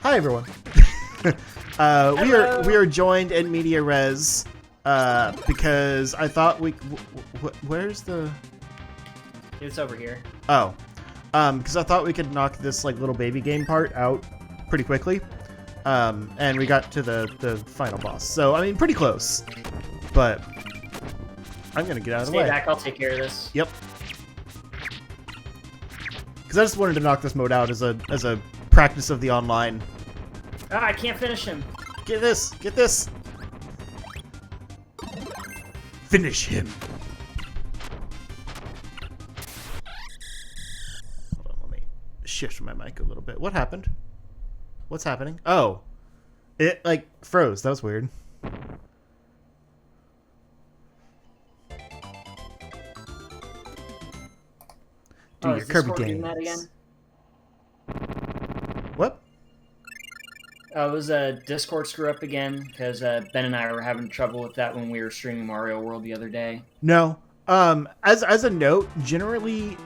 Hi everyone. We are joined in media res because I thought we. Where's the? It's over here. Oh, because I thought we could knock this like little baby game part out pretty quickly, and we got to the final boss. So I mean, pretty close, but I'm gonna get out of the way. Stay back. I'll take care of this. Yep. Because I just wanted to knock this mode out as a practice of the online. Ah, I can't finish him. Get this! Get this! Finish him! Hold on, let me shift my mic a little bit. What happened? What's happening? Oh. It, like, froze. That was weird. Do your Kirby games. What? It was a Discord screw up again because Ben and I were having trouble with that when we were streaming Mario World the other day. No. As a note, generally,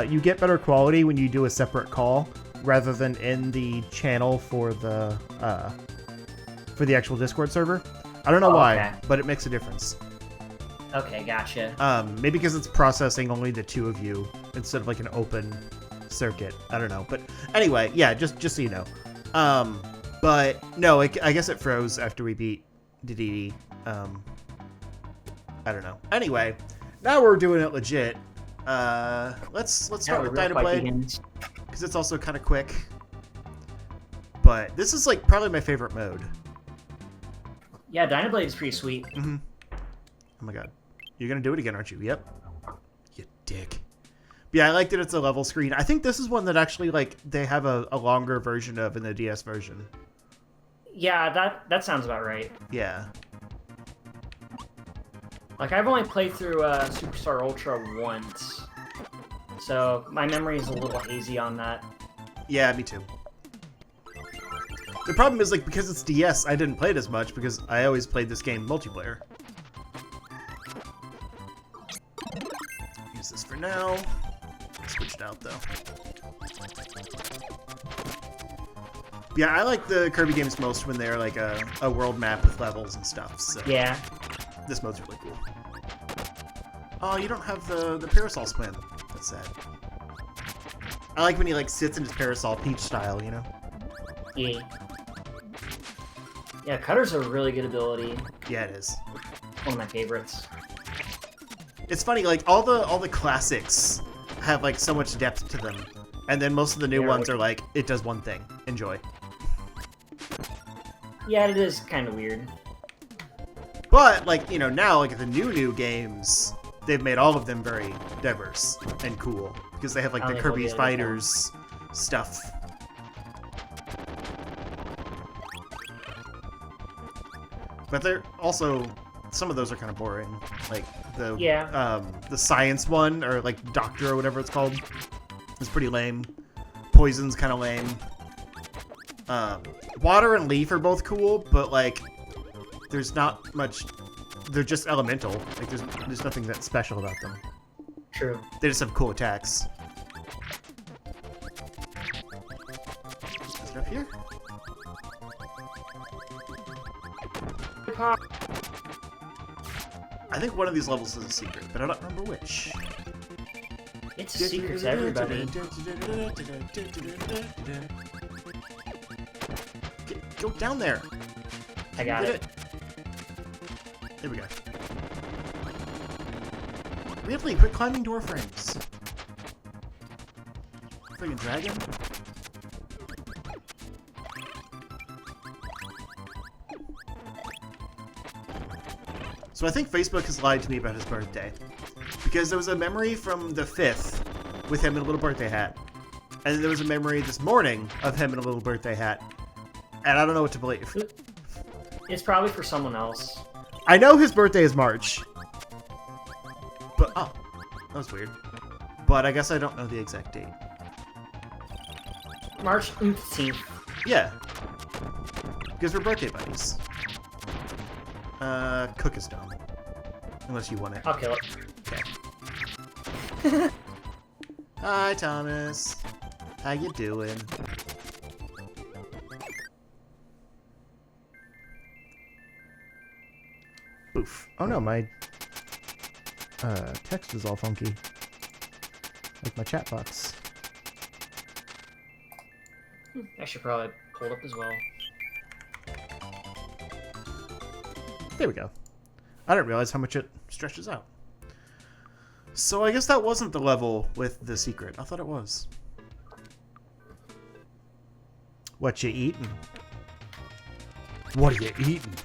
you get better quality when you do a separate call rather than in the channel for the actual Discord server. I don't know why, okay. but it makes a difference. Okay, gotcha. Maybe because it's processing only the two of you instead of like an open circuit. I don't know, but anyway, yeah, just so you know. But no, I guess it froze after we beat Dedede. I don't know. Anyway, now we're doing it legit. Let's start with Dynablade because it's also kind of quick. But this is like probably my favorite mode. Yeah, Dynablade is pretty sweet. Mm-hmm. Oh my god, you're gonna do it again, aren't you? Yep. You dick. But yeah, I like that it's a level screen. I think this is one that actually like they have a longer version of in the DS version. Yeah, that sounds about right. Yeah. Like, I've only played through Superstar Ultra once, so my memory is a little hazy on that. Yeah, me too. The problem is, like, because it's DS, I didn't play it as much because I always played this game multiplayer. Use this for now. Switched out, though. Yeah, I like the Kirby games most when they're like a world map with levels and stuff. So yeah. This mode's really cool. Oh, you don't have the parasol spin. That's sad. I like when he like sits in his parasol, Peach style, you know? Yeah. Yeah, Cutter's a really good ability. Yeah, it is. One of my favorites. It's funny, like all the classics have like so much depth to them, and then most of the new ones are like it does one thing. Enjoy. Yeah, it is kind of weird. But, like, you know, now, like, the new games, they've made all of them very diverse and cool. Because they have, like, the Kirby Fighters stuff. But they're also, some of those are kind of boring. Like, the science one, or, like, Doctor or whatever it's called, is pretty lame. Poison's kind of lame. Water and Leaf are both cool, but, like, there's not much. They're just elemental. Like there's nothing that special about them. True. They just have cool attacks. Is it up here? I think one of these levels is a secret, but I don't remember which. It's a secret to everybody. Go down there. I got it. There we go. Ridley, quit climbing door frames. Friggin' dragon. So I think Facebook has lied to me about his birthday. Because there was a memory from the 5th with him in a little birthday hat. And there was a memory this morning of him in a little birthday hat. And I don't know what to believe. It's probably for someone else. I know his birthday is March. But, oh, that was weird. But I guess I don't know the exact date. March 18th. Yeah. Because we're birthday buddies. Cook is dumb. Unless you want it. I'll kill it. Okay. Hi, Thomas. How you doing? Oof. Oh no, my text is all funky. Like my chat box. I should probably pull it up as well. There we go. I didn't realize how much it stretches out. So I guess that wasn't the level with the secret. I thought it was. What you eating? What are you eating?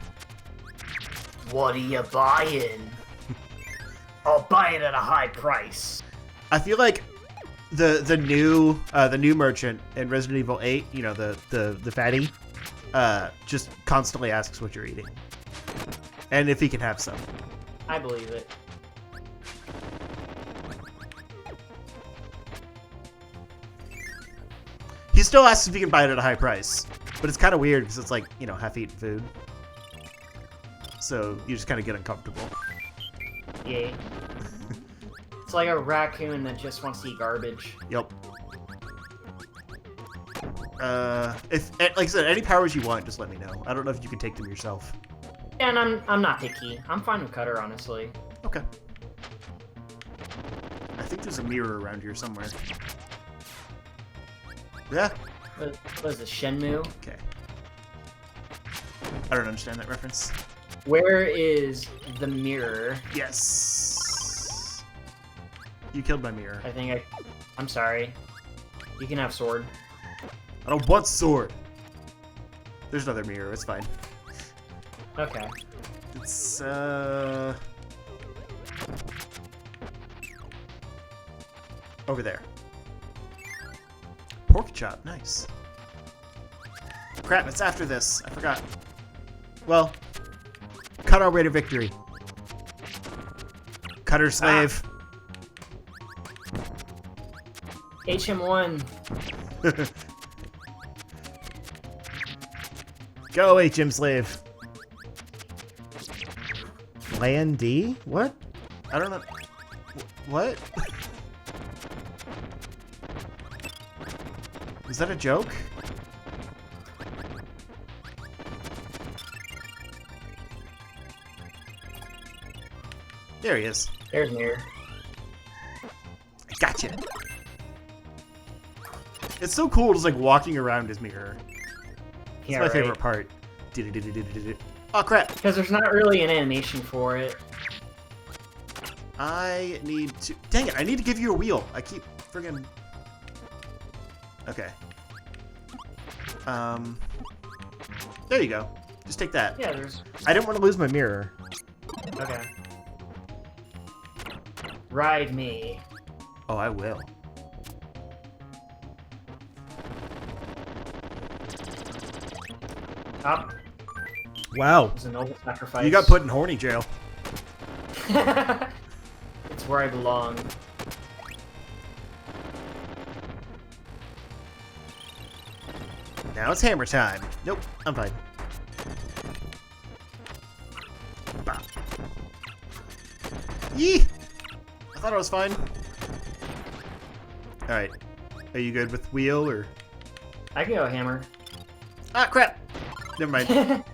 What are you buying? I'll buy it at a high price. I feel like the new merchant in Resident Evil 8, you know, the fatty, just constantly asks what you're eating. And if he can have some. I believe it. He still asks if he can buy it at a high price. But it's kind of weird because it's like, you know, half-eaten food. So you just kind of get uncomfortable. Yeah. It's like a raccoon that just wants to eat garbage. Yep. If like I said, any powers you want, just let me know. I don't know if you can take them yourself. And I'm not picky. I'm fine with Cutter, honestly. Okay. I think there's a mirror around here somewhere. Yeah. What is this, Shenmue? Okay. I don't understand that reference. Where is the mirror? Yes. You killed my mirror. I think I'm sorry. You can have sword. I don't want sword. There's another mirror. It's fine. Okay. It's over there. Pork chop, nice. Crap, it's after this. I forgot. Well, cut our way to victory. Cutter slave. HM1. Go, HM slave. Land D? What? I don't know. What? Is that a joke? There he is. There's mirror. Gotcha. It's so cool just like walking around his mirror. It's Yeah, my right. favorite part. Oh crap. Because there's not really an animation for it. I need to... Dang it, I need to give you a wheel. I keep friggin... Okay. There you go. Just take that. Yeah, there's... I didn't want to lose my mirror. Okay. Ride me. Oh, I will. Up. Wow. It was a noble sacrifice. You got put in horny jail. It's where I belong. Now it's hammer time. Nope, I'm fine. Bop. Yee! I thought I was fine. Alright. Are you good with wheel, or...? I can go hammer. Ah, crap! Never mind.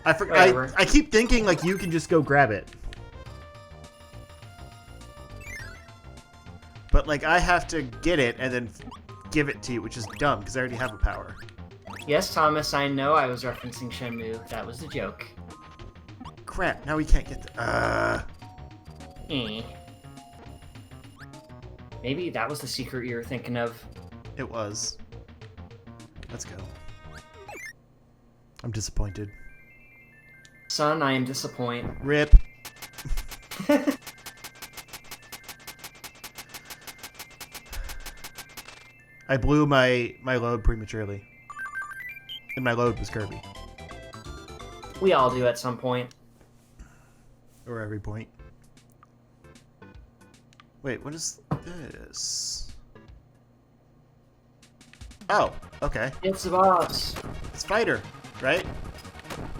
I forgot. Whatever. I keep thinking, like, you can just go grab it. But, like, I have to get it and then give it to you, which is dumb, because I already have a power. Yes, Thomas, I know I was referencing Shenmue. That was the joke. Crap, now we can't get the... Eh. Maybe that was the secret you were thinking of. It was. Let's go. I'm disappointed. Son, I am disappointed. Rip. I blew my load prematurely. And my load was Kirby. We all do at some point. Or every point. Wait, what is this? Oh, okay. It's the boss. It's fighter, right?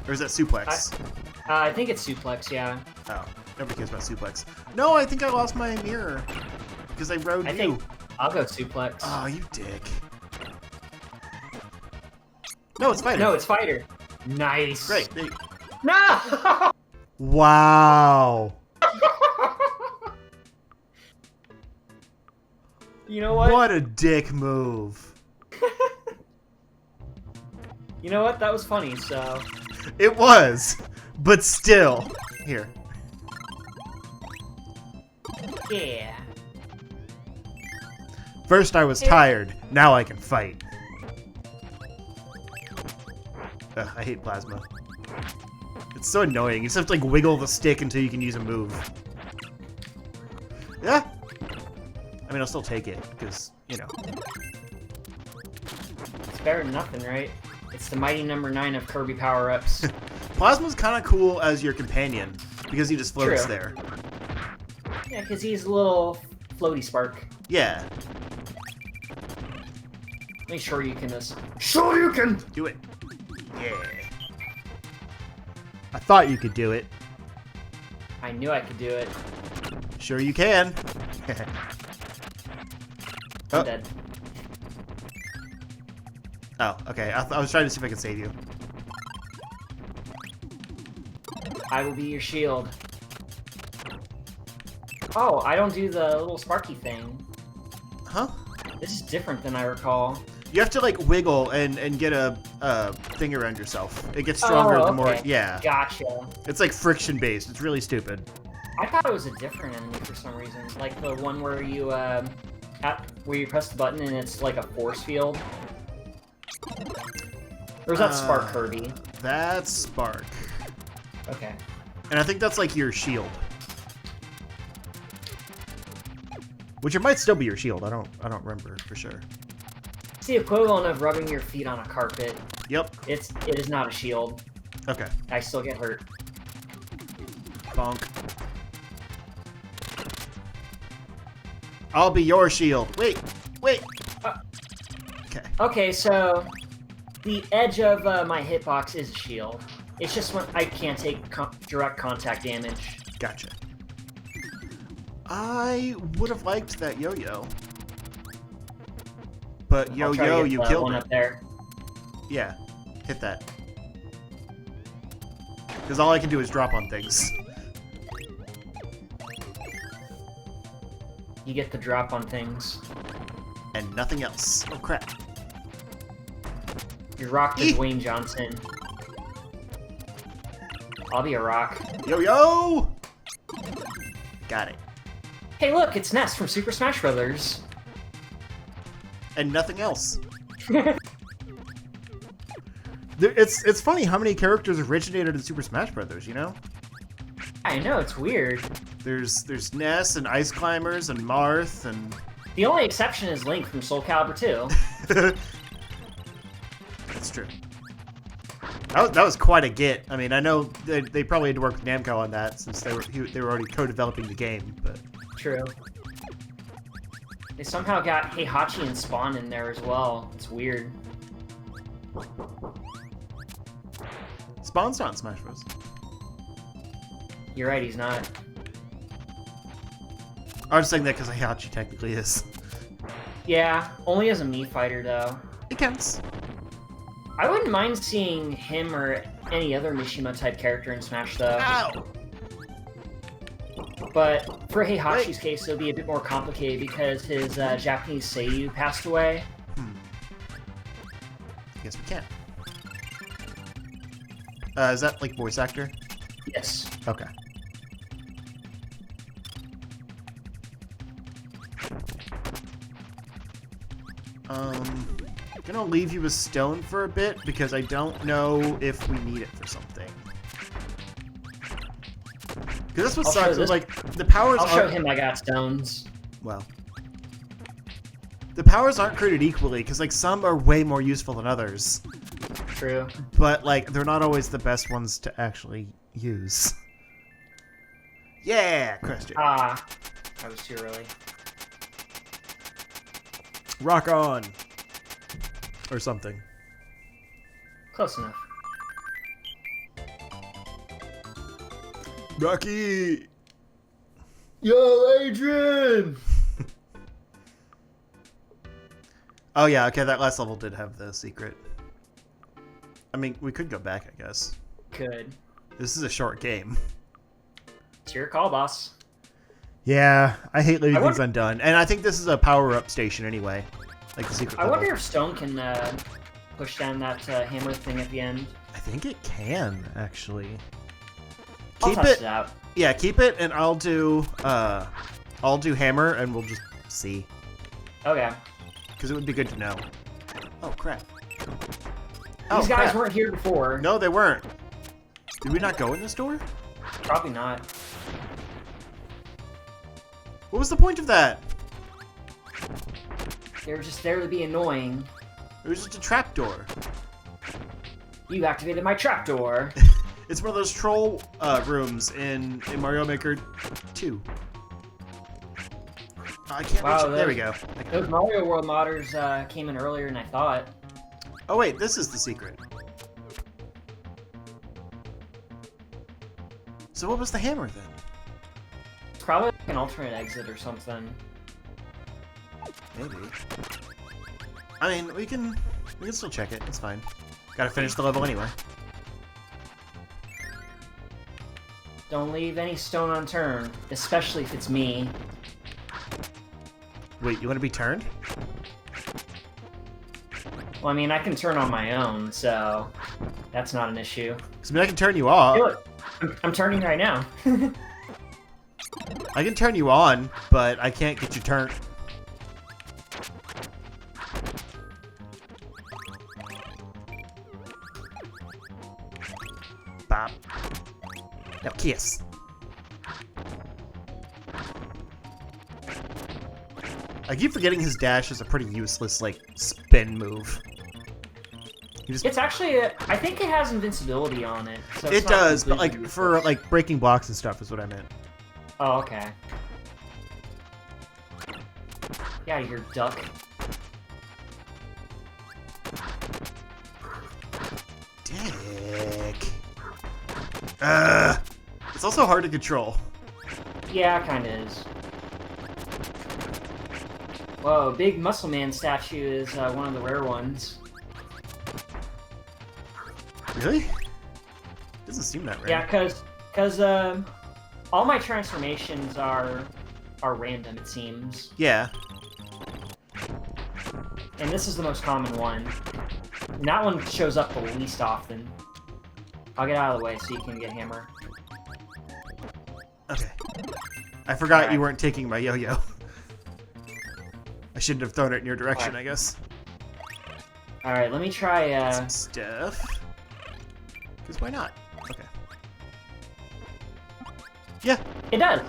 Or is that suplex? I think it's suplex, yeah. Oh, nobody cares about suplex. No, I think I lost my mirror. Because I rode I you. think I'll go suplex. Oh, you dick. No, it's fighter. No, it's fighter. Nice. Great. No! Wow. You know what? What a dick move. You know what? That was funny, so... It was, but still. Here. Yeah. First I was tired, now I can fight. Ugh, I hate plasma. It's so annoying. You just have to like wiggle the stick until you can use a move. Yeah. I mean, I'll still take it, because, you know. It's better than nothing, right? It's the mighty number 9 of Kirby power-ups. Plasma's kind of cool as your companion, because he just floats True. there. Yeah, because he's a little floaty spark. Yeah. Let me sure you can this. Sure you can! Do it. Yeah. I thought you could do it. I knew I could do it. Sure you can. I'm Oh. dead. Oh, okay. I was trying to see if I could save you. I will be your shield. Oh, I don't do the little sparky thing. Huh? This is different than I recall. You have to like wiggle and get a thing around yourself. It gets stronger the more. Yeah. Gotcha. It's like friction based. It's really stupid. I thought it was a different enemy for some reason. Like the one where you where you press the button and it's like a force field. Or is that Spark Kirby? That's Spark. Okay. And I think that's like your shield. Which it might still be your shield. I don't remember for sure. It's the equivalent of rubbing your feet on a carpet. Yep. It is not a shield. Okay. I still get hurt. Bonk. I'll be your shield. Wait. Okay. Okay, so the edge of my hitbox is a shield. It's just when I can't take direct contact damage. Gotcha. I would have liked that yo-yo. But yo-yo, you killed one it. up there. Yeah. Hit that. Because all I can do is drop on things. You get the drop on things. And nothing else. Oh, crap. You're rocked to Dwayne Johnson. I'll be a rock. Yo-yo! Got it. Hey, look, it's Ness from Super Smash Brothers. And nothing else. It's funny how many characters originated in Super Smash Brothers, you know? I know, it's weird. There's Ness and Ice Climbers and Marth and... The only exception is Link from Soul Calibur 2. That's true. That was quite a get. I mean, I know they probably had to work with Namco on that since they were already co-developing the game, but... True. They somehow got Heihachi and Spawn in there as well. It's weird. Spawn's not in Smash Bros. You're right, he's not. I was saying that because Heihachi technically is. Yeah, only as a Mii fighter, though. It counts. I wouldn't mind seeing him or any other Mishima-type character in Smash, though. Ow! But for Heihachi's case, it'll be a bit more complicated because his Japanese seiyuu passed away. I guess we can. Is that like voice actor? Yes. Okay. Gonna leave you with stone for a bit because I don't know if we need it for something. Because that's what sucks. Is like the powers. I'll show him I got stones. Well, the powers aren't created equally because like some are way more useful than others. True. But like they're not always the best ones to actually use. Yeah, crushed it. Ah, I was too early. Rock on. Or something. Close enough. Rocky! Yo, Adrian! Oh yeah, okay, that last level did have the secret. I mean, we could go back, I guess. Could. This is a short game. It's your call, boss. Yeah, I hate leaving I things wonder- undone. And I think this is a power-up station anyway. Like the secret I level. wonder if Stone can push down that hammer thing at the end. I think it can, actually. I'll Keep test it. it out. Yeah, keep it, and I'll do hammer, and we'll just see. Okay. Because it would be good to know. Oh, crap. These guys weren't here before. No, they weren't. Did we not go in this door? Probably not. What was the point of that? They're just there to be annoying. It was just a trap door. You activated my trapdoor. It's one of those troll rooms in Mario Maker 2. I can't reach it. There we go. Those Mario World modders came in earlier than I thought. Oh wait, this is the secret. So what was the hammer then? It's probably like an alternate exit or something. Maybe. I mean, we can still check it. It's fine. Gotta finish the level anyway. Don't leave any stone unturned, especially if it's me. Wait, you want to be turned? Well, I mean, I can turn on my own, so that's not an issue. Because I mean, I can turn you off. Hey, look, I'm turning right now. I can turn you on, but I can't get you turned. Bop. Now kiss. I keep forgetting his dash is a pretty useless, like, spin move. It's actually, I think it has invincibility on it. So it's It not does, but completely like for like breaking blocks and stuff is what I meant. Oh, okay. Get out of here, duck. Dick. It's also hard to control. Yeah, kinda is. Whoa, big muscle man statue is one of the rare ones. Really? Doesn't seem that rare. Yeah, cause all my transformations are random, it seems. Yeah. And this is the most common one. And that one shows up the least often. I'll get out of the way so you can get hammer. Okay. I forgot Alright. you weren't taking my yo-yo. I shouldn't have thrown it in your direction, Alright. I guess. Alright, let me try, Some stuff. Because why not? Okay. Yeah, It does!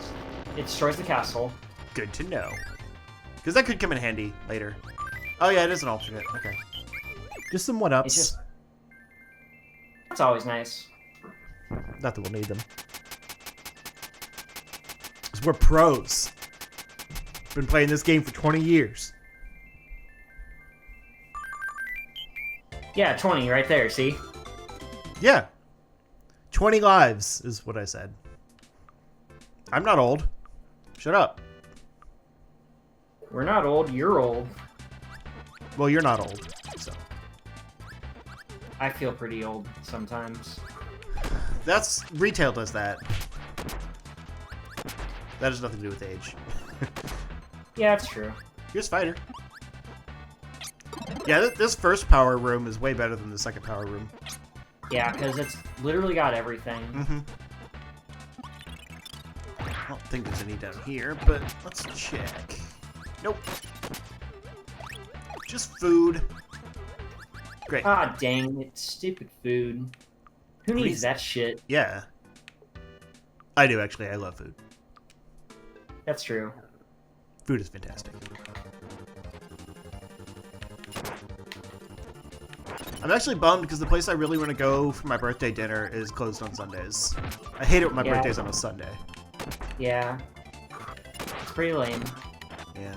It destroys the castle. good to know. Because that could come in handy later. Oh yeah, it is an alternate. Okay. Just some one-ups. It's just... That's always nice. Not that we'll need them. 'Cause we're pros. Been playing this game for 20 years. Yeah, 20 right there, see? Yeah. 20 lives is what I said. I'm not old. Shut up. We're not old, you're old. Well, you're not old, so. I feel pretty old sometimes. That's... Retail does that. That has nothing to do with age. Yeah, it's true. Here's Fighter. Yeah, this first power room is way better than the second power room. Yeah, because it's literally got everything. Mm-hmm. I don't think there's any down here, but let's check. Nope. Just food. Great. Ah, dang it. Stupid food. Who needs Please. that shit? Yeah. I do, actually. I love food. That's true. Food is fantastic. I'm actually bummed because the place I really want to go for my birthday dinner is closed on Sundays. I hate it when my Yeah. birthday's on a Sunday. Yeah. It's pretty lame. Yeah.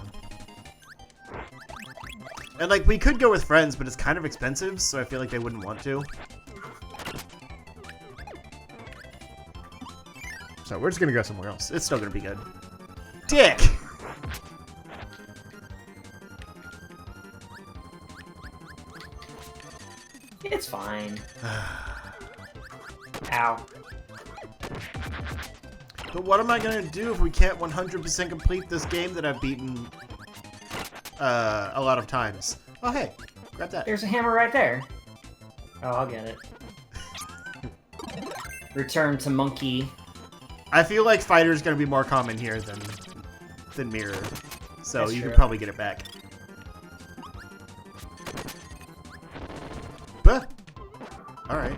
And, like, we could go with friends, but it's kind of expensive, so I feel like they wouldn't want to. So we're just gonna go somewhere else. It's still gonna be good. Dick! It's fine. Ow. But what am I gonna do if we can't 100% complete this game that I've beaten a lot of times? Oh, hey, grab that. There's a hammer right there. Oh, I'll get it. Return to monkey. I feel like fighter's gonna be more common here than mirror, so That's you true. can probably get it back. But all right.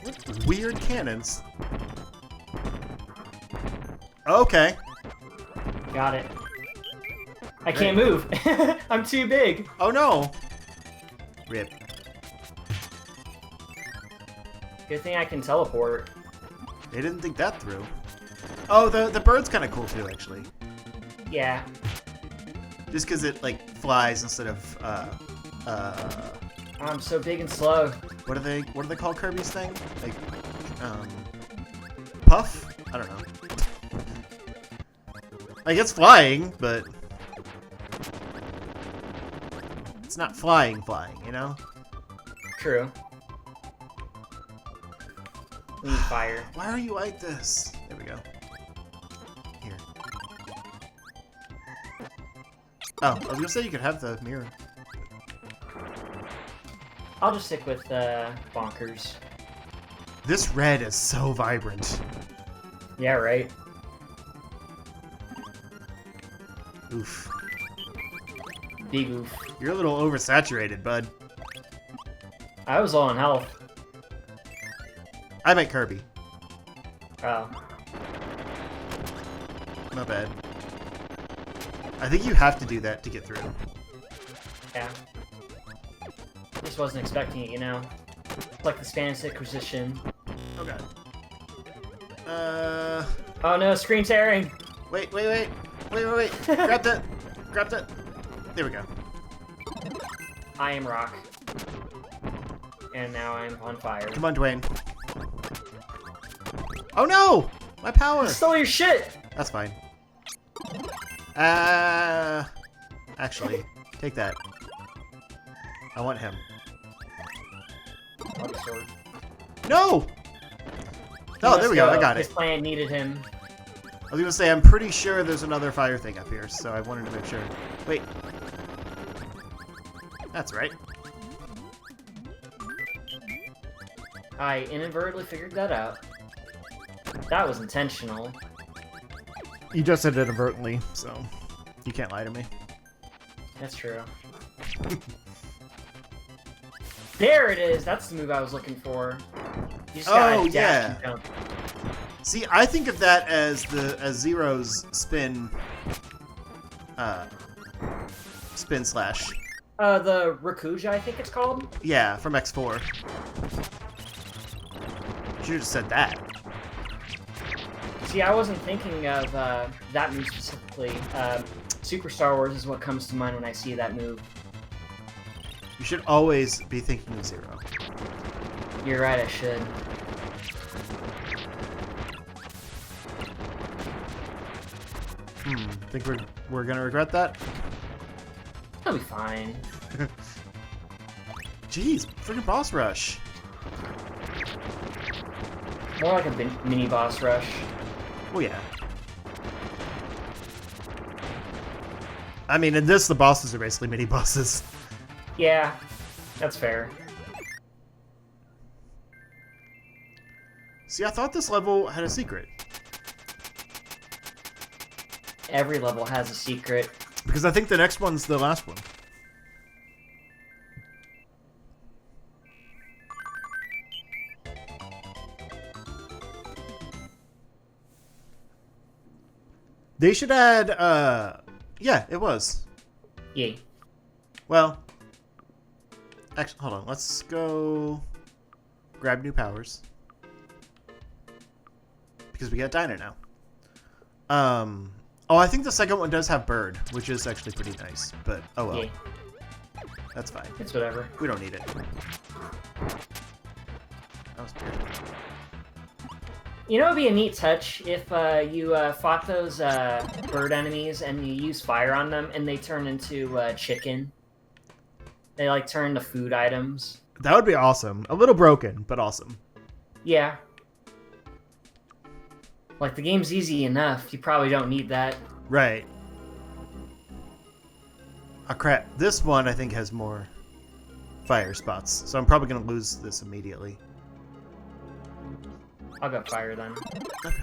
What weird cannons. Okay. Got it. I can't move. I'm too big. Oh no. Rip. Good thing I can teleport. They didn't think that through. Oh, the bird's kind of cool too, actually. Yeah. Just because it like flies instead of I'm so big and slow. what do they call Kirby's thing? Like puff? I don't know. Like it's flying, but it's not flying, you know? True. We need fire. Why are you like this? There we go. Here. Oh, I was gonna say you could have the mirror. I'll just stick with bonkers. This red is so vibrant. Yeah, right. Oof. Big oof. You're a little oversaturated, bud. I was all in health. I meant Kirby. Oh. Not bad. I think you have to do that to get through. Yeah. Just wasn't expecting it, you know? It's like the Spanish Inquisition. Okay. Oh no, screen tearing! Wait. Grab that. Grab that. There we go. I am rock. And now I'm on fire. Come on, Dwayne. Oh no! My power! You stole your shit! That's fine. Actually, take that. I want him. Oh, sword. No! Oh, there we go. I got His it. plan needed him. I was gonna say, I'm pretty sure there's another fire thing up here, so I wanted to make sure. Wait. That's right. I inadvertently figured that out. That was intentional. You just said it inadvertently, so you can't lie to me. That's true. There it is! That's the move I was looking for. You just gotta dash and jump. See, I think of that as Zero's spin slash. The Rakuja, I think it's called? Yeah, from X4. Should've just said that. See, I wasn't thinking of that move specifically. Super Star Wars is what comes to mind when I see that move. You should always be thinking of Zero. You're right, I should. Think we're gonna regret that? I'll be fine. Jeez, freaking boss rush. More like a mini boss rush. Oh yeah. I mean, in this, the bosses are basically mini bosses. Yeah, that's fair. See, I thought this level had a secret. Every level has a secret. Because I think the next one's the last one. They should add, yeah, it was. Yay. Well, actually, hold on. Let's go grab new powers. Because we got Dino now. Oh, I think the second one does have Bird, which is actually pretty nice. But, oh well. Yay. That's fine. It's whatever. We don't need it. That was weird. You know, it would be a neat touch if you fought those bird enemies and you use fire on them and they turn into chicken. They like turn into food items. That would be awesome. A little broken, but awesome. Yeah. Like, the game's easy enough. You probably don't need that. Right. Oh crap. This one I think has more fire spots, so I'm probably gonna lose this immediately. I'll go fire then. Okay.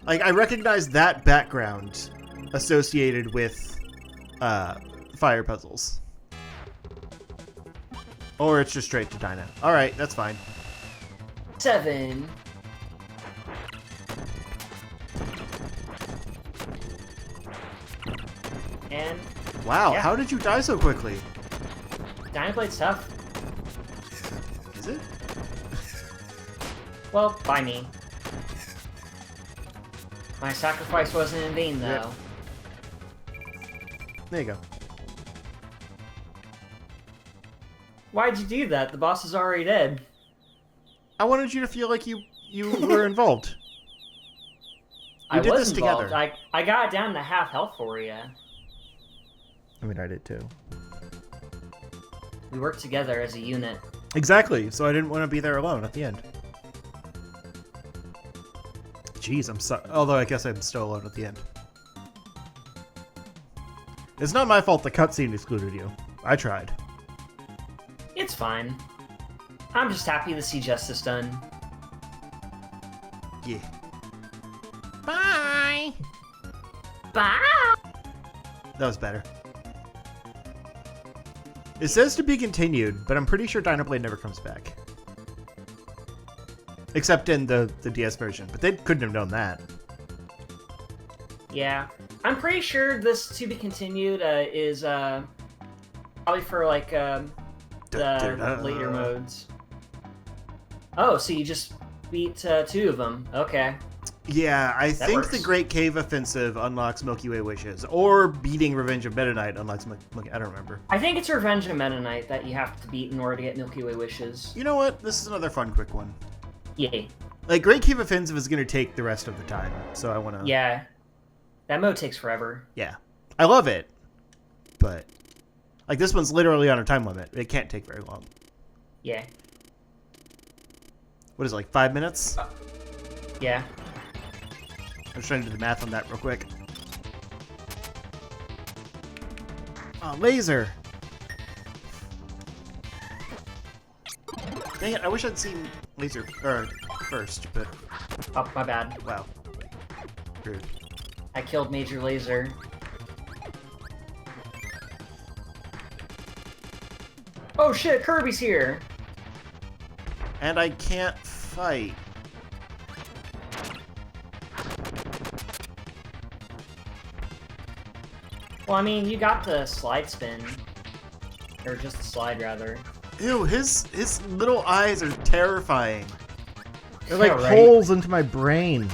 Like, I recognize that background associated with fire puzzles. Or it's just straight to Dyna. Alright, that's fine. 7. And Wow, yeah. how did you die so quickly? Dynablade's tough. Is it? Well, by me. My sacrifice wasn't in vain, though. There you go. Why'd you do that? The boss is already dead. I wanted you to feel like you were involved. We did this involved. together. I got it down to half health for you. I mean, I did too. We worked together as a unit. Exactly, so I didn't want to be there alone at the end. Jeez, I'm so... Although I guess I'm still alone at the end. It's not my fault the cutscene excluded you. I tried. It's fine. I'm just happy to see justice done. Yeah. Bye! Bye! That was better. It says to be continued, but I'm pretty sure Dynablade never comes back. Except in the DS version, but they couldn't have known that. Yeah. I'm pretty sure this to be continued is probably for like the later modes. Oh, so you just beat 2 of them. Okay. Yeah, I think works. the Great Cave Offensive unlocks Milky Way Wishes, or beating Revenge of Meta Knight unlocks I don't remember. I think it's Revenge of Meta Knight that you have to beat in order to get Milky Way Wishes. You know what? This is another fun, quick one. Yay. Like, Great Cave Offensive is going to take the rest of the time, so I want to... Yeah. That mode takes forever. Yeah. I love it, but... Like, this one's literally on a time limit. It can't take very long. Yeah. What is it, like 5 minutes? Yeah. I'm just trying to do the math on that real quick. Oh, laser! Dang it, I wish I'd seen laser first, but... Oh, my bad. Wow. Rude. I killed Major Laser. Oh shit, Kirby's here! And I can't fight. Well, I mean, you got the slide spin. Or just the slide, rather. Ew, his little eyes are terrifying. They're Yeah, like right? holes into my brain.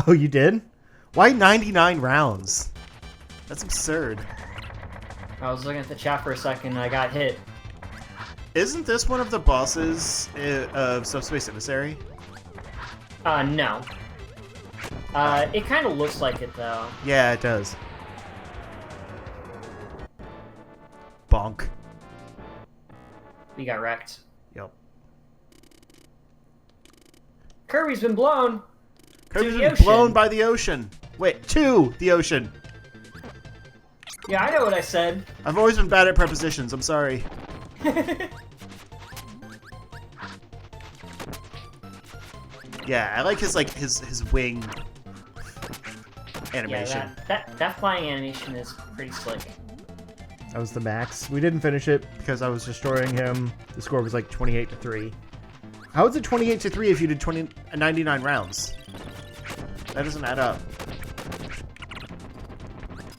Oh, you did? Why 99 rounds? That's absurd. I was looking at the chat for a second and I got hit. Isn't this one of the bosses of Subspace Emissary? No. It kind of looks like it, though. Yeah, it does. Bonk. We got wrecked. Yep. Kirby's been blown! Kirby's the been ocean. blown by the ocean. Wait, to the ocean. Yeah, I know what I said. I've always been bad at prepositions. I'm sorry. Yeah, I like his wing animation. Yeah, that flying animation is pretty slick. That was the max. We didn't finish it because I was destroying him. The score was like 28-3. How is it 28-3 if you did 99 rounds? That doesn't add up.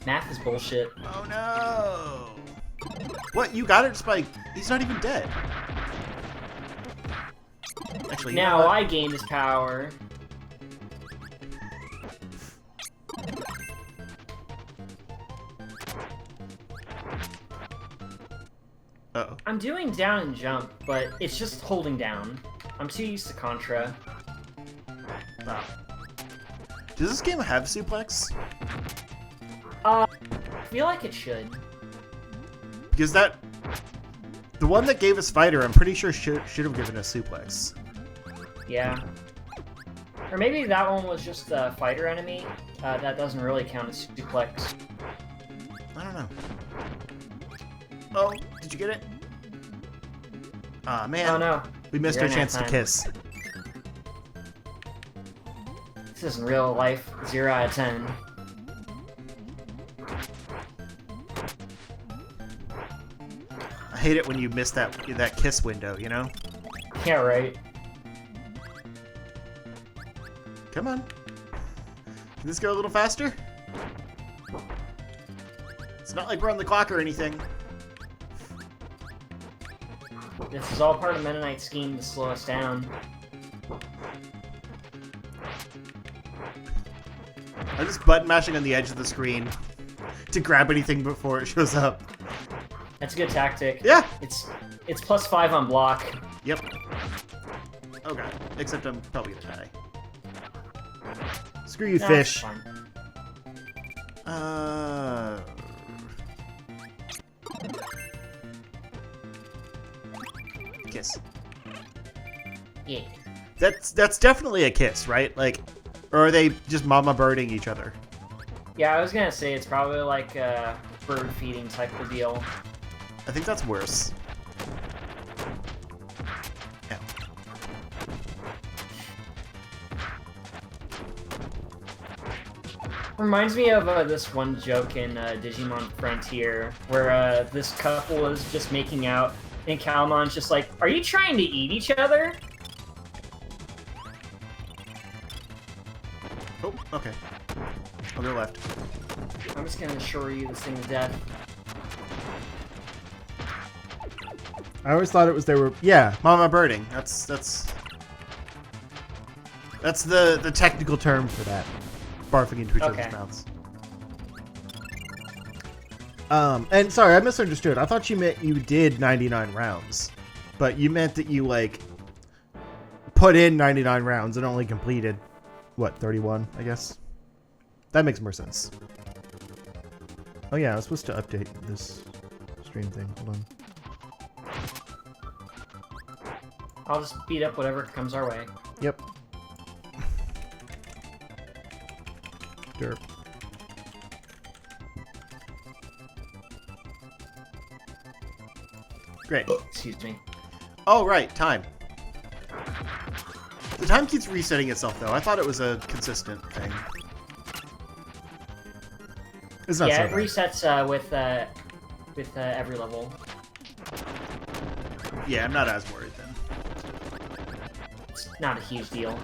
Math is bullshit. Oh no! What? You got it, Spike? He's not even dead. Actually, you know Now what? I gained his power. Uh-oh. I'm doing down and jump, but it's just holding down. I'm too used to Contra. Oh. Does this game have suplex? I feel like it should. Because the one that gave us Fighter, I'm pretty sure should have given us Suplex. Yeah. Or maybe that one was just a fighter enemy. That doesn't really count as suplex. I don't know. Oh, did you get it? Aw, man. Oh no. We missed our chance to kiss. This isn't real life. 0 out of 10. I hate it when you miss that kiss window, you know? Yeah, right. Come on. Can this go a little faster? It's not like we're on the clock or anything. This is all part of Mennonite's scheme to slow us down. I'm just button mashing on the edge of the screen to grab anything before it shows up. That's a good tactic. Yeah. It's +5 on block. Yep. Oh god. Except I'm probably gonna die. Screw you, No, fish. it's fine. Kiss. Yeah. That's definitely a kiss, right? Like, or are they just mama birding each other? Yeah, I was gonna say it's probably like a bird feeding type of deal. I think that's worse. Yeah. Reminds me of this one joke in Digimon Frontier, where this couple was just making out, and Calmon's just like, "Are you trying to eat each other?" Oh, okay. I'll go left. I'm just gonna assure you this thing to death. I always thought it was yeah, mama birding. That's the technical term for that. Barfing into each other's mouths. And sorry, I misunderstood. I thought you meant you did 99 rounds. But you meant that you, like, put in 99 rounds and only completed, what, 31, I guess? That makes more sense. Oh yeah, I was supposed to update this stream thing. Hold on. I'll just beat up whatever comes our way. Yep. Derp. Great. Excuse me. Oh, right, time. The time keeps resetting itself, though. I thought it was a consistent thing. It's not Yeah, so it resets with every level. Yeah, I'm not as worried then. It's not a huge deal.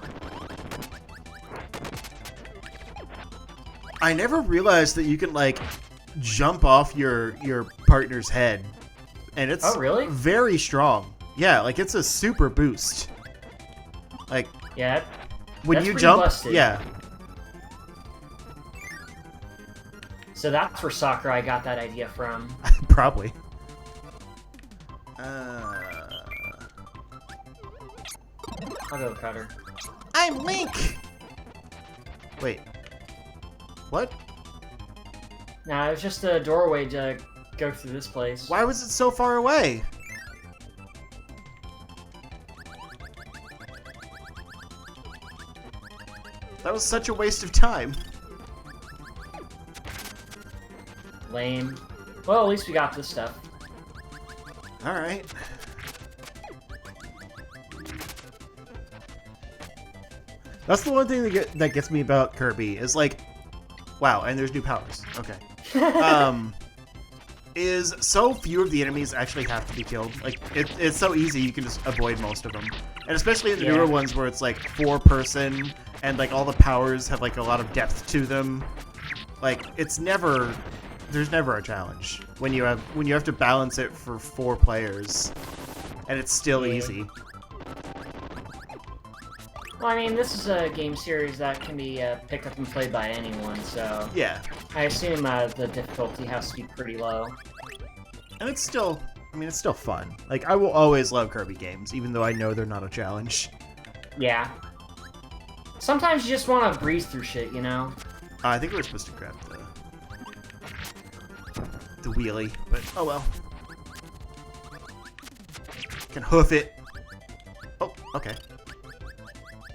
I never realized that you can, like, jump off your partner's head. And it's very strong. Yeah, like, it's a super boost. Like, yeah, when you jump, busted. yeah. So that's where Sakurai got that idea from. Probably. I'll go Cutter. I'm Link! Wait. What? Nah, it was just a doorway to go through this place. Why was it so far away? That was such a waste of time. Lame. Well, at least we got this stuff. Alright. That's the one thing that gets me about Kirby, is like, wow, and there's new powers. Okay. Is so few of the enemies actually have to be killed. Like, it's so easy, you can just avoid most of them. And especially in the newer ones where it's like 4-person, and like all the powers have like a lot of depth to them. Like, there's never a challenge when you have to balance it for 4 players, and it's still easy. Well, I mean, this is a game series that can be picked up and played by anyone, so... Yeah. I assume the difficulty has to be pretty low. And it's still, I mean, it's still fun. Like, I will always love Kirby games, even though I know they're not a challenge. Yeah. Sometimes you just want to breeze through shit, you know? I think we were supposed to grab the wheelie, but oh well. Can hoof it. Oh, okay.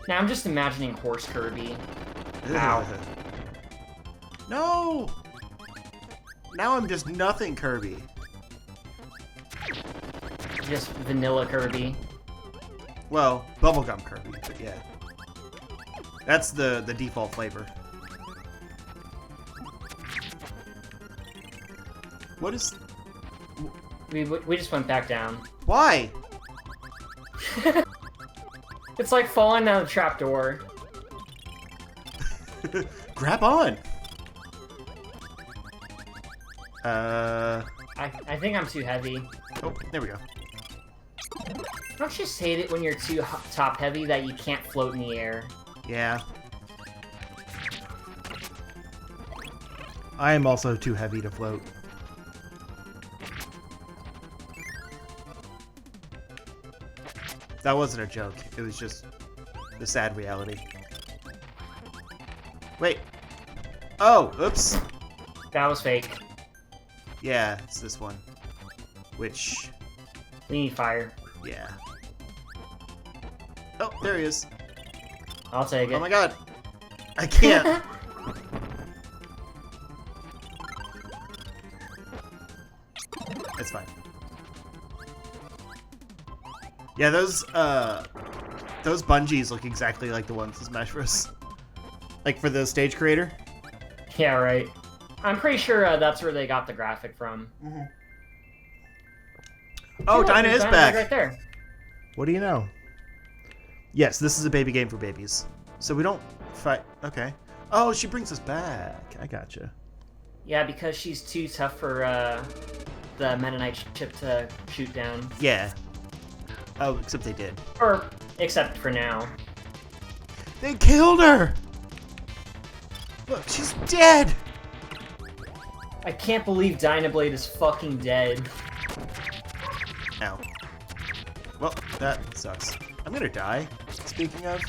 Now I'm just imagining Horse Kirby. Ow. No! Now I'm just nothing Kirby. Just vanilla Kirby. Well, bubblegum Kirby, but yeah. That's the default flavor. What is... We just went back down. Why? It's like falling down a trapdoor. Grab on! I think I'm too heavy. Oh, there we go. Don't you just hate it when you're too top heavy that you can't float in the air? Yeah. I am also too heavy to float. That wasn't a joke. It was just the sad reality. Wait. Oh, oops. That was fake. Yeah, it's this one. Which, We need fire. yeah. Oh, there he is. I'll take it. Oh my god. I can't. It's fine. Yeah, those bungees look exactly like the ones in Smash Bros. Like for the stage creator. Yeah, right. I'm pretty sure that's where they got the graphic from. Mm-hmm. Oh, Look, Dinah there's is Dinah back. right there. What do you know? Yes, this is a baby game for babies. So we don't fight. Okay. Oh, she brings us back. I gotcha. Yeah, because she's too tough for the Mennonite chip to shoot down. Yeah. Oh, except they did. Or, except for now. They killed her! Look, she's dead! I can't believe Dynablade is fucking dead. Ow. Well, that sucks. I'm gonna die, speaking of.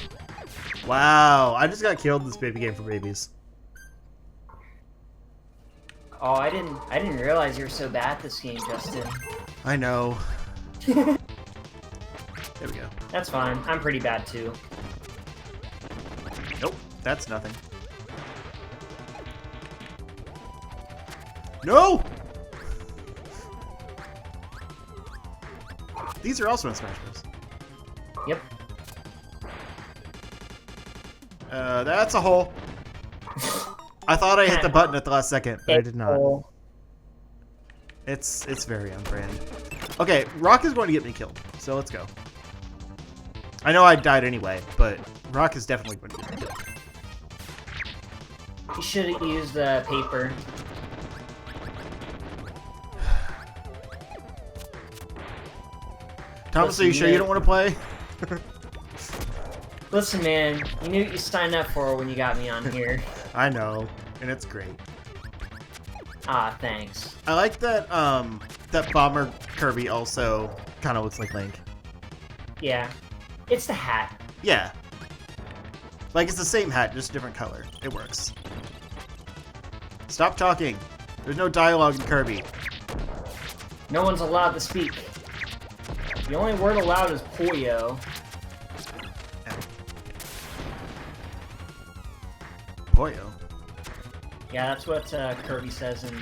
Wow, I just got killed in this baby game for babies. Oh, I didn't realize you were so bad at this game, Justin. I know. There we go. That's fine. I'm pretty bad too. Nope, that's nothing. No! These are also in Smash Bros. Yep. That's a hole. I thought I hit the button at the last second, but I did not. It's very on brand. Okay, Rock is going to get me killed, so let's go. I know I died anyway, but Rock is definitely going to get me killed. You should have used paper. Thomas, are you sure you don't want to play? Listen, man, you knew what you signed up for when you got me on here. I know, and it's great. Ah, thanks. I like that that Bomber Kirby also kind of looks like Link. Yeah. It's the hat. Yeah. Like it's the same hat, just different color. It works. Stop talking. There's no dialogue in Kirby. No one's allowed to speak. The only word allowed is Poyo. Poyo. Yeah, that's what Kirby says in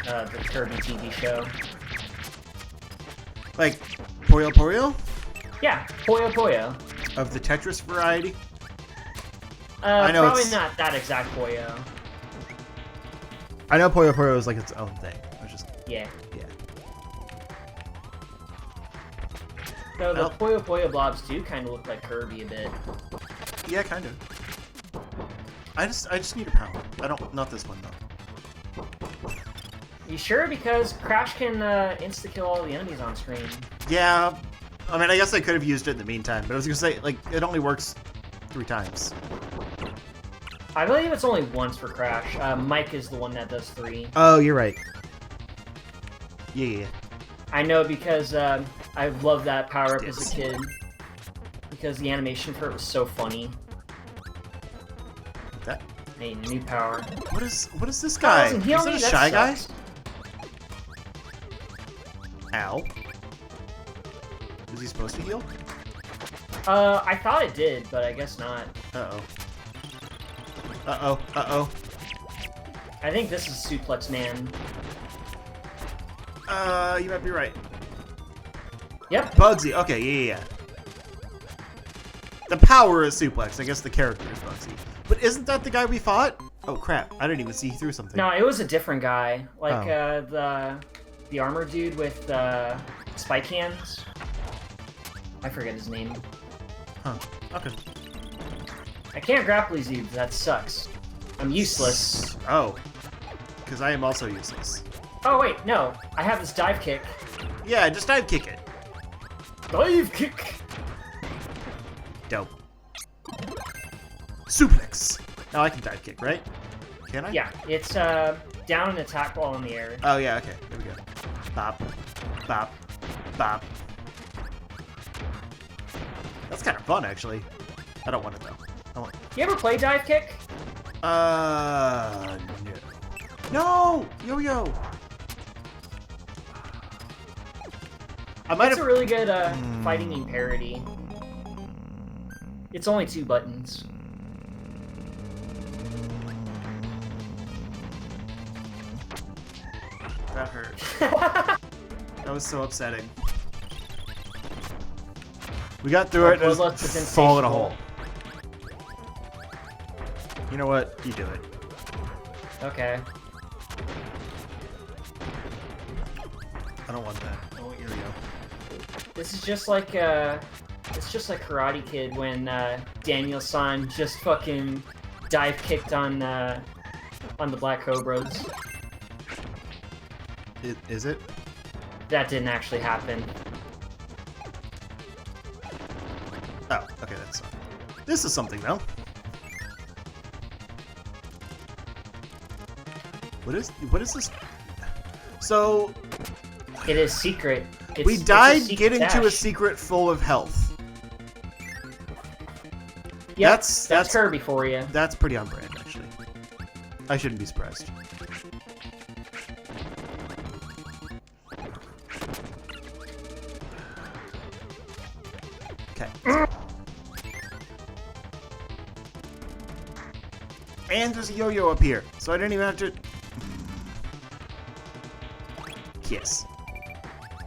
the Kirby TV show. Like Poyo Poyo? Yeah, Poyo Poyo. Of the Tetris variety? I know probably it's... not that exact Poyo. I know Poyo Poyo is like its own thing. I was just... Yeah. Yeah. So the Well- Poyo Poyo blobs do kind of look like Kirby a bit. Yeah, kind of. I just need a power. I don't... Not this one, though. You sure? Because Crash can insta-kill all the enemies on screen. Yeah. I mean, I guess I could have used it in the meantime, but I was gonna say, like, it only works 3 times. I believe it's only once for Crash. Mike is the one that does 3. Oh, you're right. Yeah. I know because I loved that power-up as Yes. a kid. Because the animation for it was so funny. That... Hey, new power. What is this guy? Doesn't Is heal that me? a That shy guy? sucks. Ow. Is he supposed to heal? I thought it did, but I guess not. Uh-oh. Uh-oh. Uh-oh. I think this is Suplex Man. You might be right. Yep. Bugsy. Okay, yeah. The power is Suplex. I guess the character is Bugsy. But isn't that the guy we fought? Oh, crap. I didn't even see he threw something. No, it was a different guy. Like, the armor dude with spike hands. I forget his name. Huh. Okay. I can't grapple these dudes. That sucks. I'm useless. Oh. Because I am also useless. Oh, wait, no. I have this dive kick. Yeah, just dive kick it. Dive kick! Dope. Suplex. Now I can dive kick, right? Can I? Yeah, it's down and attack while in the air. Oh, yeah, okay. There we go. Bop. Bop. Bop. That's kind of fun, actually. I don't want it, though. You ever play dive kick? No. No! Yo-yo! It's a really good fighting game parody. It's only 2 buttons. That hurt. That was so upsetting. We got through it and just fall in a hole. You know what? You do it. Okay. I don't want that. I want Yo-Yo. This is just like it's just like Karate Kid when Daniel-san just fucking dive kicked on the Black Cobras. Is it? That didn't actually happen. Oh, okay, that's fine. This is something, though. What is this? So... It is secret. We died secret getting to a dash. secret full of health. Yep, that's Kirby for you. That's pretty on brand, actually. I shouldn't be surprised. Okay. And there's a yo-yo up here, so I didn't even have to... Kiss.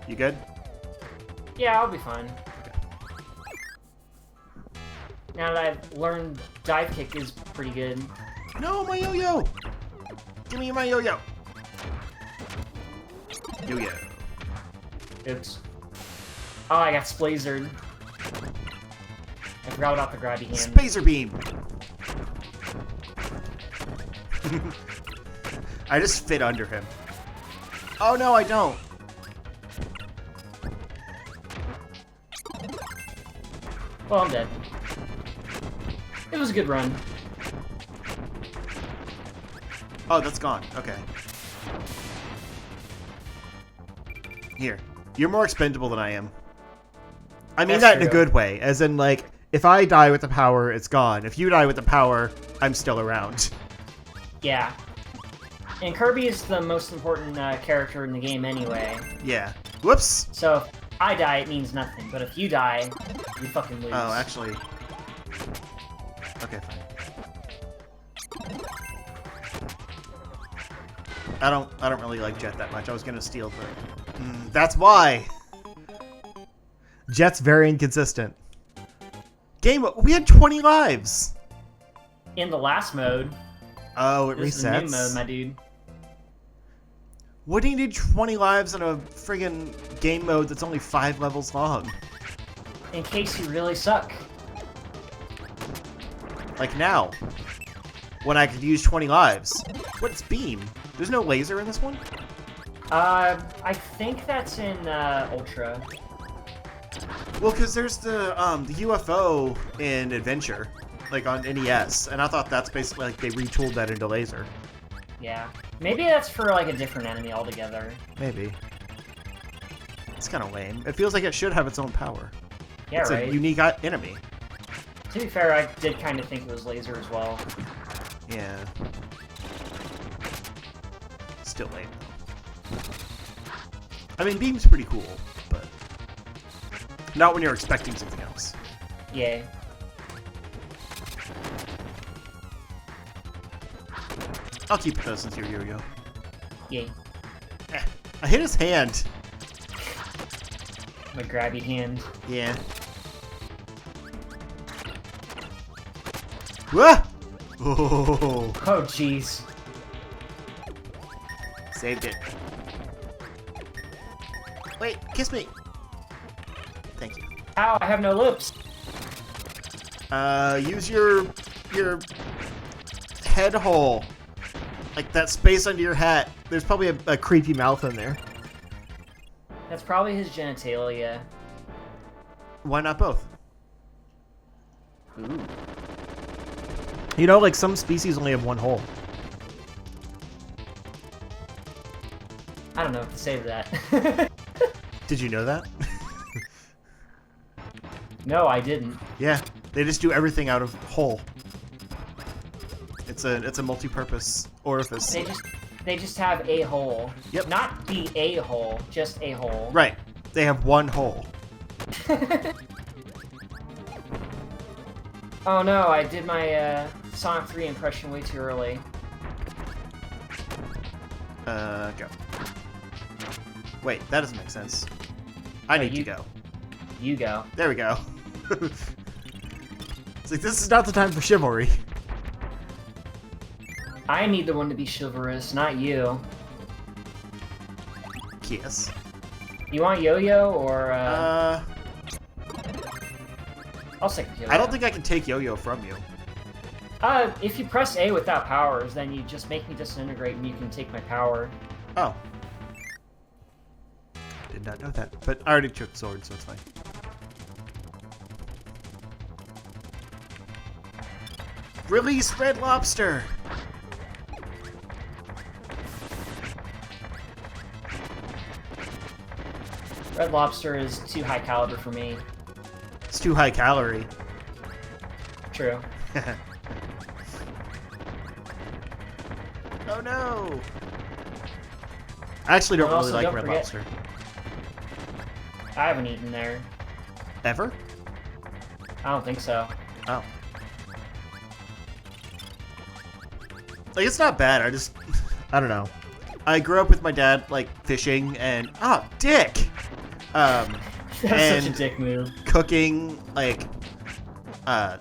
You good? Yeah, I'll be fine. Okay. Now that I've learned dive kick is pretty good. No, my yo-yo! Give me my yo-yo! Yo-yo. Oops. Oh, I got splazered. I forgot about the grabby hand. Spacer beam! I just fit under him. Oh no, I don't. Well, I'm dead. It was a good run. Oh, that's gone. Okay. Here. You're more expendable than I am. I mean that in a good way. As in, like, if I die with the power, it's gone. If you die with the power, I'm still around. Yeah. And Kirby is the most important character in the game anyway. Yeah. Whoops! So if I die, it means nothing. But if you die, you fucking lose. Oh, actually... Okay, fine. I don't really like Jet that much. I was gonna steal the... that's why! Jet's very inconsistent. We had 20 lives! In the last mode. Oh, it this resets? is the new mode, my dude. What do you need 20 lives in a friggin' game mode that's only 5 levels long? In case you really suck. Like now. When I could use 20 lives. What's beam? There's no laser in this one? I think that's in Ultra. Well, because there's the UFO in Adventure, like on NES, and I thought that's basically like they retooled that into laser. Yeah. Maybe that's for like a different enemy altogether. Maybe. It's kind of lame. It feels like it should have its own power. Yeah, it's right. a unique enemy. To be fair, I did kind of think it was laser as well. Yeah. Still lame, though. I mean, beam's pretty cool, but... Not when you're expecting something else. Yeah. I'll keep those since you're yo-yo. Yay. I hit his hand. My grabby hand. Yeah. Whoa! Oh. Oh, jeez. Saved it. Wait, kiss me. Thank you. Ow, I have no lips. Use your head hole. Like that space under your hat. There's probably a creepy mouth in there. That's probably his genitalia. Why not both? Ooh. You know, like some species only have one hole. I don't know what to say to that. Did you know that? No, I didn't. Yeah, they just do everything out of hole. It's a multi-purpose orifice. They just have a hole. Yep. Not the a hole, just a hole. Right. They have one hole. Oh no, I did my Sonic 3 impression way too early. Go. Wait, that doesn't make sense. I need to go. You go. There we go. It's like, this is not the time for chivalry. I need the one to be chivalrous, not you. Yes. You want yo-yo or I'll stick with yo-yo. I don't think I can take yo-yo from you. If you press A without powers, then you just make me disintegrate and you can take my power. Oh. Did not know that. But I already took sword, so it's fine. Release Red Lobster! Red Lobster is too high caliber for me. It's too high calorie. True. Oh no! I actually don't really like Red Lobster. I haven't eaten there. Ever? I don't think so. Oh. Like, it's not bad, I don't know. I grew up with my dad, like, fishing and... Oh, dick! That's such a dick move. Cooking, like,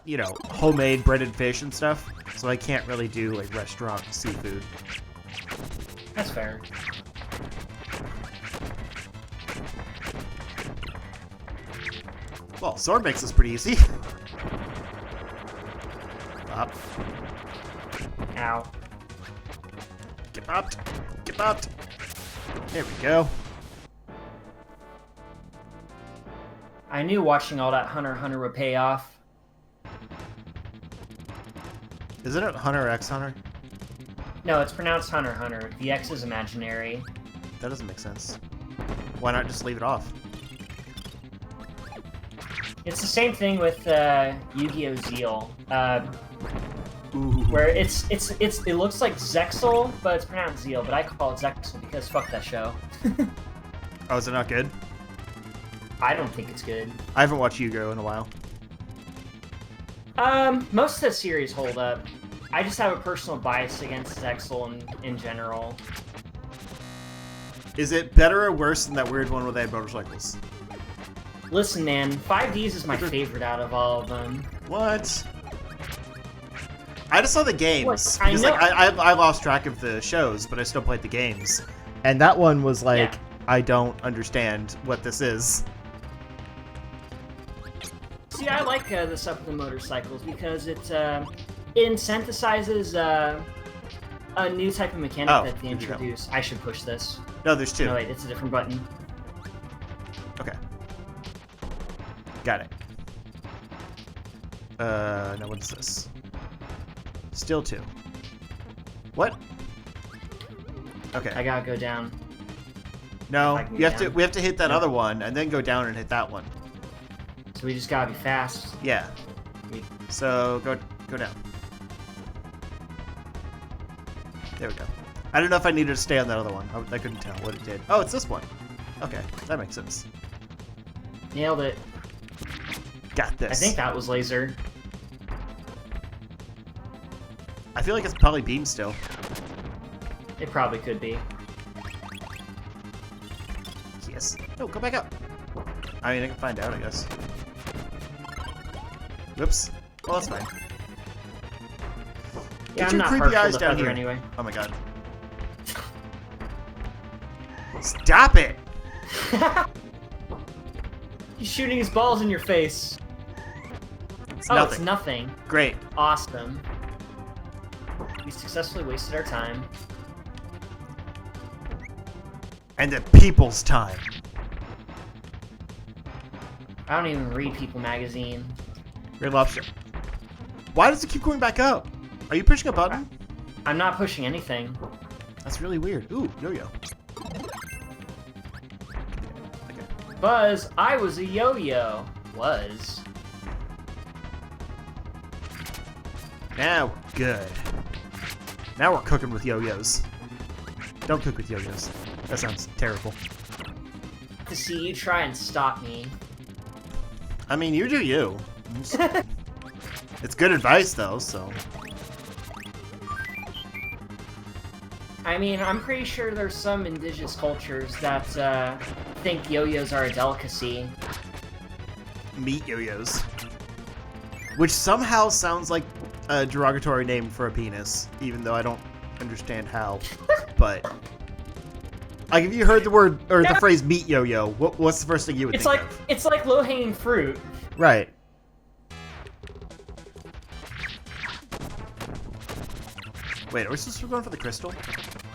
you know, homemade breaded fish and stuff. So I can't really do, like, restaurant seafood. That's fair. Well, sword makes this pretty easy. Up. Ow. Get popped. Get popped. There we go. I knew watching all that Hunter x Hunter would pay off. Isn't it Hunter x Hunter? No, it's pronounced Hunter x Hunter. The X is imaginary. That doesn't make sense. Why not just leave it off? It's the same thing with Yu-Gi-Oh! Zeal. Ooh. Where it looks like Zexal, but it's pronounced Zeal, but I call it Zexal because fuck that show. Oh, is it not good? I don't think it's good. I haven't watched Yu-Gi-Oh! In a while. Most of the series hold up. I just have a personal bias against Zexal in general. Is it better or worse than that weird one where they had motorcycles? Listen, man, 5Ds is my favorite out of all of them. What? I just saw the games. What? Because, I like, I lost track of the shows, but I still played the games. And that one was like, Yeah. I don't understand what this is. See, I like the stuff with the motorcycles because it synthesizes a new type of mechanic that they introduce. I should push this. No, there's two. No, wait, it's a different button. Okay. Got it. Now what is this? Still two. What? Okay. I gotta go down. No, I can you have go to. down. We have to hit that No. other one and then go down and hit that one. So we just gotta be fast. Yeah. So go down. There we go. I don't know if I needed to stay on that other one. I couldn't tell what it did. Oh, it's this one. Okay, that makes sense. Nailed it. Got this. I think that was laser. I feel like it's probably beam still. It probably could be. Yes. No, go back up. I mean, I can find out, I guess. Whoops. Well, that's fine. Yeah, Get I'm your not creepy partial eyes to down feather here. anyway. Oh my god. Stop it! He's shooting his balls in your face. It's Oh, nothing. it's nothing. Great. Awesome. We successfully wasted our time. And the people's time. I don't even read People magazine. Red Lobster. Why does it keep going back up? Are you pushing a button? I'm not pushing anything. That's really weird. Ooh, yo-yo. Buzz, I was a yo-yo. Was. Now, good. Now we're cooking with yo-yos. Don't cook with yo-yos. That sounds terrible. To see you try and stop me. I mean, you do you. It's good advice, though, so... I mean, I'm pretty sure there's some indigenous cultures that think yo-yos are a delicacy. Meat yo-yos. Which somehow sounds like a derogatory name for a penis, even though I don't understand how. But... Like, if you heard the word, or the phrase meat yo-yo, what's the first thing you would think of? It's like low-hanging fruit. Right. Wait, are we supposed to be going for the crystal?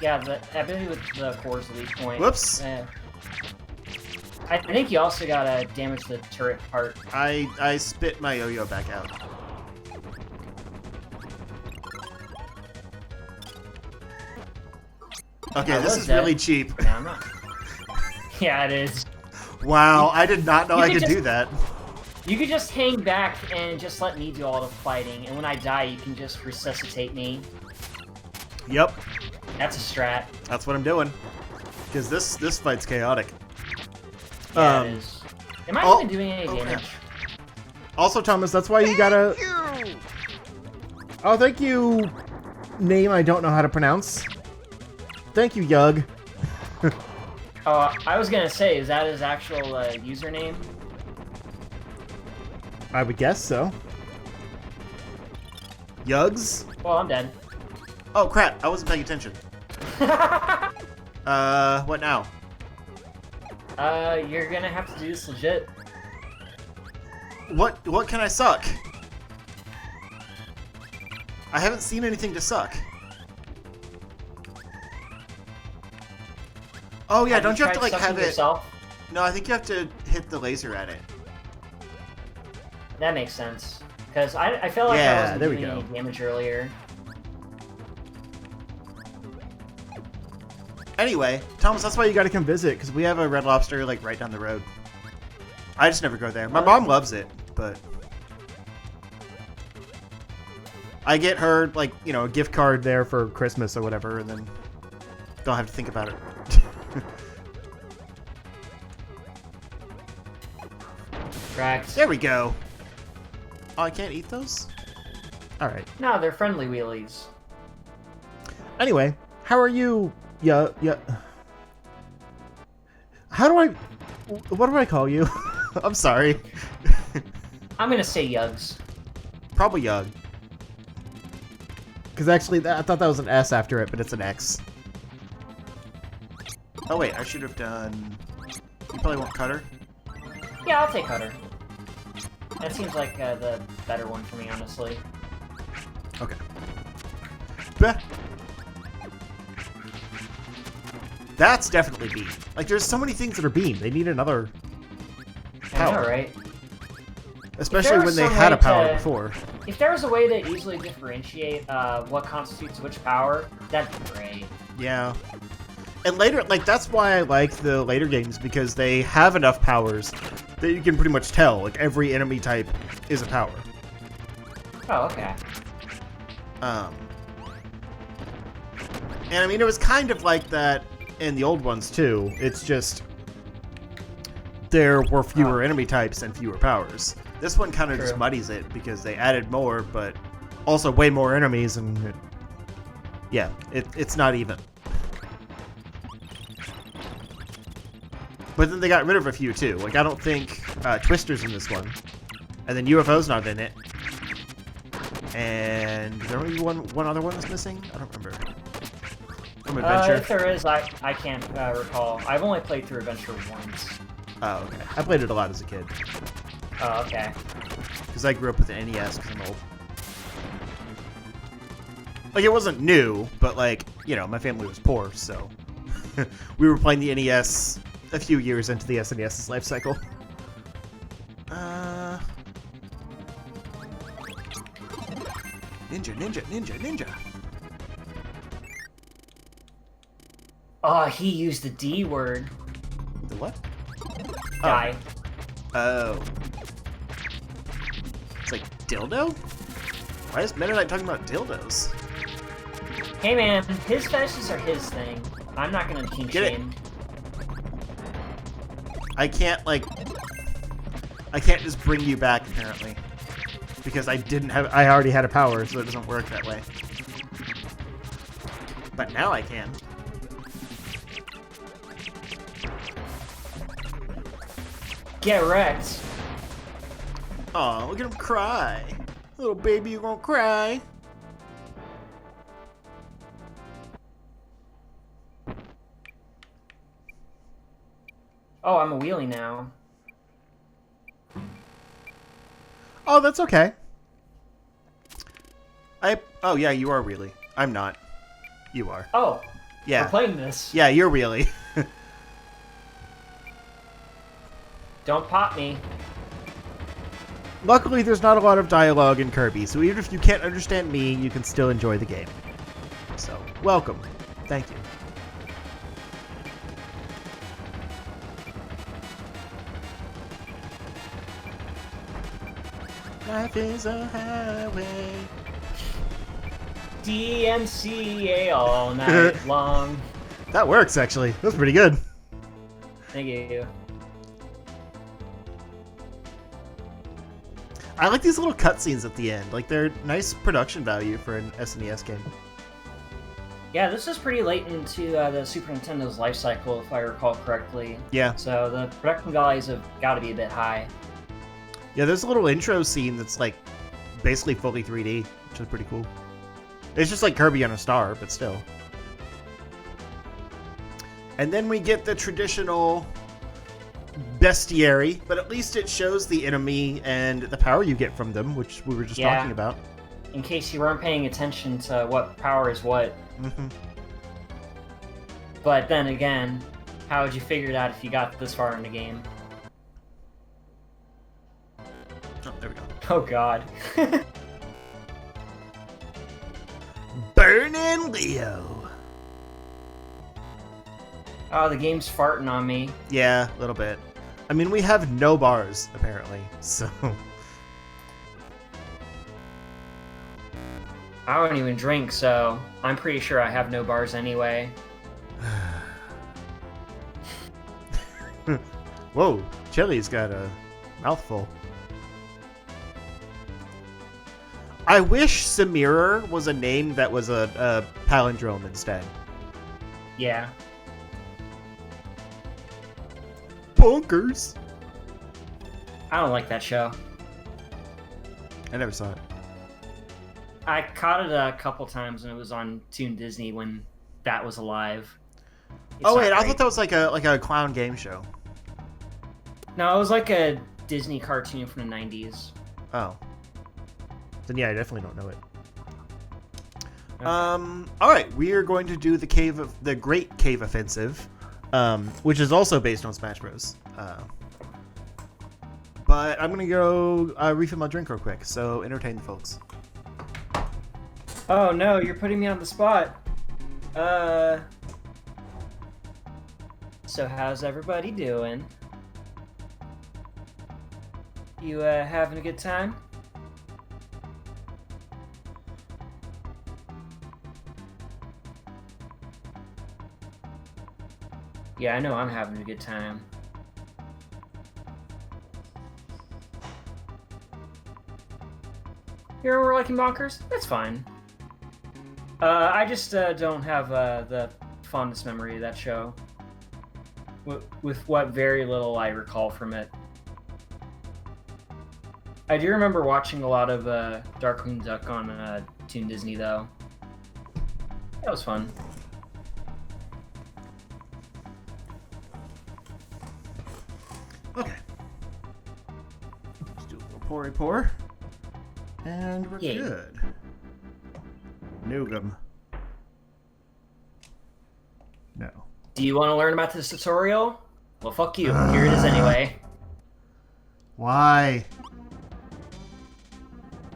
Yeah, I believe with the core is the weak point. Whoops. I think you also gotta damage the turret part. I spit my yo-yo back out. Okay, this is really cheap. No, I'm not. Yeah, it is. Wow, I did not know I could do that. You could just hang back and just let me do all the fighting, and when I die, you can just resuscitate me. Yep. That's a strat. That's what I'm doing. Because this fight's chaotic. Yeah, it is. Am I even doing any damage? Also, Thomas, that's why you gotta... Oh, thank you, name I don't know how to pronounce. Thank you, Yug. Oh, I was gonna say, is that his actual username? I would guess so. Yugs? Well, I'm dead. Oh, crap. I wasn't paying attention. What now? You're gonna have to do this legit. What can I suck? I haven't seen anything to suck. Oh yeah, don't you have to like have it? Yourself? No, I think you have to hit the laser at it. That makes sense. Because I felt like I wasn't doing any damage earlier. Anyway, Thomas, that's why you gotta come visit, because we have a Red Lobster like right down the road. I just never go there. My mom loves it, but I get her like, you know, a gift card there for Christmas or whatever, and then don't have to think about it. Cracks. There we go. Oh, I can't eat those? Alright. No, they're friendly wheelies. Anyway, how are you? Yeah. How do I... What do I call you? I'm sorry. I'm gonna say Yugs. Probably Yug. Because actually, I thought that was an S after it, but it's an X. Oh wait, I should have done... You probably want Cutter? Yeah, I'll take Cutter. That seems like the better one for me, honestly. Okay. Bah. That's definitely beam. Like, there's so many things that are beam. They need another power. I know, right? Especially when they had a power before. If there was a way to easily differentiate what constitutes which power, that'd be great. Yeah. And later, like, that's why I like the later games, because they have enough powers that you can pretty much tell. Like, every enemy type is a power. Oh, okay. And I mean, it was kind of like that in the old ones, too. It's just there were fewer enemy types and fewer powers. This one kind of just muddies it because they added more, but also way more enemies, and it's not even. But then they got rid of a few too. Like I don't think Twister's in this one, and then UFO's not in it. And is there only one other one that's missing? I don't remember. From Adventure. If there is, I can't recall. I've only played through Adventure once. Oh, okay. I played it a lot as a kid. Oh, okay. Because I grew up with the NES because I'm old. Like, it wasn't new, but, like, you know, my family was poor, so... we were playing the NES a few years into the SNES's life cycle. Ninja. Oh, he used the D word. The what? Die. Oh. It's like dildo? Why is Meta Knight talking about dildos? Hey man, his fetishes are his thing. I'm not gonna kink shame. I can't just bring you back apparently. Because I already had a power, so it doesn't work that way. But now I can. Get wrecked. Aw, look at him cry. Little baby, you won't cry. Oh, I'm a wheelie now. Oh, that's okay. Oh, yeah, you are really. I'm not. You are. Oh. Yeah. We're playing this. Yeah, you're really. Don't pop me. Luckily, there's not a lot of dialogue in Kirby, so even if you can't understand me, you can still enjoy the game. So, welcome. Thank you. Life is a highway. DMCA all night long. That works, actually. That's pretty good. Thank you. I like these little cutscenes at the end. Like, they're nice production value for an SNES game. Yeah, this is pretty late into the Super Nintendo's life cycle, if I recall correctly. Yeah. So the production values have got to be a bit high. Yeah, there's a little intro scene that's, like, basically fully 3D, which is pretty cool. It's just like Kirby on a star, but still. And then we get the traditional bestiary, but at least it shows the enemy and the power you get from them, which we were just talking about. In case you weren't paying attention to what power is what. Mm-hmm. But then again, how would you figure it out if you got this far in the game? Oh, there we go. Oh god. Burnin' Leo. Oh, the game's farting on me. Yeah, a little bit. I mean, we have no bars, apparently, so... I don't even drink, so I'm pretty sure I have no bars anyway. Whoa, Chili's got a mouthful. I wish Samira was a name that was a palindrome instead. Yeah. Bonkers. I don't like that show. I never saw it. I caught it a couple times when it was on Toon Disney when that was alive. Oh wait, I thought that was like a clown game show. No, it was like a Disney cartoon from the 90s. Oh. Then yeah, I definitely don't know it. Okay. Alright, we are going to do the Great Cave Offensive, which is also based on Smash Bros. But I'm gonna go refill my drink real quick, so entertain the folks. Oh no, you're putting me on the spot. So how's everybody doing? You having a good time? Yeah, I know I'm having a good time. You remember liking Bonkers? That's fine. I just don't have the fondest memory of that show. With what very little I recall from it. I do remember watching a lot of Darkwing Duck on Toon Disney, though. That was fun. Okay. Let's do a little pour. And we're good. Noogum. No. Do you want to learn about this tutorial? Well, fuck you. Here it is anyway. Why?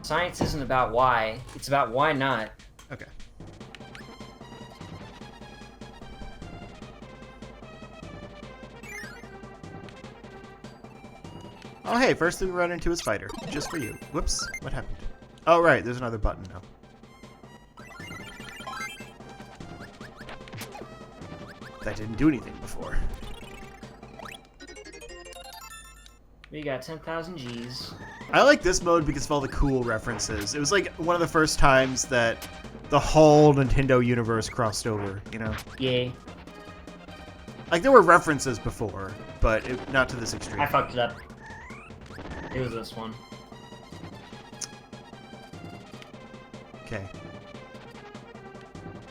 Science isn't about why. It's about why not. Okay. Oh, hey, first thing we run into is Fighter. Just for you. Whoops. What happened? Oh, right. There's another button now. That didn't do anything before. We got 10,000 G's. I like this mode because of all the cool references. It was like one of the first times that the whole Nintendo universe crossed over, you know? Yay. Like, there were references before, but not to this extreme. I fucked it up. It was this one. Okay.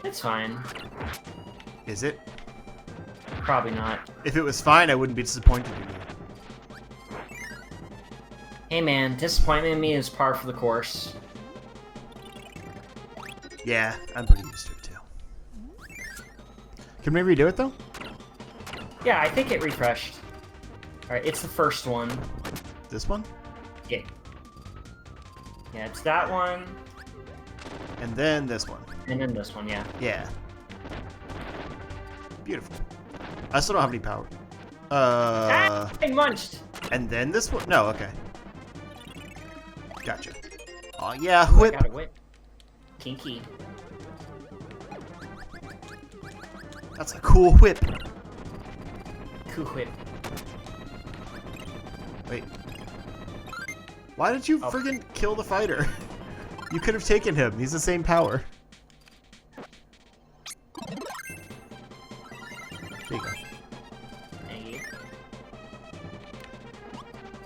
It's fine. Is it? Probably not. If it was fine, I wouldn't be disappointed in you. Hey man, disappointment in me is par for the course. Yeah, I'm pretty used to it too. Can we redo it though? Yeah, I think it refreshed. Alright, it's the first one. This one? Yeah. Yeah, it's that one. And then this one. And then this one, yeah. Yeah. Beautiful. I still don't have any power. I munched! And then this one? No, okay. Gotcha. Oh yeah, Ooh, whip! I got a whip. Kinky. That's a cool whip. Cool whip. Wait. Why did you friggin' kill the fighter? You could have taken him. He's the same power. There you go. Thank you.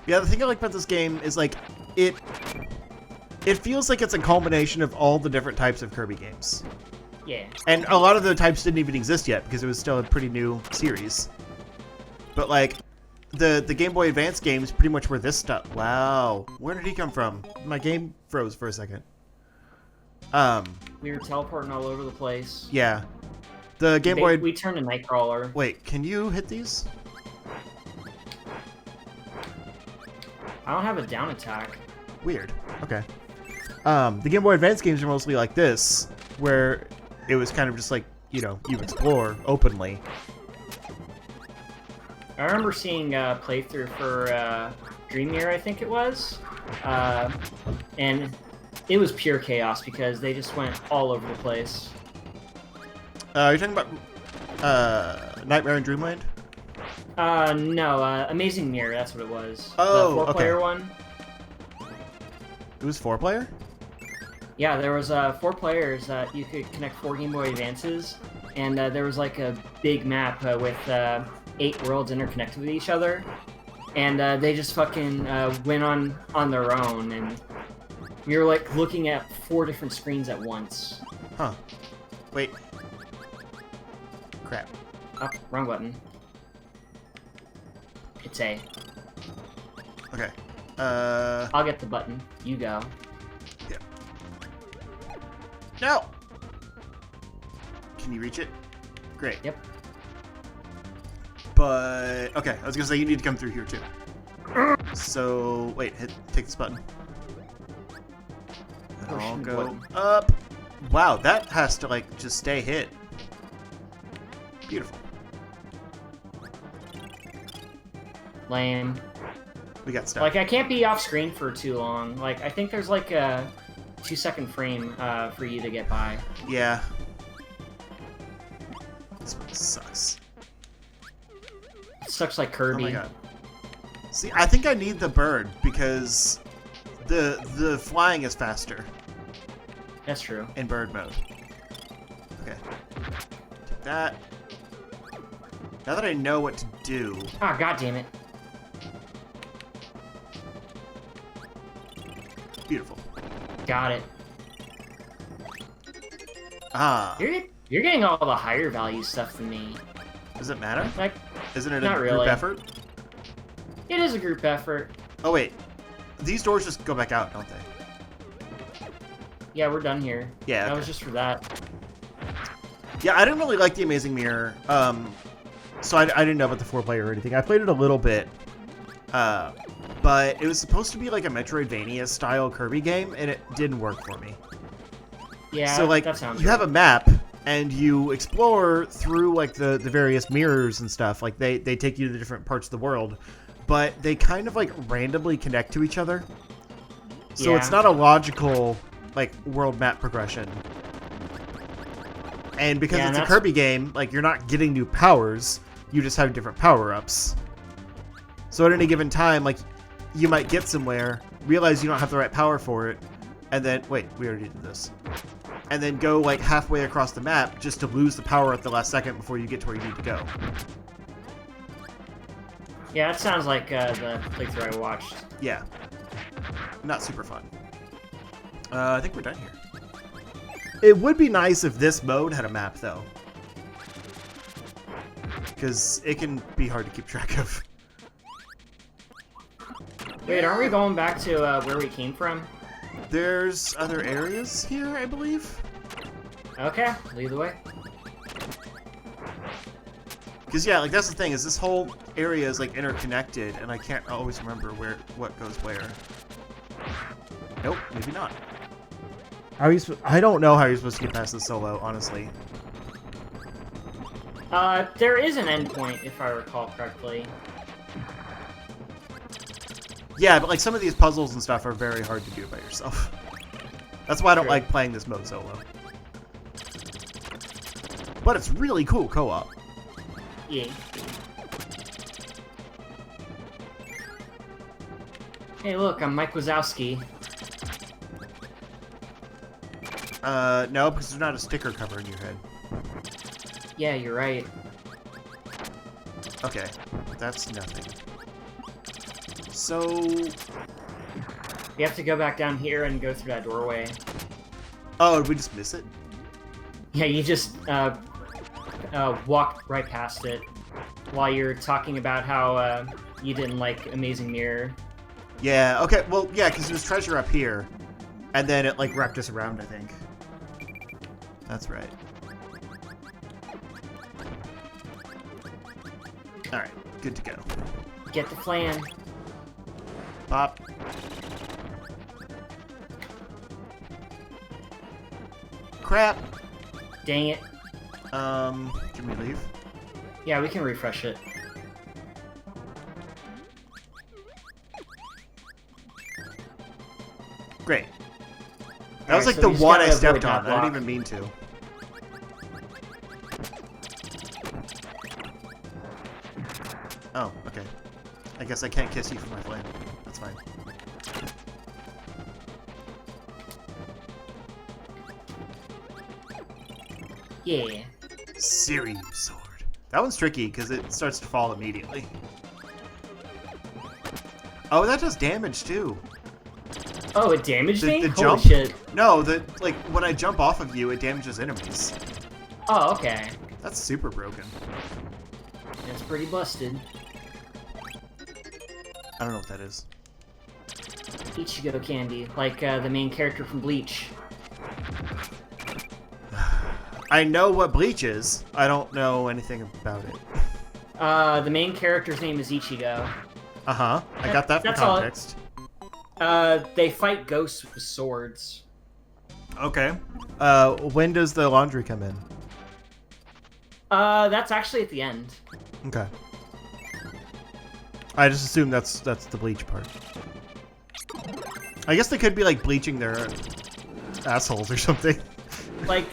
Yeah, the thing I like about this game is like it feels like it's a culmination of all the different types of Kirby games. Yeah. And a lot of the types didn't even exist yet because it was still a pretty new series. But like the Game Boy Advance games pretty much were this stuff. Wow. Where did he come from? My game froze for a second. We were teleporting all over the place. Yeah. The Game Boy... We turned a Nightcrawler. Wait, can you hit these? I don't have a down attack. Weird. Okay. The Game Boy Advance games are mostly like this, where it was kind of just like, you know, you explore openly. I remember seeing a playthrough for Dream Year, I think it was. And it was pure chaos because they just went all over the place. Are you talking about Nightmare in Dreamland? No, Amazing Mirror, that's what it was. Oh, the 4-player okay. one. It was 4-player? Yeah, there was 4 players that you could connect 4 Game Boy Advances, and there was like a big map with 8 worlds interconnected with each other, and they just fucking went on their own, and we were like looking at 4 different screens at once. Huh. Wait. Crap. Oh, wrong button. It's A. Okay. I'll get the button. You go. Yeah. No! Can you reach it? Great. Yep. But, okay, I was gonna say you need to come through here too. So, wait, take this button. And I'll go up. Wow, that has to, like, just stay hit. Beautiful. Lame. We got stuff. Like, I can't be off screen for too long. Like, I think there's like a 2-second frame for you to get by. Yeah. This one sucks. It sucks like Kirby. Oh my god. See, I think I need the bird because The flying is faster That's true. in bird mode. Okay. Take that. Now that I know what to do... Ah, god damn it. Beautiful. Got it. Ah. You're getting all the higher value stuff than me. Does it matter? Like, Isn't it a not group really. effort? It is a group effort. Oh, wait. These doors just go back out, don't they? Yeah, we're done here. Yeah, That okay. was just for that. Yeah, I didn't really like the Amazing Mirror. So I didn't know about the 4-player or anything. I played it a little bit. But it was supposed to be like a Metroidvania-style Kirby game, and it didn't work for me. Yeah, So, like, that sounds you right. have a map, and you explore through, like, the various mirrors and stuff. Like, they take you to the different parts of the world. But they kind of, like, randomly connect to each other. So it's Yeah. not a logical, like, world map progression. And because Yeah, it's a that's- Kirby game, like, you're not getting new powers. You just have different power-ups. So at any given time, like, you might get somewhere, realize you don't have the right power for it, and then... Wait, we already did this. And then go, like, halfway across the map just to lose the power at the last second before you get to where you need to go. Yeah, that sounds like the playthrough I watched. Yeah. Not super fun. I think we're done here. It would be nice if this mode had a map, though. Because it can be hard to keep track of. Wait, aren't we going back to where we came from? There's other areas here, I believe. Okay, lead the way. Because, yeah, like, that's the thing, is this whole area is, like, interconnected, and I can't always remember what goes where. Nope, maybe not. I don't know how you're supposed to get past this solo, honestly. There is an endpoint, if I recall correctly. Yeah, but, like, some of these puzzles and stuff are very hard to do by yourself. That's why I don't True. like playing this mode solo. But it's really cool co-op. Yeah. Hey, look, I'm Mike Wazowski. No, because there's not a sticker covering your head. Yeah, you're right. Okay, that's nothing. So... You have to go back down here and go through that doorway. Oh, did we just miss it? Yeah, you just walked right past it while you're talking about how you didn't like Amazing Mirror. Yeah, okay, well, yeah, because there's treasure up here. And then it, like, wrapped us around, I think. That's right. Alright, good to go. Get the flan. Pop. Crap. Dang it. Can we leave? Yeah, we can refresh it. Great. That was Alright, like so the we just one I gotta stepped avoid that on. I didn't block. even mean to. Oh, okay. I guess I can't kiss you for my flame. That's fine. Yeah. Sirius sword. That one's tricky because it starts to fall immediately. Oh, that does damage too. Oh, it damaged me? The Holy jump? shit. No, like when I jump off of you, it damages enemies. Oh, okay. That's super broken. It's pretty busted. I don't know what that is. Ichigo candy, like the main character from Bleach. I know what Bleach is. I don't know anything about it. The main character's name is Ichigo. Uh-huh. I got that from That's all. context. They fight ghosts with swords. Okay. When does the laundry come in? That's actually at the end. Okay. I just assume that's the bleach part. I guess they could be like bleaching their assholes or something. Like,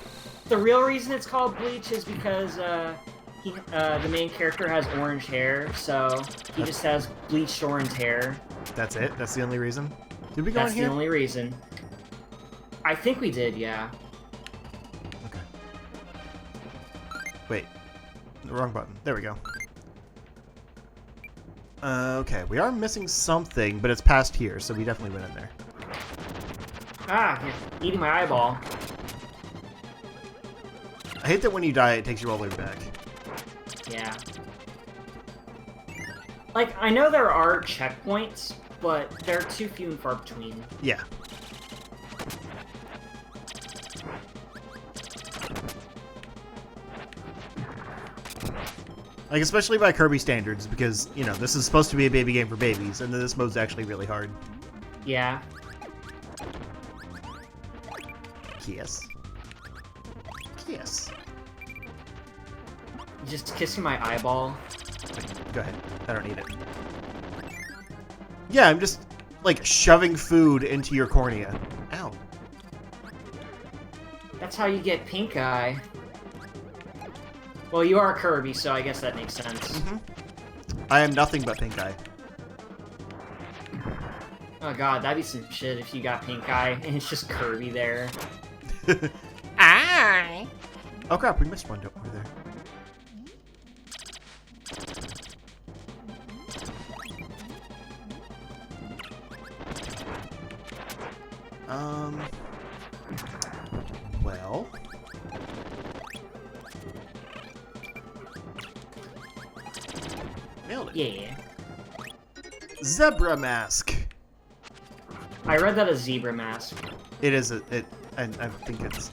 the real reason it's called Bleach is because the main character has orange hair, so he just has bleached orange hair. That's it? That's the only reason? Did we go in here? That's the only reason. I think we did, yeah. Okay. Wait. The wrong button. There we go. Okay, we are missing something, but it's past here, so we definitely went in there. Ah, you're eating my eyeball. I hate that when you die, it takes you all the way back. Yeah. Like, I know there are checkpoints, but they're too few and far between. Yeah. Like, especially by Kirby standards, because, you know, this is supposed to be a baby game for babies, and this mode's actually really hard. Yeah. Yes. Yes. Just kissing my eyeball. Go ahead. I don't need it. Yeah, I'm just, like, shoving food into your cornea. Ow. That's how you get pink eye. Well, you are Kirby, so I guess that makes sense. Mm-hmm. I am nothing but pink eye. Oh god, that'd be some shit if you got pink eye and it's just Kirby there. Aye. Oh crap, we missed one over there. Well. Nailed it. Yeah. Zebra mask. I read that as zebra mask. It is I think it's,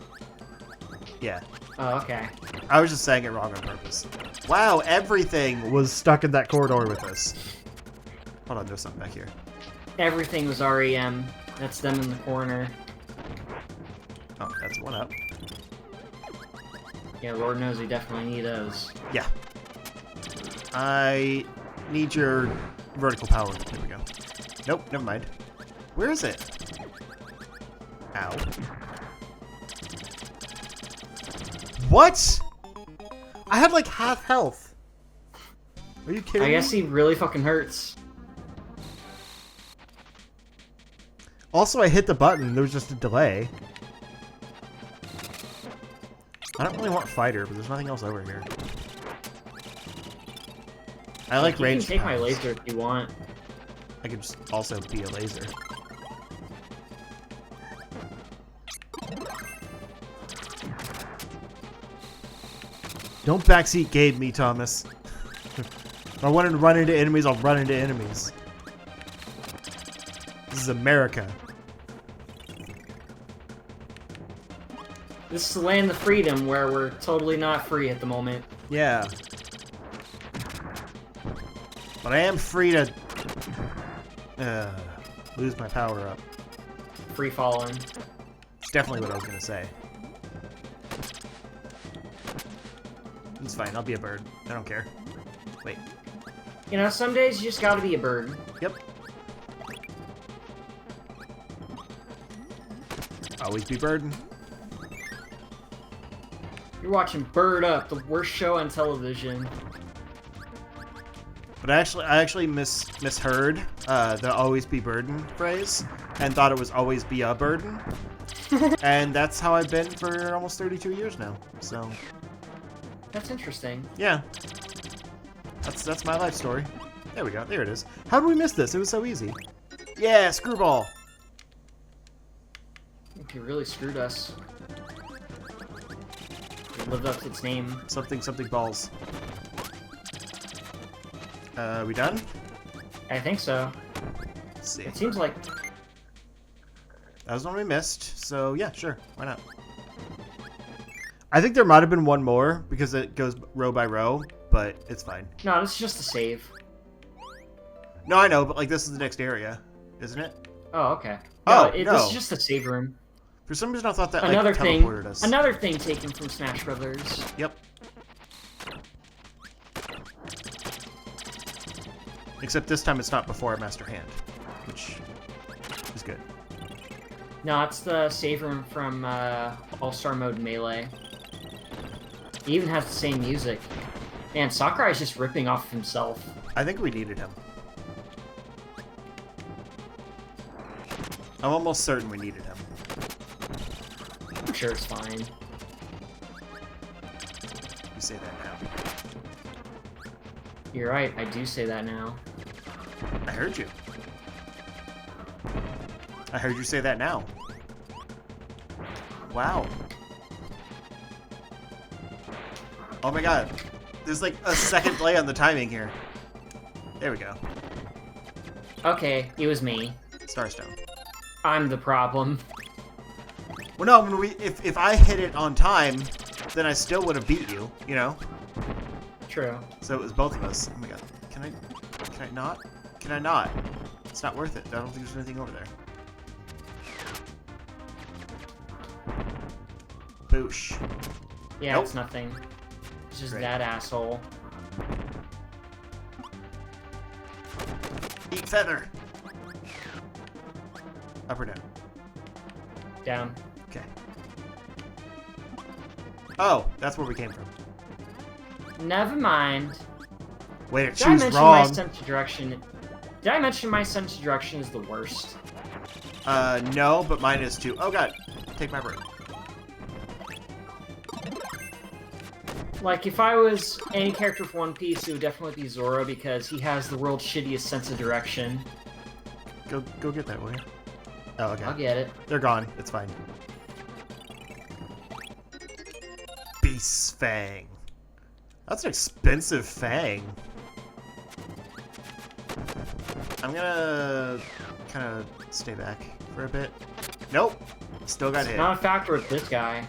yeah. Oh, okay. I was just saying it wrong on purpose. Wow, everything was stuck in that corridor with us. Hold on, there's something back here. Everything was REM. That's them in the corner. Oh, that's one up. Yeah, Lord knows we definitely need those. Yeah. I need your vertical power. There we go. Nope, never mind. Where is it? Ow. What? I had like half health. Are you kidding I me? guess he really fucking hurts. Also, I hit the button. There was just a delay. I don't really want fighter, but there's nothing else over here. I like You ranged can take my powers. laser if you want. I could just also be a laser. Don't backseat Gabe me, Thomas. If I want to run into enemies, I'll run into enemies. This is America. This is the land of freedom where we're totally not free at the moment. Yeah. But I am free to lose my power up. Free falling. It's definitely what I was going to say. It's fine, I'll be a bird. I don't care. Wait. You know, some days you just gotta be a bird. Yep. Always be birding. You're watching Bird Up, the worst show on television. But I actually misheard the "always be burden" phrase and thought it was "always be a burden," and that's how I've been for almost 32 years now. So That's interesting. yeah, that's my life story. There we go. There it is. How did we miss this? It was so easy. Yeah, screwball. You really screwed us. It lived up to its name. Something balls. We done? I think so. Let's see. It seems like... That was one we missed, so yeah, sure. Why not? I think there might have been one more, because it goes row by row, but it's fine. No, this is just a save. No, I know, but like this is the next area, isn't it? Oh, okay. Oh, This no. is just a save room. For some reason I thought that Another like thing. teleported us. Another thing taken from Smash Brothers. Yep. Except this time it's not before a Master Hand, which is good. No, it's the save room from All-Star Mode Melee. It even has the same music. Man, Sakurai's just ripping off himself. I think we needed him. I'm almost certain we needed him. I'm sure it's fine. You say that now. You're right, I do say that now. I heard you. I heard you say that now. Wow. Oh my god. There's like a second delay on the timing here. There we go. Okay, it was me. Starstone. I'm the problem. Well, no, when if I hit it on time, then I still would have beat you, you know? True. So it was both of us. Oh my god. Can I not? Can I not? It's not worth it. I don't think there's anything over there. Boosh. Yeah, Nope. it's nothing. It's just Great. that asshole. Eat feather. Up or down? Down. Okay. Oh, that's where we came from. Never mind. Way to Did I choose mention wrong. my sense of direction? Did I mention my sense of direction is the worst? No, but mine is too. Oh god, take my bird. Like, if I was any character for One Piece, it would definitely be Zoro because he has the world's shittiest sense of direction. Go get that, will you? Oh, okay. I'll get it. They're gone. It's fine. Beast Fang. That's an expensive fang. I'm gonna kind of stay back for a bit. Nope. Still got hit. Not a factor with this guy.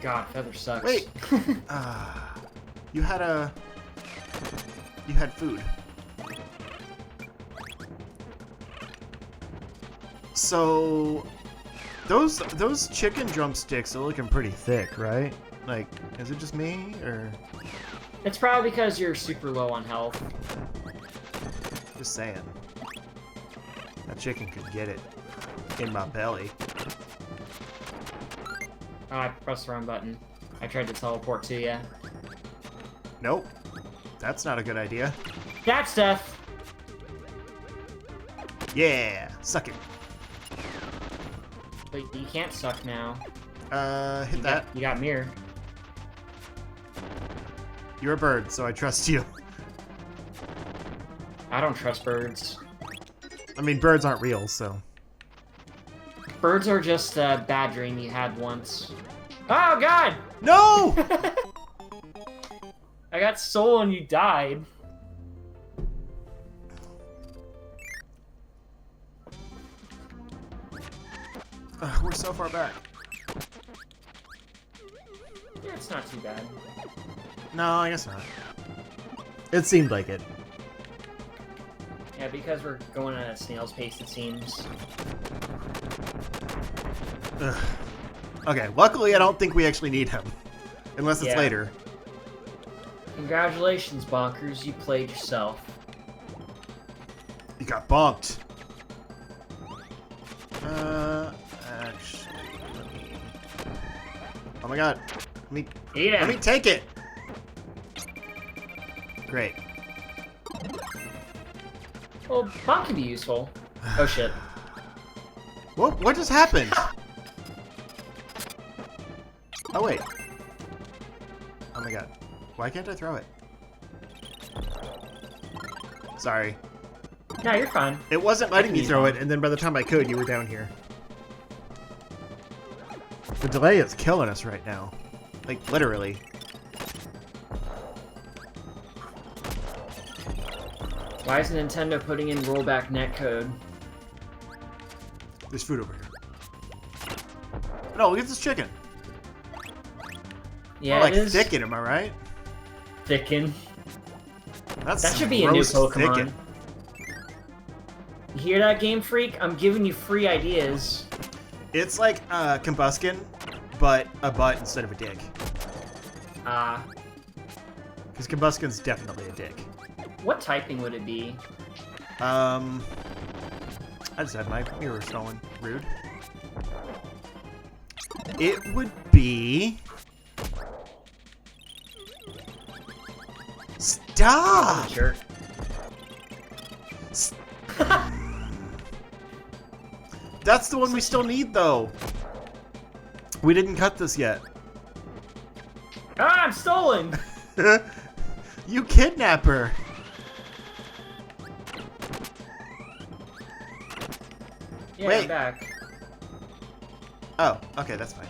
God, Feather sucks. Wait. You had food. So those chicken drumsticks are looking pretty thick, right? Like, is it just me or It's probably because you're super low on health. just saying? That chicken could get it in my belly. Oh, I pressed the wrong button. I tried to teleport to you. Nope. That's not a good idea. That's death! Yeah, suck it. But you can't suck now. Hit that. You got mirror. You're a bird, so I trust you. I don't trust birds. I mean, birds aren't real, so. Birds are just a bad dream you had once. Oh, God! No! I got soul and you died. We're so far back. Yeah, it's not too bad. No, I guess not. It seemed like it. Yeah, because we're going at a snail's pace, it seems. Ugh. Okay, luckily I don't think we actually need him. Unless it's Yeah. later. Congratulations, Bonkers. You played yourself. You got bonked. Actually, let me... Oh my god. Yeah. Let me take it! Great. Well, Bonk can be useful. Oh, shit. What just happened? Oh wait. Oh my god. Why can't I throw it? Sorry. No, you're fine. It wasn't letting me throw it, and then by the time I could, you were down here. The delay is killing us right now. Like, literally. Why is Nintendo putting in rollback netcode? There's food over here. No, look at this chicken. Yeah, More like it is thicken, am I right? thicken. That's That some should be a new gross Pokemon. thicken. You hear that, Game Freak? I'm giving you free ideas. It's like Combuskin, but a butt instead of a dick. Ah. Because Combuskin's definitely a dick. What typing would it be? I just had my mirror stolen. Rude. It would be... Stop! Jerk. That's the one we still need, though. We didn't cut this yet. Ah, I'm stolen! You kidnapper! Yeah, Wait. I'm back. Oh, okay, that's fine.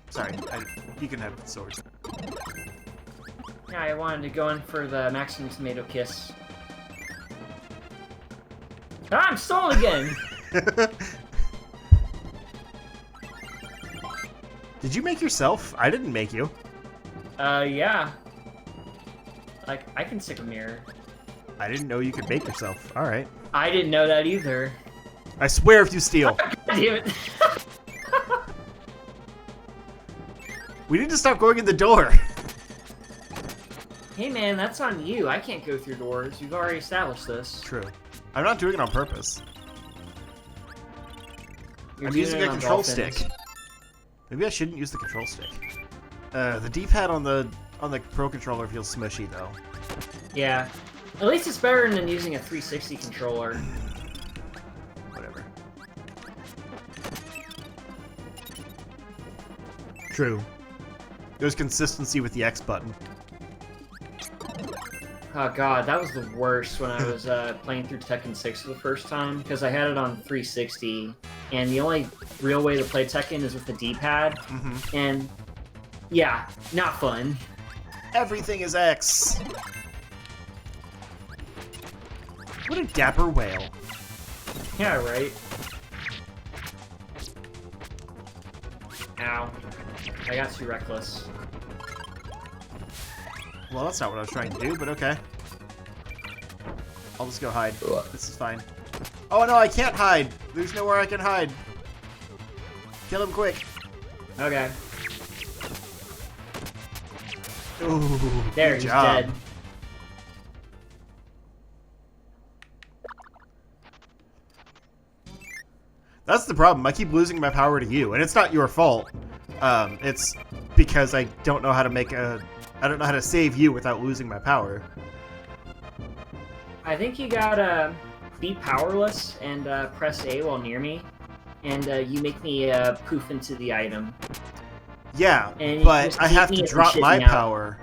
Sorry, you can have the sword. Yeah, I wanted to go in for the maximum tomato kiss. Ah, I'm stolen again! Did you make yourself? I didn't make you. Yeah. Like, I can stick a mirror. I didn't know you could make yourself. Alright. I didn't know that either. I swear if you steal. God damn it. We need to stop going in the door. Hey man, that's on you. I can't go through doors. You've already established this. True. I'm not doing it on purpose. You're I'm doing using it a on control dolphins. stick. Maybe I shouldn't use the control stick. The D-pad on the Pro controller feels smushy though. Yeah. At least it's better than using a 360 controller. Whatever. True. There's consistency with the X button. Oh god, that was the worst when I was playing through Tekken 6 for the first time, because I had it on 360, and the only real way to play Tekken is with the D-pad, and yeah, not fun. Everything is X. What a dapper whale. Yeah, right. Ow. I got too reckless. Well, that's not what I was trying to do, but okay. I'll just go hide. This is fine. Oh no, I can't hide. There's nowhere I can hide. Kill him quick. Okay. Ooh, There, good he's job. dead. That's the problem. I keep losing my power to you, and it's not your fault. It's because I don't know how to make a... I don't know how to save you without losing my power. I think you gotta be powerless and press A while near me, and you make me poof into the item. Yeah, And you but just I keep have me to and drop shit my me out. power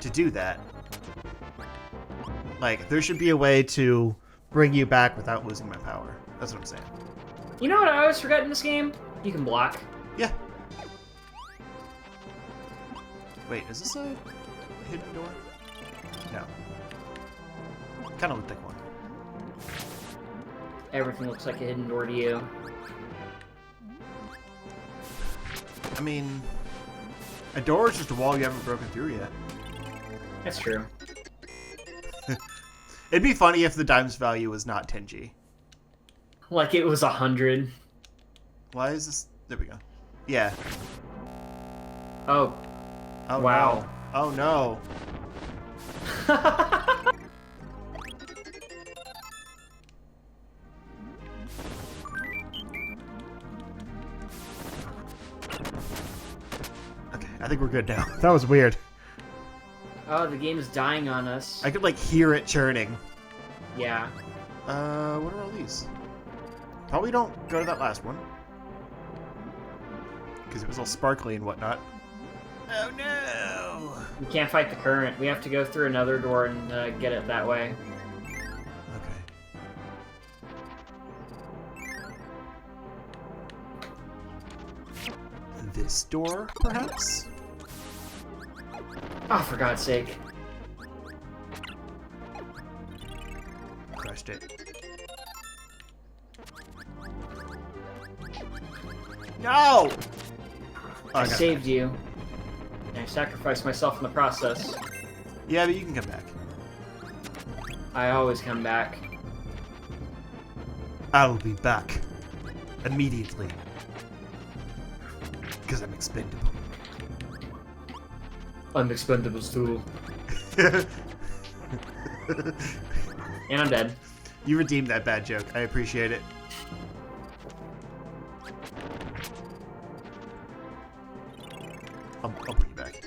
to do that. Like, there should be a way to bring you back without losing my power. That's what I'm saying. You know what I always forget in this game? You can block. Yeah. Wait, is this a hidden door? No. Kind of looked like one. Everything looks like a hidden door to you. I mean, a door is just a wall you haven't broken through yet. That's true. It'd be funny if the dimes value was not 10G. Like it was 100. Why is this? There we go. Yeah. Oh. Oh, Wow. No. Oh, no. Okay, I think we're good now. That was weird. Oh, the game is dying on us. I could, like, hear it churning. Yeah. What are all these? Probably don't go to that last one. Because it was all sparkly and whatnot. Oh, no! We can't fight the current. We have to go through another door and get it that way. Okay. This door, perhaps? Oh, for God's sake. Crushed it. No! Oh, I got it. saved you. And I sacrificed myself in the process. Yeah, but you can come back. I always come back. I'll be back. Immediately. Because I'm expendable. I'm expendable too. And I'm dead. You redeemed that bad joke. I appreciate it. I'll bring you back.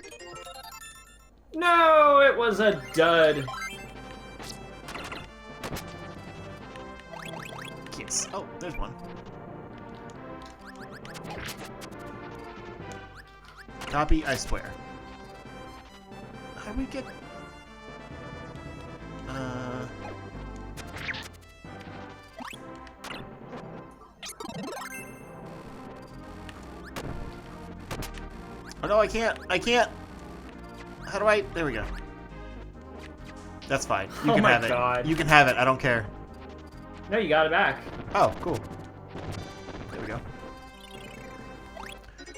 No, it was a dud. Yes. Oh, there's one. Copy, I swear. How do we get... Oh no, I can't! I can't! How do I... There we go. That's fine. You can have it. God. You can have it. I don't care. No, you got it back. Oh, cool. There we go.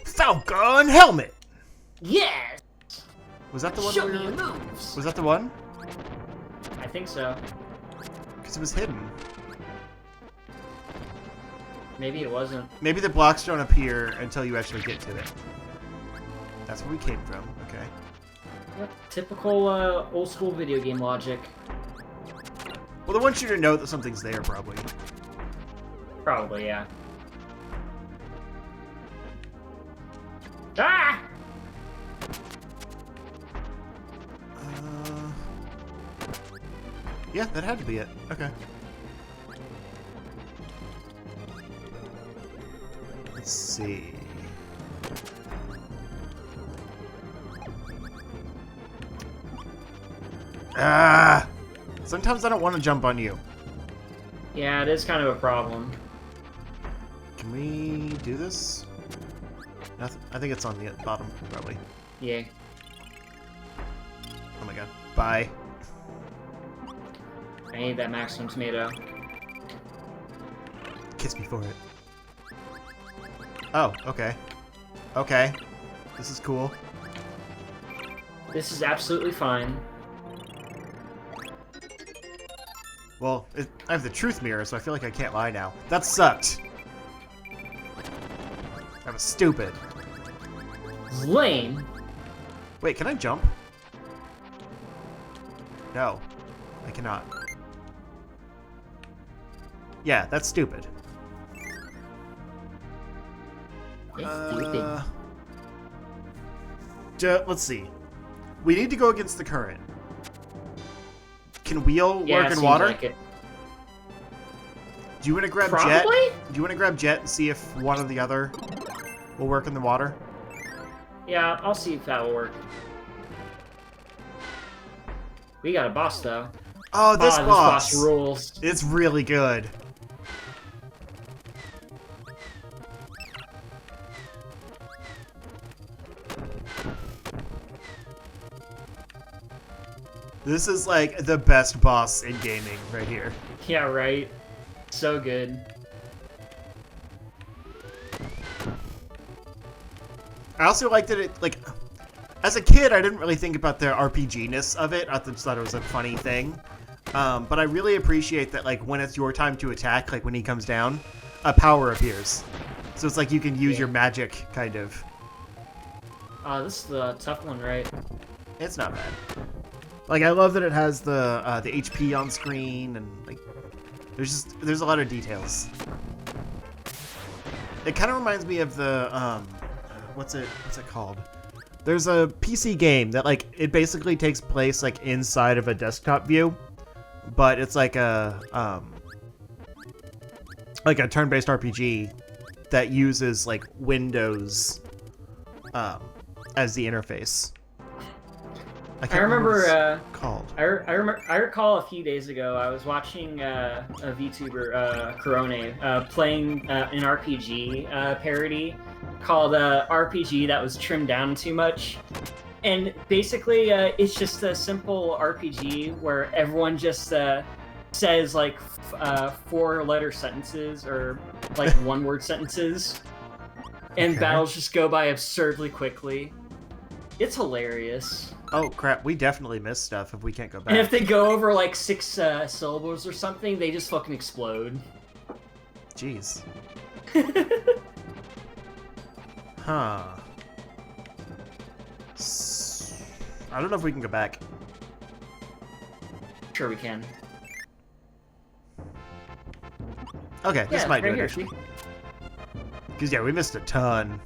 Falcon helmet! Yes! Was that the one? Show me your moves! Was that the one? I think so. Because it was hidden. Maybe it wasn't. Maybe the blocks don't appear until you actually get to it. That's where we came from. Okay. Yep. Typical old school video game logic. Well, they want you to know that something's there, probably. Probably, yeah. Ah! Yeah, that had to be it. Okay. Let's see. Ah! Sometimes I don't want to jump on you. Yeah, it is kind of a problem. Can we do this? Nothing. I think it's on the bottom, probably. Yeah. Oh my god. Bye. I need that maximum tomato. Kiss me for it. Oh, okay. Okay. This is cool. This is absolutely fine. Well, I have the truth mirror, so I feel like I can't lie now. That sucked. That was stupid. It's lame. Wait, can I jump? No. I cannot. Yeah, that's stupid. It's stupid. Let's see. We need to go against the current. Can wheel Yeah, work it in seems water? like it. Do you want to grab Probably? jet? Do you want to grab jet and see if one or the other will work in the water? Yeah, I'll see if that will work. We got a boss, though. Oh, this boss. This boss rules. It's really good. This is like the best boss in gaming right here. Yeah, right. So good. I also like that it, like, as a kid, I didn't really think about the RPG-ness of it. I just thought it was a funny thing. But I really appreciate that, like, when it's your time to attack, like when he comes down, a power appears. So it's like you can use your magic, kind of. This is the tough one, right? It's not bad. Like, I love that it has the HP on screen, and, like, there's a lot of details. It kind of reminds me of the, what's it called? There's a PC game that, like, it basically takes place, like, inside of a desktop view, but it's like a turn-based RPG that uses, like, Windows, as the interface. I remember, called. I recall a few days ago I was watching a VTuber, Corone, playing an RPG parody called RPG that was trimmed down too much. And basically, it's just a simple RPG where everyone just says like 4-letter sentences or like 1-word sentences, and Okay. battles just go by absurdly quickly. It's hilarious. Oh crap, we definitely missed stuff if we can't go back. And if they go over like 6 syllables or something, they just fucking explode. Jeez. Huh. I don't know if we can go back. Sure we can. Okay, this Yeah, might do right it here. actually. Because yeah, we missed a ton.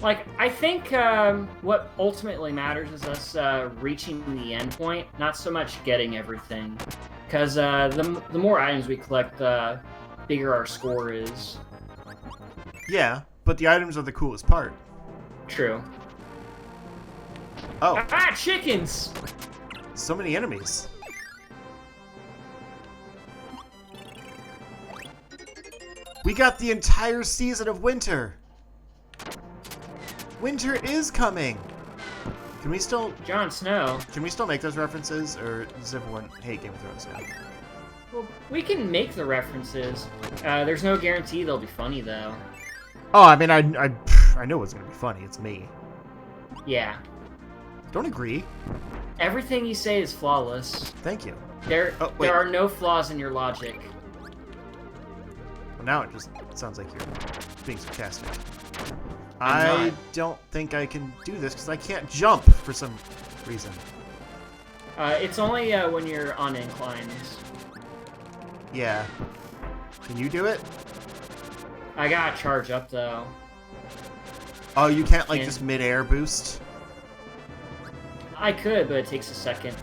Like, I think what ultimately matters is us reaching the end point, not so much getting everything. Because the more items we collect, the bigger our score is. Yeah, but the items are the coolest part. True. Oh. Ah, chickens! So many enemies. We got the entire season of winter. Winter is coming. Can we still... Jon Snow. Can we still make those references, or does everyone hate Game of Thrones now? Well, we can make the references. There's no guarantee they'll be funny, though. Oh, I mean, I know it's gonna be funny. It's me. Yeah. Don't agree. Everything you say is flawless. Thank you. There are no flaws in your logic. Well, now it just sounds like you're being sarcastic. I'm I not. don't think I can do this because I can't jump for some reason. It's only when you're on inclines. Yeah. Can you do it? I gotta charge up, though. Oh, you can't, like, And- just mid-air boost? I could, but it takes a second.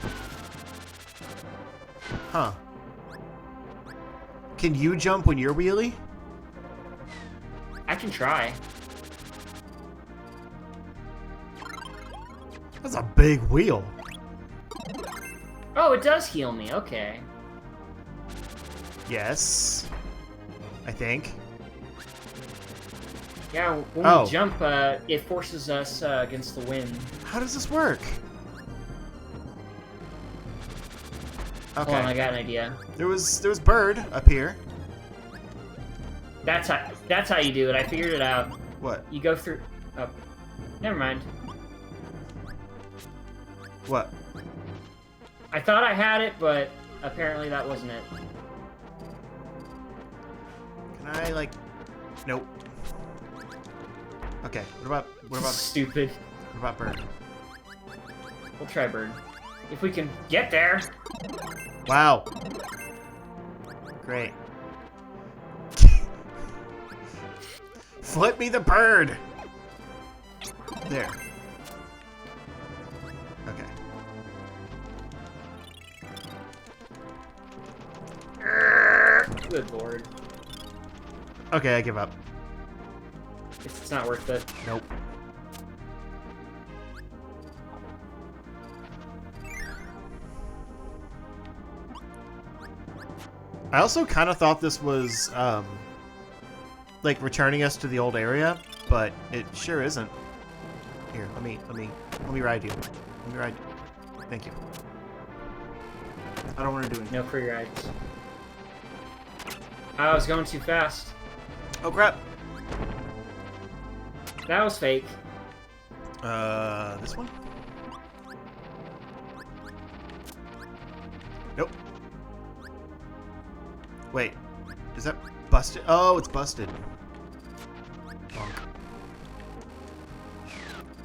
Huh. Can you jump when you're wheelie? I can try. That's a big wheel. Oh, it does heal me. Okay. Yes. I think. Yeah, when Oh. we jump, it forces us against the wind. How does this work? Okay. Hold on, I got an idea. There was bird up here. That's how you do it. I figured it out. What? You go through. Oh, never mind. What? I thought I had it, but apparently that wasn't it. Can I, like... Nope. Okay, what about Stupid. bird? We'll try bird. If we can get there. Wow. Great. Flip me the bird! There. Okay. Good lord. Okay, I give up. It's not worth it. Nope. I also kind of thought this was, like, returning us to the old area, but it sure isn't. Here, let me ride you. Let me ride you. Thank you. I don't want to do anything. No free rides. I was going too fast. Oh, crap. That was fake. This one? Nope. Wait, is that busted? Oh, it's busted. Bonk.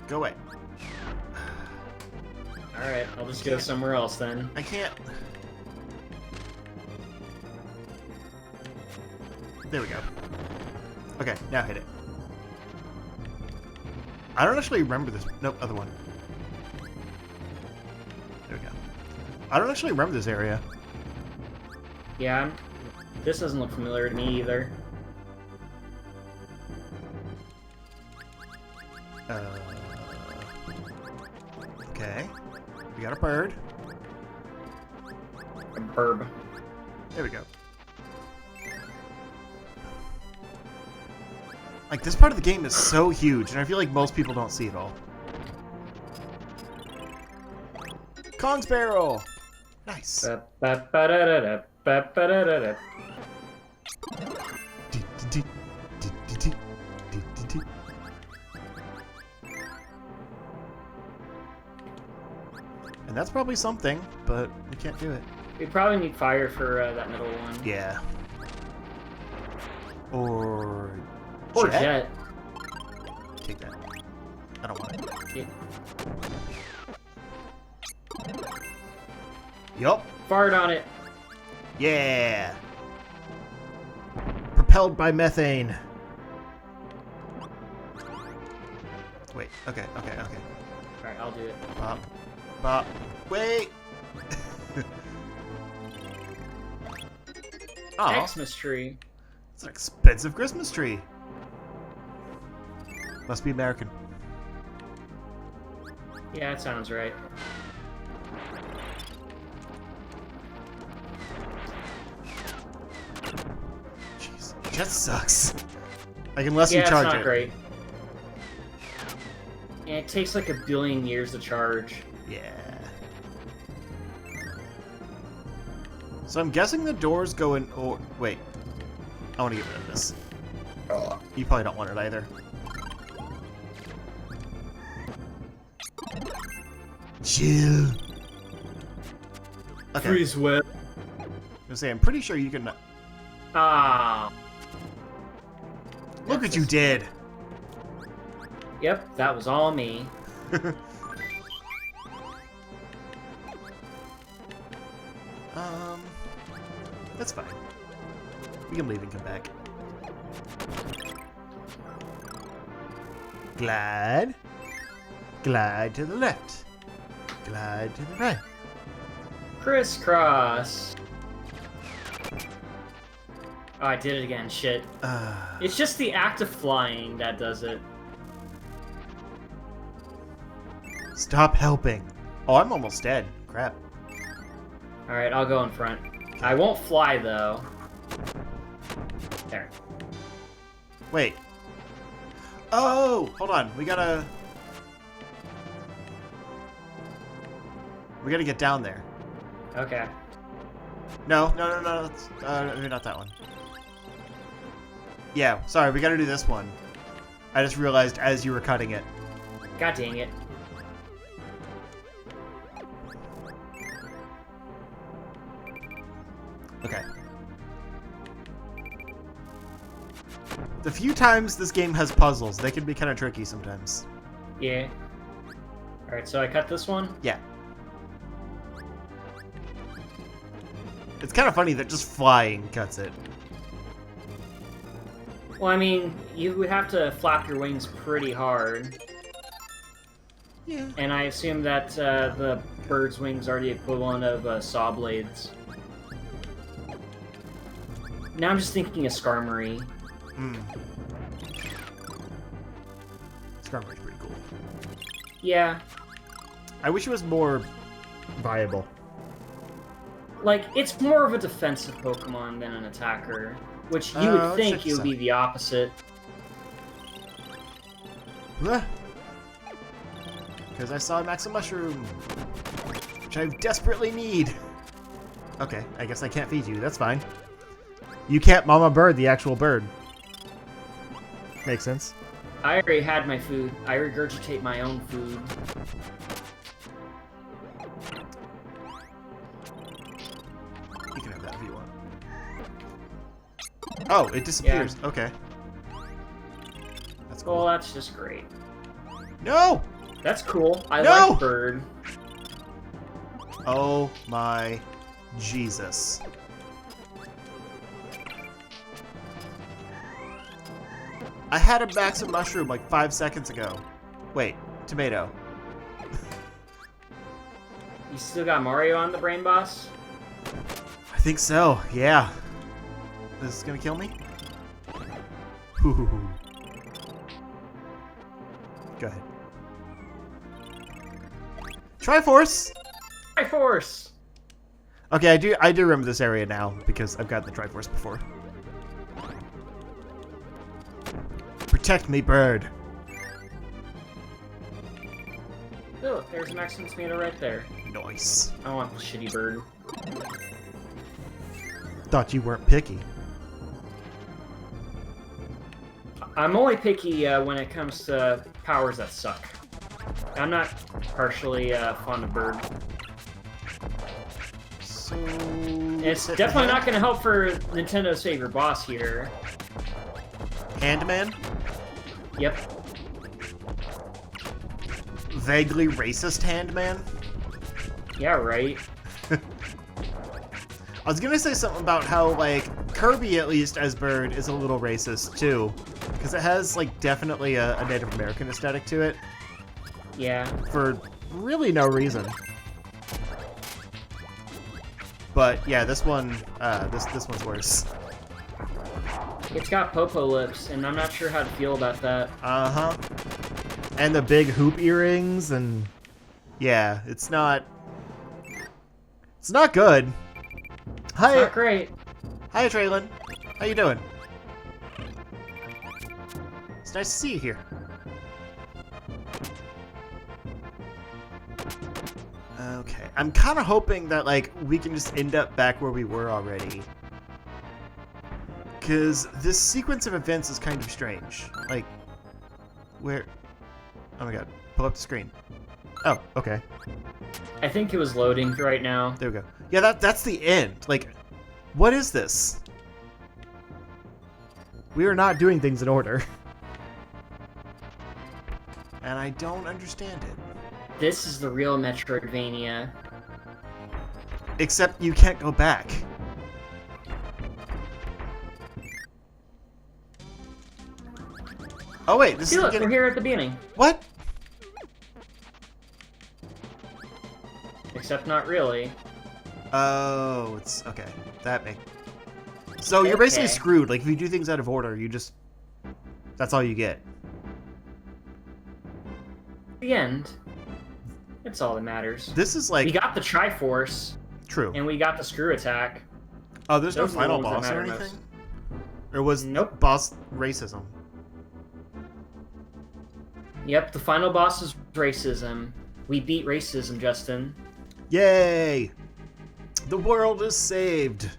Go away. Alright, I'll just go somewhere else then. I can't. There we go. Okay, now hit it. I don't actually remember this. Nope, other one. There we go. I don't actually remember this area. Yeah, this doesn't look familiar to me either. Okay. We got a bird. A burb. There we go. Like, this part of the game is so huge, and I feel like most people don't see it all. Kong's barrel! Nice. Ba-ba-ba-da-da-da, ba-ba-da-da-da. And that's probably something, but we can't do it. We probably need fire for that middle one. Yeah. Or Jet. Take that. I don't want it. Yeah. Yup. Fart on it. Yeah. Propelled by methane. Wait. Okay. Alright, I'll do it. Bop. Bop. Wait! Oh, Xmas tree. it's an expensive Christmas tree. Must be American. Yeah, that sounds right. Jeez, jet sucks. Like, unless Yeah, you charge it's not it. great. And it takes like 1 billion years to charge. Yeah. So I'm guessing the doors go in. Oh, wait. I want to get rid of this. You probably don't want it either. Chill. Okay. Freeze whip. I'm gonna say I'm pretty sure you can. Ah. Look what you did. Yep, that was all me. That's fine. We can leave and come back. Glide. Glide to the left. Glide to the right. Crisscross. Oh, I did it again. Shit. It's just the act of flying that does it. Stop helping. Oh, I'm almost dead. Crap. Alright, I'll go in front. I won't fly, though. There. Wait. Oh, hold on. We gotta get down there. Okay. No. That's, maybe not that one. Yeah, sorry. We gotta do this one. I just realized as you were cutting it. God dang it. Okay. The few times this game has puzzles, they can be kind of tricky sometimes. Yeah. Alright, so I cut this one? Yeah. It's kind of funny that just flying cuts it. Well, I mean, you would have to flap your wings pretty hard. Yeah. And I assume that the bird's wings are the equivalent of saw blades. Now I'm just thinking of Skarmory. Skarmory's pretty cool. Yeah. I wish it was more viable. Like, it's more of a defensive Pokemon than an attacker. Which you would think it would be the opposite. Because I saw a Maxim Mushroom, which I desperately need. Okay, I guess I can't feed you. That's fine. You can't Mama Bird the actual bird. Makes sense. I already had my food. I regurgitate my own food. You can have that if you want. Oh, it disappears. Yeah. Okay. That's cool. Well, that's just great. No! That's cool. I No! like bird. Oh my Jesus. I had a Maxim Mushroom like 5 seconds ago. Wait, tomato. You still got Mario on the brain boss? I think so, yeah. This is gonna kill me? Ooh. Go ahead. Triforce! Triforce! Okay, I do remember this area now because I've got the Triforce before. Protect me, bird. Oh, there's a Maximum Tomato right there. Nice. I want the shitty bird. Thought you weren't picky. I'm only picky when it comes to powers that suck. I'm not partially fond of bird. So... It's definitely not going to help for Nintendo's favorite boss here. Handman? Yep. Vaguely racist Handman? Yeah, right. I was gonna say something about how, like, Kirby, at least, as Bird, is a little racist, too. Because it has, like, definitely a Native American aesthetic to it. Yeah. For really no reason. But, yeah, this one, this one's worse. It's got Popo lips, and I'm not sure how to feel about that. Uh-huh. And the big hoop earrings, and... Yeah, it's not... It's not good. Hi. It's not great. Hi, Traylon. How you doing? It's nice to see you here. Okay. I'm kind of hoping that, like, we can just end up back where we were already. Because this sequence of events is kind of strange. Like, where... Oh my god. Pull up the screen. Oh, okay. I think it was loading right now. There we go. Yeah, that's the end. Like, what is this? We are not doing things in order. And I don't understand it. This is the real Metroidvania. Except you can't go back. Oh wait, this See, is look, getting... we're here at the beginning. What? Except not really. Oh, it's... Okay. That makes... So you're basically Okay. screwed. Like, if you do things out of order, you just... That's all you get. The end. That's all that matters. This is like... We got the Triforce, True. and we got the Screw Attack. Oh, there's no Those are the final ones that boss or matter anything? most. Or was Nope. boss racism? Yep, the final boss is racism. We beat racism, Justin. Yay! The world is saved.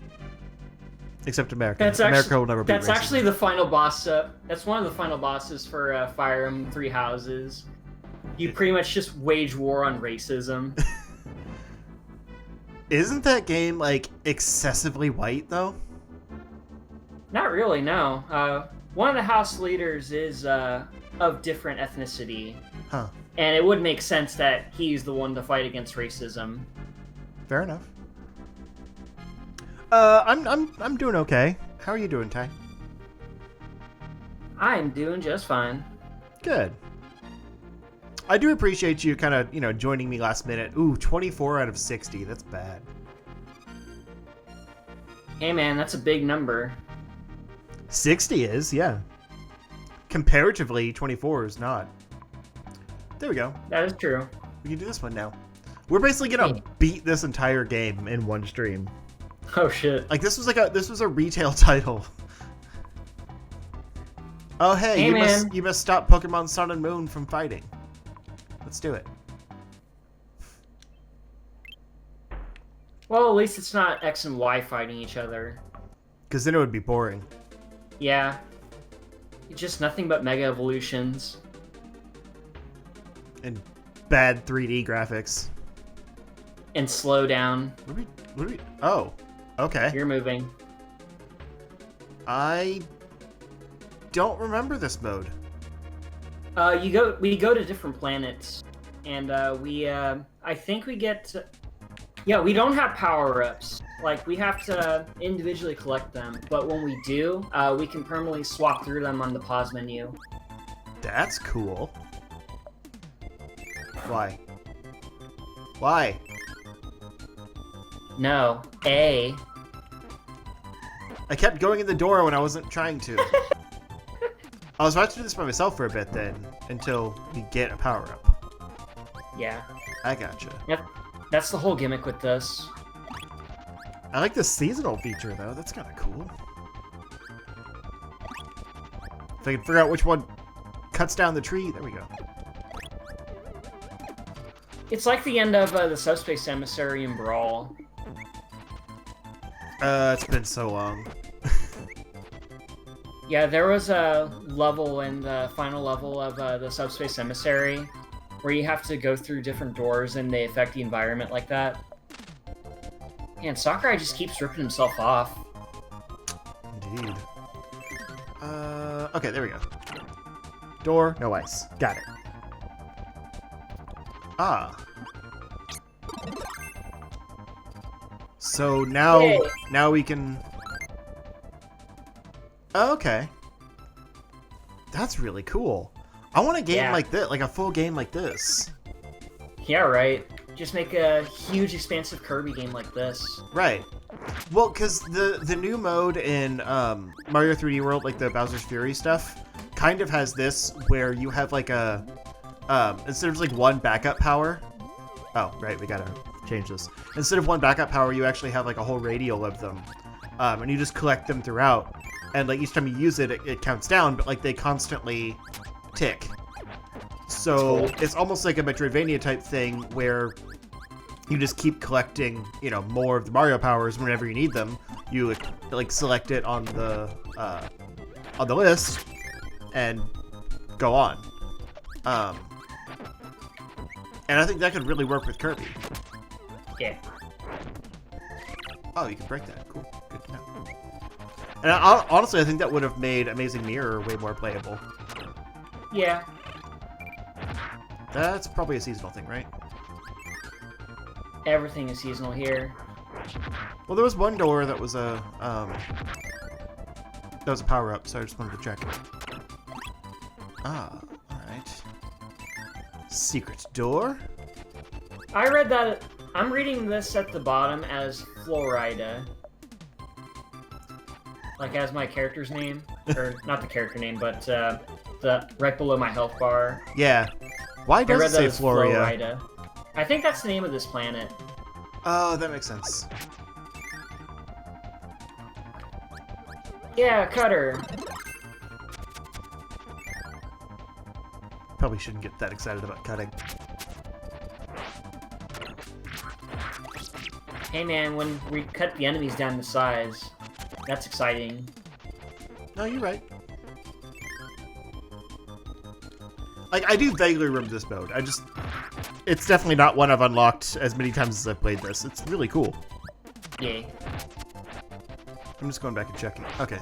Except America. That's America will never be That's racist. actually the final boss. That's one of the final bosses for Fire Emblem Three Houses. You pretty much just wage war on racism. Isn't that game, like, excessively white, though? Not really, no. One of the house leaders is of different ethnicity. Huh. And it would make sense that he's the one to fight against racism. Fair enough. I'm doing okay. How are you doing, Ty? I'm doing just fine. Good. I do appreciate you kind of, joining me last minute. Ooh, 24 out of 60. That's bad. Hey man, that's a big number. 60 is, yeah. Comparatively, 24 is not. There we go. That is true. We can do this one now. We're basically gonna beat this entire game in one stream. Oh shit. Like, this was a retail title. Oh hey, Hey, you must stop Pokemon Sun and Moon from fighting. Let's do it. Well, at least it's not X and Y fighting each other. Because then it would be boring. Yeah. It's just nothing but Mega Evolutions. And bad 3D graphics. And slow down. Oh, okay. You're moving. I don't remember this mode. We go to different planets, and I think we get to... Yeah, we don't have power-ups. Like, we have to individually collect them, but when we do, we can permanently swap through them on the pause menu. That's cool. Why? Why? No. A. I kept going in the door when I wasn't trying to. I was about to do this by myself for a bit then, until we get a power-up. Yeah. I gotcha. Yep. That's the whole gimmick with this. I like the seasonal feature, though. That's kind of cool. If I can figure out which one cuts down the tree, there we go. It's like the end of the Subspace Emissary in Brawl. It's been so long. Yeah, there was a level in the final level of the Subspace Emissary where you have to go through different doors and they affect the environment like that. And Sakurai just keeps ripping himself off. Indeed. Okay, there we go. Door, no ice. Got it. Ah. So now, Yay. now we can... Okay. That's really cool. I want a game Yeah. like this, like a full game like this. Yeah, right. Just make a huge, expansive Kirby game like this. Right. Well, because the new mode in Mario 3D World, like the Bowser's Fury stuff, kind of has this where you have like a instead of like one backup power. Oh, right, we gotta change this. Instead of one backup power, you actually have like a whole radial of them, and you just collect them throughout. And like each time you use it, it counts down, but like they constantly tick. So it's almost like a Metroidvania type thing where you just keep collecting, you know, more of the Mario powers whenever you need them. You like select it on the list and go on. And I think that could really work with Kirby. Yeah. Oh, you can break that. Cool. Good to know. And honestly, I think that would have made Amazing Mirror way more playable. Yeah. That's probably a seasonal thing, right? Everything is seasonal here. Well, there was one door that was a power up, so I just wanted to check. Ah, all right. Secret door. I read that. I'm reading this at the bottom as Florida. Like as my character's name, or not the character name, but the right below my health bar. Yeah. Why I does read it that say as Floria? Florida. I think that's the name of this planet. Oh, that makes sense. Yeah, Cutter. Probably shouldn't get that excited about cutting. Hey man, when we cut the enemies down to size, that's exciting. No, you're right. Like, I do vaguely remember this mode. It's definitely not one I've unlocked as many times as I've played this. It's really cool. Yay. I'm just going back and checking. Okay.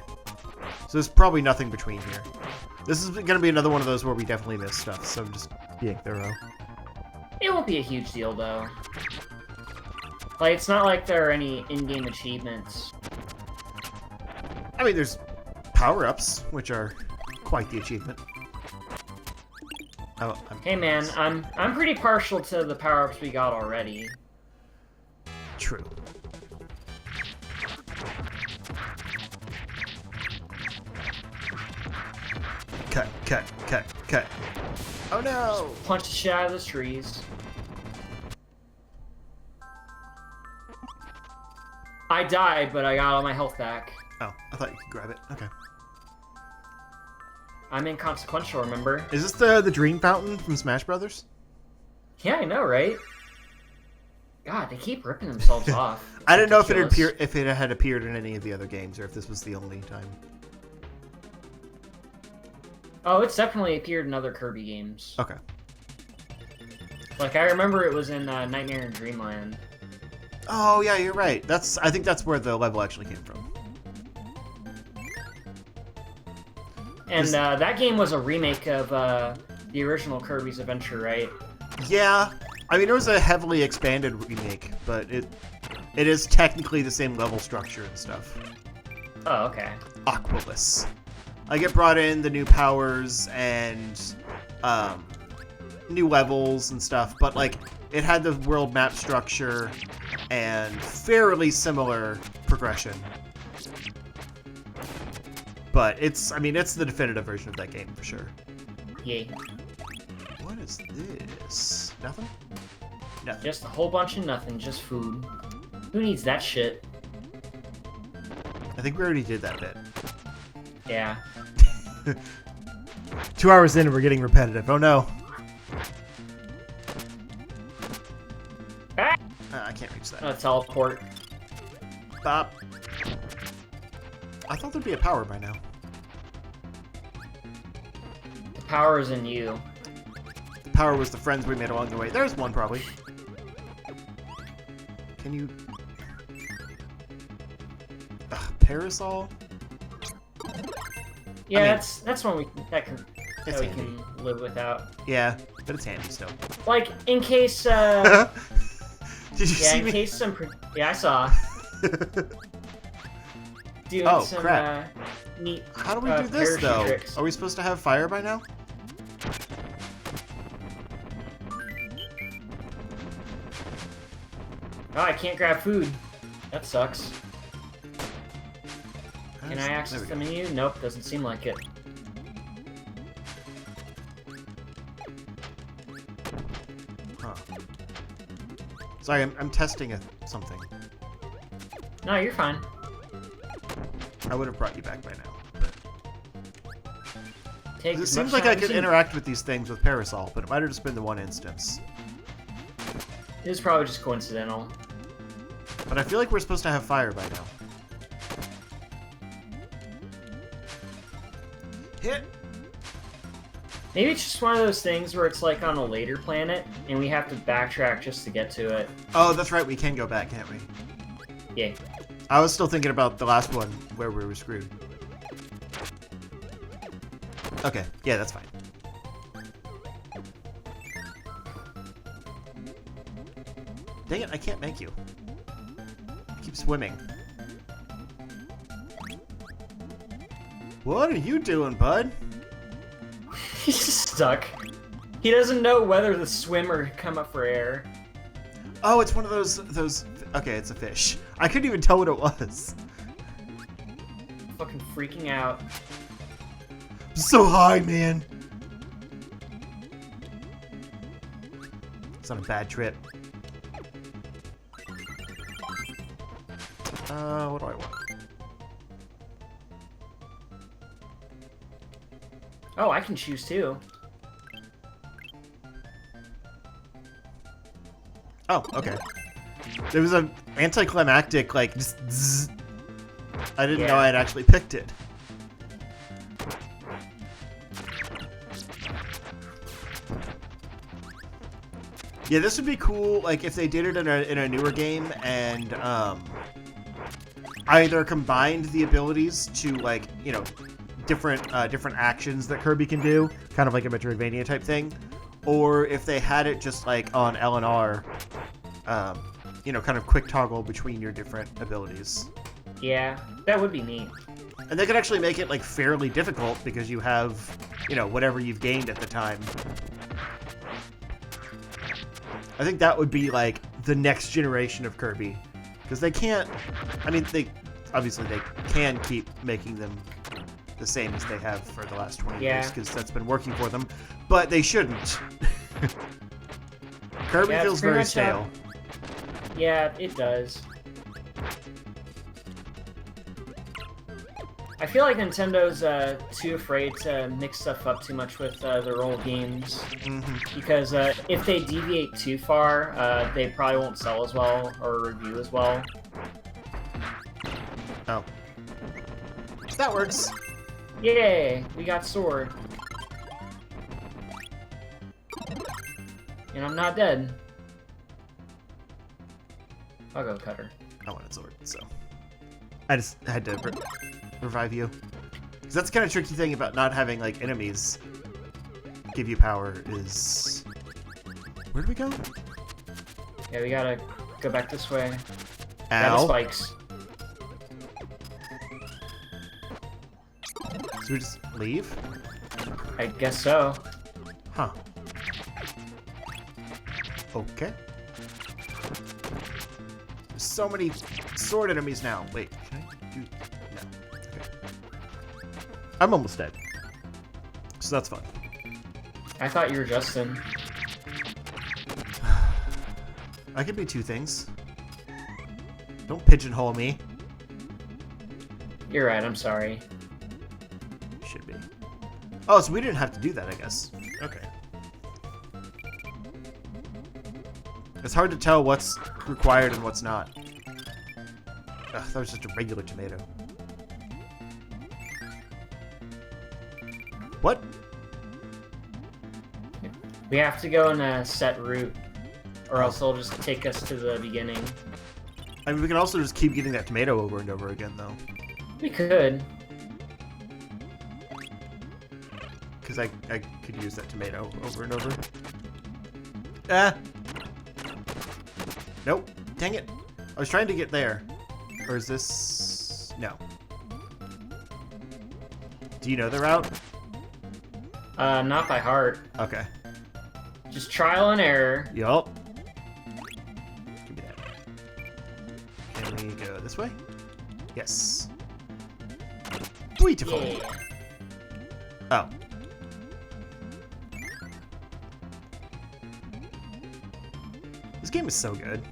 So there's probably nothing between here. This is going to be another one of those where we definitely miss stuff, so I'm just being thorough. It won't be a huge deal though. Like, it's not like there are any in-game achievements. I mean, there's power-ups, which are quite the achievement. Oh, Hey man, I'm pretty partial to the power-ups we got already. True. Cut, cut, cut, cut. Oh no! Punch the shit out of the trees. I died, but I got all my health back. Oh, I thought you could grab it. Okay. I'm inconsequential, remember? Is this the Dream Fountain from Smash Brothers? Yeah, I know, right? God, they keep ripping themselves off. I didn't know if Ridiculous. it had appeared in any of the other games, or if this was the only time. Oh, it's definitely appeared in other Kirby games. Okay. Like, I remember it was in Nightmare in Dreamland. Oh yeah, you're right. I think that's where the level actually came from. And that game was a remake of the original Kirby's Adventure, right? Yeah, I mean it was a heavily expanded remake, but it is technically the same level structure and stuff. Oh, okay. Aqualus. I get brought in the new powers and new levels and stuff, but like it had the world map structure and fairly similar progression. But it's the definitive version of that game for sure. Yay. What is this? Nothing? Nothing. Just a whole bunch of nothing, just food. Who needs that shit? I think we already did that bit. Yeah. 2 hours in and we're getting repetitive. Oh no. Ah! I can't reach that. Teleport. Bop. I thought there'd be a power by now. The power is in you. The power was the friends we made along the way. There's one probably. Can you... Parasol? Yeah, I mean, that's one we It's we handy. can live without. Yeah, but it's handy still. Like in case Did you yeah, see in me? case some yeah, I saw. Doing Oh, some crap. neat. How do we do this, parachute though? tricks. Are we supposed to have fire by now? Oh, I can't grab food. That sucks. Can I There access we the go. menu? Nope, doesn't seem like it. Huh. Sorry, I'm testing something. No, you're fine. I would have brought you back by now. But... Take It as seems much like I time could as you- interact with these things with Parasol, but it might have just been the one instance. It was probably just coincidental. But I feel like we're supposed to have fire by now. Hit! Maybe it's just one of those things where it's like on a later planet, and we have to backtrack just to get to it. Oh, that's right, we can go back, can't we? Yeah. I was still thinking about the last one where we were screwed. Okay, yeah, that's fine. Dang it, I can't make you. Keep swimming. What are you doing, bud? He's just stuck. He doesn't know whether to swim or come up for air. Oh, it's one of those... Okay, it's a fish. I couldn't even tell what it was. Fucking freaking out. I'm so high, man. It's on a bad trip. What do I want? Oh, I can choose too. Oh, okay. There was an anticlimactic, like, zzz. I didn't know I had actually picked it. Yeah, this would be cool, like, if they did it in a newer game and, either combined the abilities to, like, you know, different actions that Kirby can do, kind of like a Metroidvania type thing, or if they had it just, like, on L and R, you know, kind of quick toggle between your different abilities. Yeah, that would be neat. And they could actually make it, like, fairly difficult because you have, you know, whatever you've gained at the time. I think that would be, like, the next generation of Kirby. Because they can't... I mean, obviously they can keep making them the same as they have for the last 20 years, because that's been working for them. But they shouldn't. Kirby Yeah, it's feels pretty very much stale. Yeah, it does. I feel like Nintendo's too afraid to mix stuff up too much with their old games. Mm-hmm. Because if they deviate too far, they probably won't sell as well or review as well. Oh. That works. Yay! We got sword. And I'm not dead. I'll go cutter. I wanted sword, so... I just had to revive you. Because that's the kind of tricky thing about not having, like, enemies give you power is... Where do we go? Yeah, we gotta go back this way. Ow. Got spikes. So we just leave? I guess so. Huh. Okay. There's so many sword enemies now. Wait, can I do... No. Okay. I'm almost dead. So that's fun. I thought you were Justin. I could be two things. Don't pigeonhole me. You're right, I'm sorry. Should be. Oh, so we didn't have to do that, I guess. Okay. It's hard to tell what's required and what's not. Ugh, that was just a regular tomato. What? We have to go in a set route, or else they'll just take us to the beginning. I mean, we can also just keep getting that tomato over and over again, though. We could. Because I could use that tomato over and over. Ah! Nope. Dang it. I was trying to get there. Or is this... No. Do you know the route? Not by heart. Okay. Just trial and error. Yup. Give me that. Can we go this way? Yes. Beautiful. Yeah. Oh. This game is so good.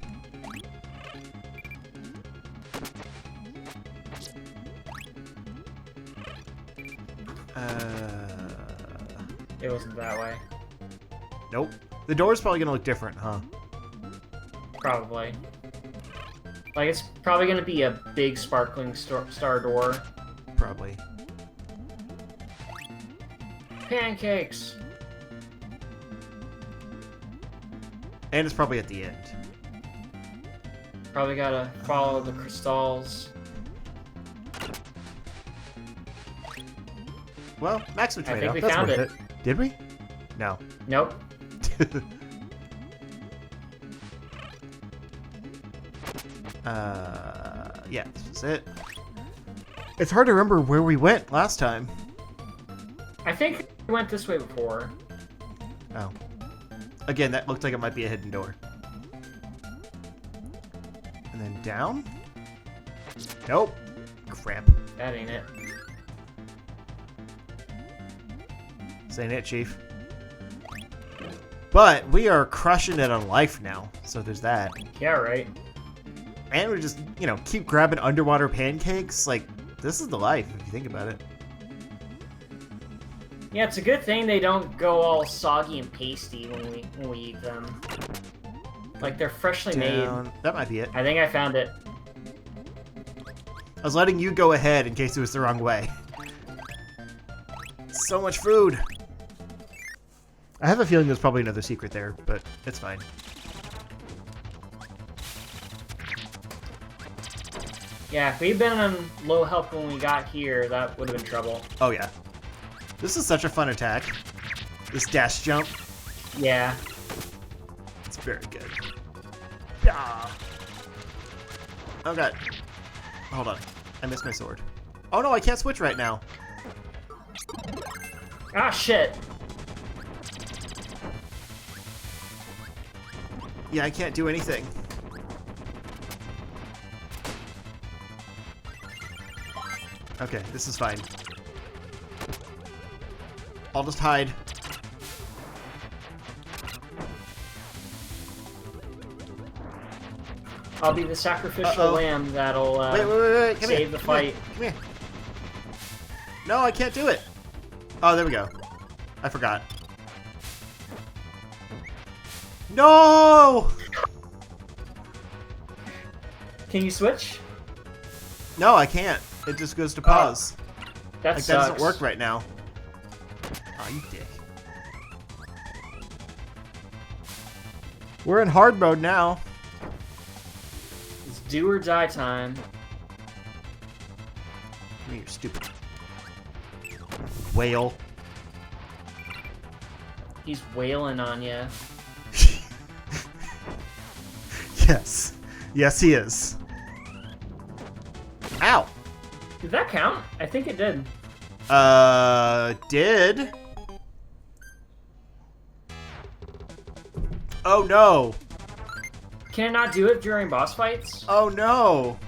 It wasn't that way. Nope. The door's probably gonna look different, huh? Probably. Like, it's probably gonna be a big sparkling star door. Probably. Pancakes! And it's probably at the end. Probably gotta follow the crystals. Well, Maximum I Tomato. think we That's found worth it. it. Did we? No. Nope. Yeah, this is it. It's hard to remember where we went last time. I think we went this way before. Oh. Again, that looked like it might be a hidden door. And then down? Nope. Crap. That ain't it. This ain't it, Chief. But we are crushing it on life now, so there's that. Yeah, right. And we just, you know, keep grabbing underwater pancakes. Like, this is the life, if you think about it. Yeah, it's a good thing they don't go all soggy and pasty when we eat them. Like, they're freshly Down. made. That might be it. I think I found it. I was letting you go ahead in case it was the wrong way. So much food. I have a feeling there's probably another secret there, but it's fine. Yeah, if we'd been on low health when we got here, that would have been trouble. Oh, yeah. This is such a fun attack. This dash jump. Yeah. It's very good. Yeah. Oh, God. Hold on. I missed my sword. Oh, no, I can't switch right now. Ah, shit. Yeah, I can't do anything. Okay, this is fine. I'll just hide. I'll be the sacrificial lamb that'll wait. Come save here. the fight. Come here. No, I can't do it. Oh, there we go. I forgot. No! Can you switch? No, I can't. It just goes to pause. That Like, sucks. that doesn't work right now. Aw, you dick. We're in hard mode now. It's do or die time. You're stupid. Whale. He's wailing on you. Yes. Yes, he is. Ow. Did that count? I think it did. Did? Oh, no. Can it not do it during boss fights? Oh, no.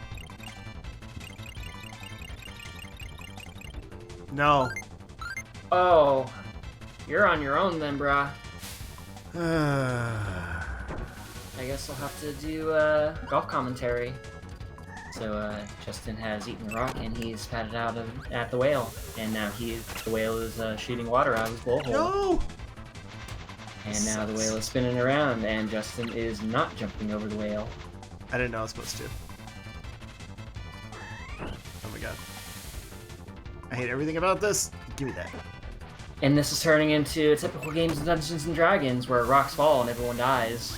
No. Oh. You're on your own then, brah. I guess I'll have to do golf commentary. So Justin has eaten the rock and he's patted out at the whale, and now the whale is shooting water out of his blowhole. No. And now the whale is spinning around, and Justin is not jumping over the whale. I didn't know I was supposed to. Oh my god. I hate everything about this. Give me that. And this is turning into typical games of Dungeons and Dragons, where rocks fall and everyone dies.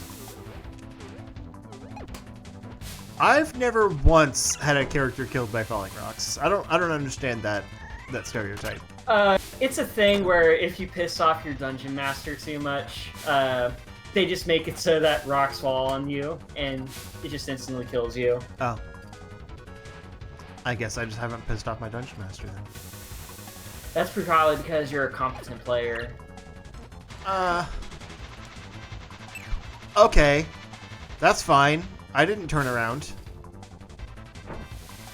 I've never once had a character killed by falling rocks. I don't understand that stereotype. It's a thing where if you piss off your dungeon master too much, they just make it so that rocks fall on you, and it just instantly kills you. Oh. I guess I just haven't pissed off my dungeon master then. That's probably because you're a competent player. Okay. That's fine. I didn't turn around.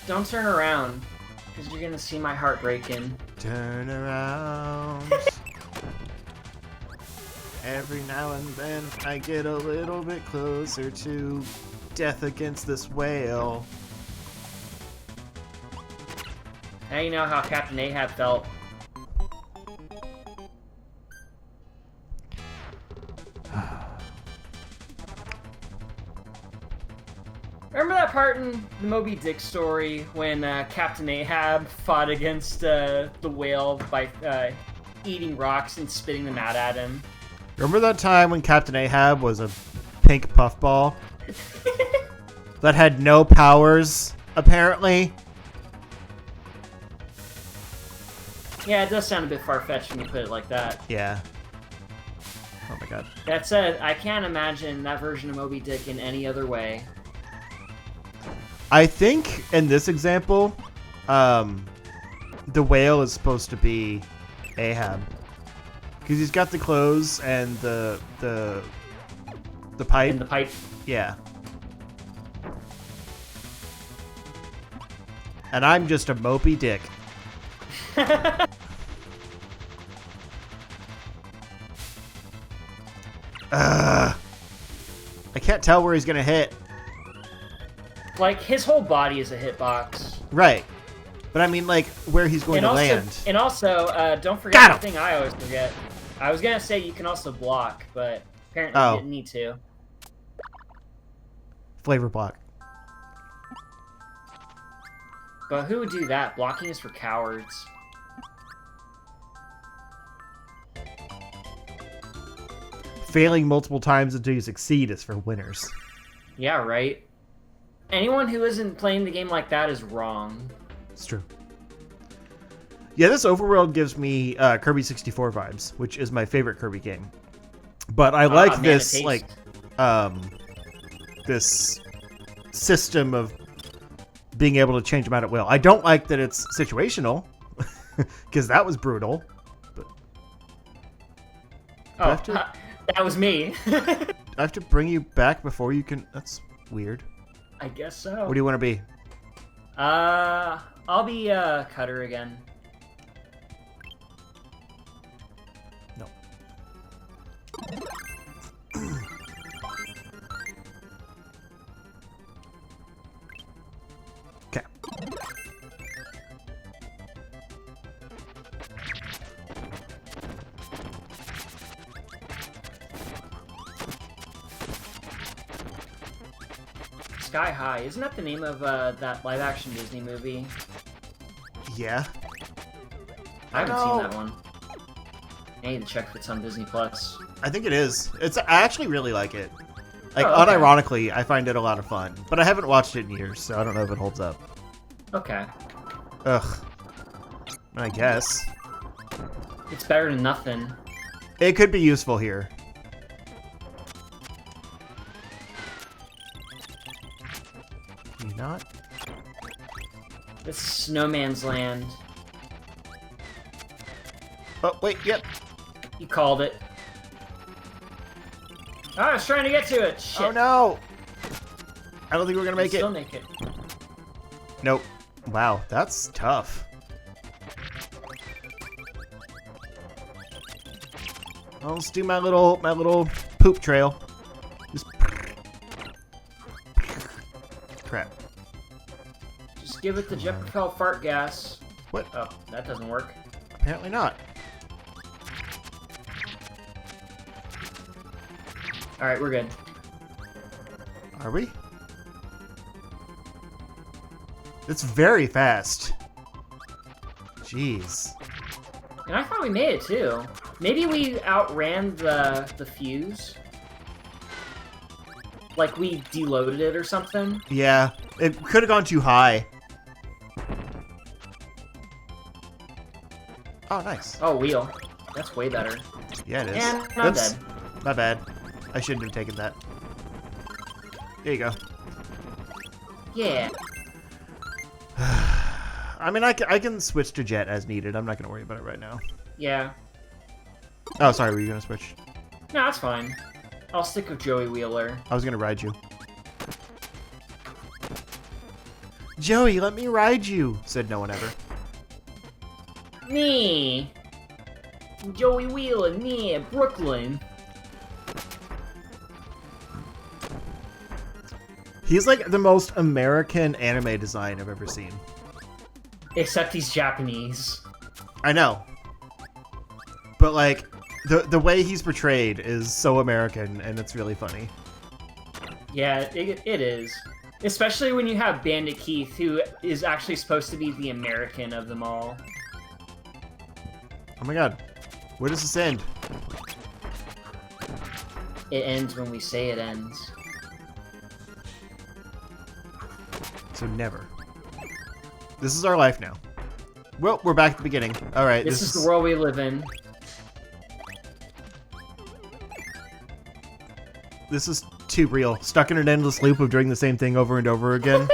Don't turn around, because you're gonna see my heart breaking. Turn around. Every now and then I get a little bit closer to death against this whale. Now you know how Captain Ahab felt. Remember that part in the Moby Dick story when Captain Ahab fought against the whale by eating rocks and spitting them out at him? Remember that time when Captain Ahab was a pink puffball that had no powers, apparently? Yeah, it does sound a bit far-fetched when you put it like that. Yeah. Oh my god. That said, I can't imagine that version of Moby Dick in any other way. I think in this example, the whale is supposed to be Ahab. Because he's got the clothes and the pipe. And the pipe. Yeah. And I'm just a mopey dick. I can't tell where he's gonna hit. Like, his whole body is a hitbox. Right. But I mean, like, where he's going to land. And also, don't forget the thing I always forget. I was gonna say you can also block, but apparently you didn't need to. Flavor block. But who would do that? Blocking is for cowards. Failing multiple times until you succeed is for winners. Yeah, right? Anyone who isn't playing the game like that is wrong. It's true. Yeah, this overworld gives me Kirby 64 vibes, which is my favorite Kirby game. But I like this, like, this system of being able to change them out at will. I don't like that it's situational, because that was brutal. But that was me. I have to bring you back before you can... That's weird. I guess so. What do you want to be? I'll be Cutter again. No. Okay. Sky High. Isn't that the name of that live-action Disney movie? Yeah. I haven't seen that one. I need to check if it's on Disney Plus. I think it is. I actually really like it. Like, okay. Unironically, I find it a lot of fun. But I haven't watched it in years, so I don't know if it holds up. Okay. Ugh. I guess. It's better than nothing. It could be useful here. Can you not? This is Snowman's Land. Oh, wait, yep. You called it. Oh, I was trying to get to it. Shit. Oh, no. I don't think we're going to make it. Still make it. Nope. Wow, that's tough. Well, let's do my little poop trail. Just... Crap. Just give it the jet propelled fart gas. What? Oh, that doesn't work. Apparently not. Alright, we're good. Are we? It's very fast. Jeez. And I thought we made it too. Maybe we outran the fuse. Like we deloaded it or something. Yeah, it could have gone too high. Oh, nice. Oh, wheel. That's way better. Yeah, it is. And I'm dead. My bad. I shouldn't have taken that. There you go. Yeah. I mean, I can switch to Jet as needed. I'm not going to worry about it right now. Yeah. Oh, sorry. Were you going to switch? No, that's fine. I'll stick with Joey Wheeler. I was going to ride you. Joey, let me ride you, said no one ever. Me. Joey Wheeler, me, Brooklyn. He's like the most American anime design I've ever seen. Except he's Japanese. I know. But like, the way he's portrayed is so American, and it's really funny. Yeah, it is. Especially when you have Bandit Keith, who is actually supposed to be the American of them all. Oh my god. Where does this end? It ends when we say it ends. So never. This is our life now. Well, we're back at the beginning. Alright, This is the world we live in. This is too real. Stuck in an endless loop of doing the same thing over and over again.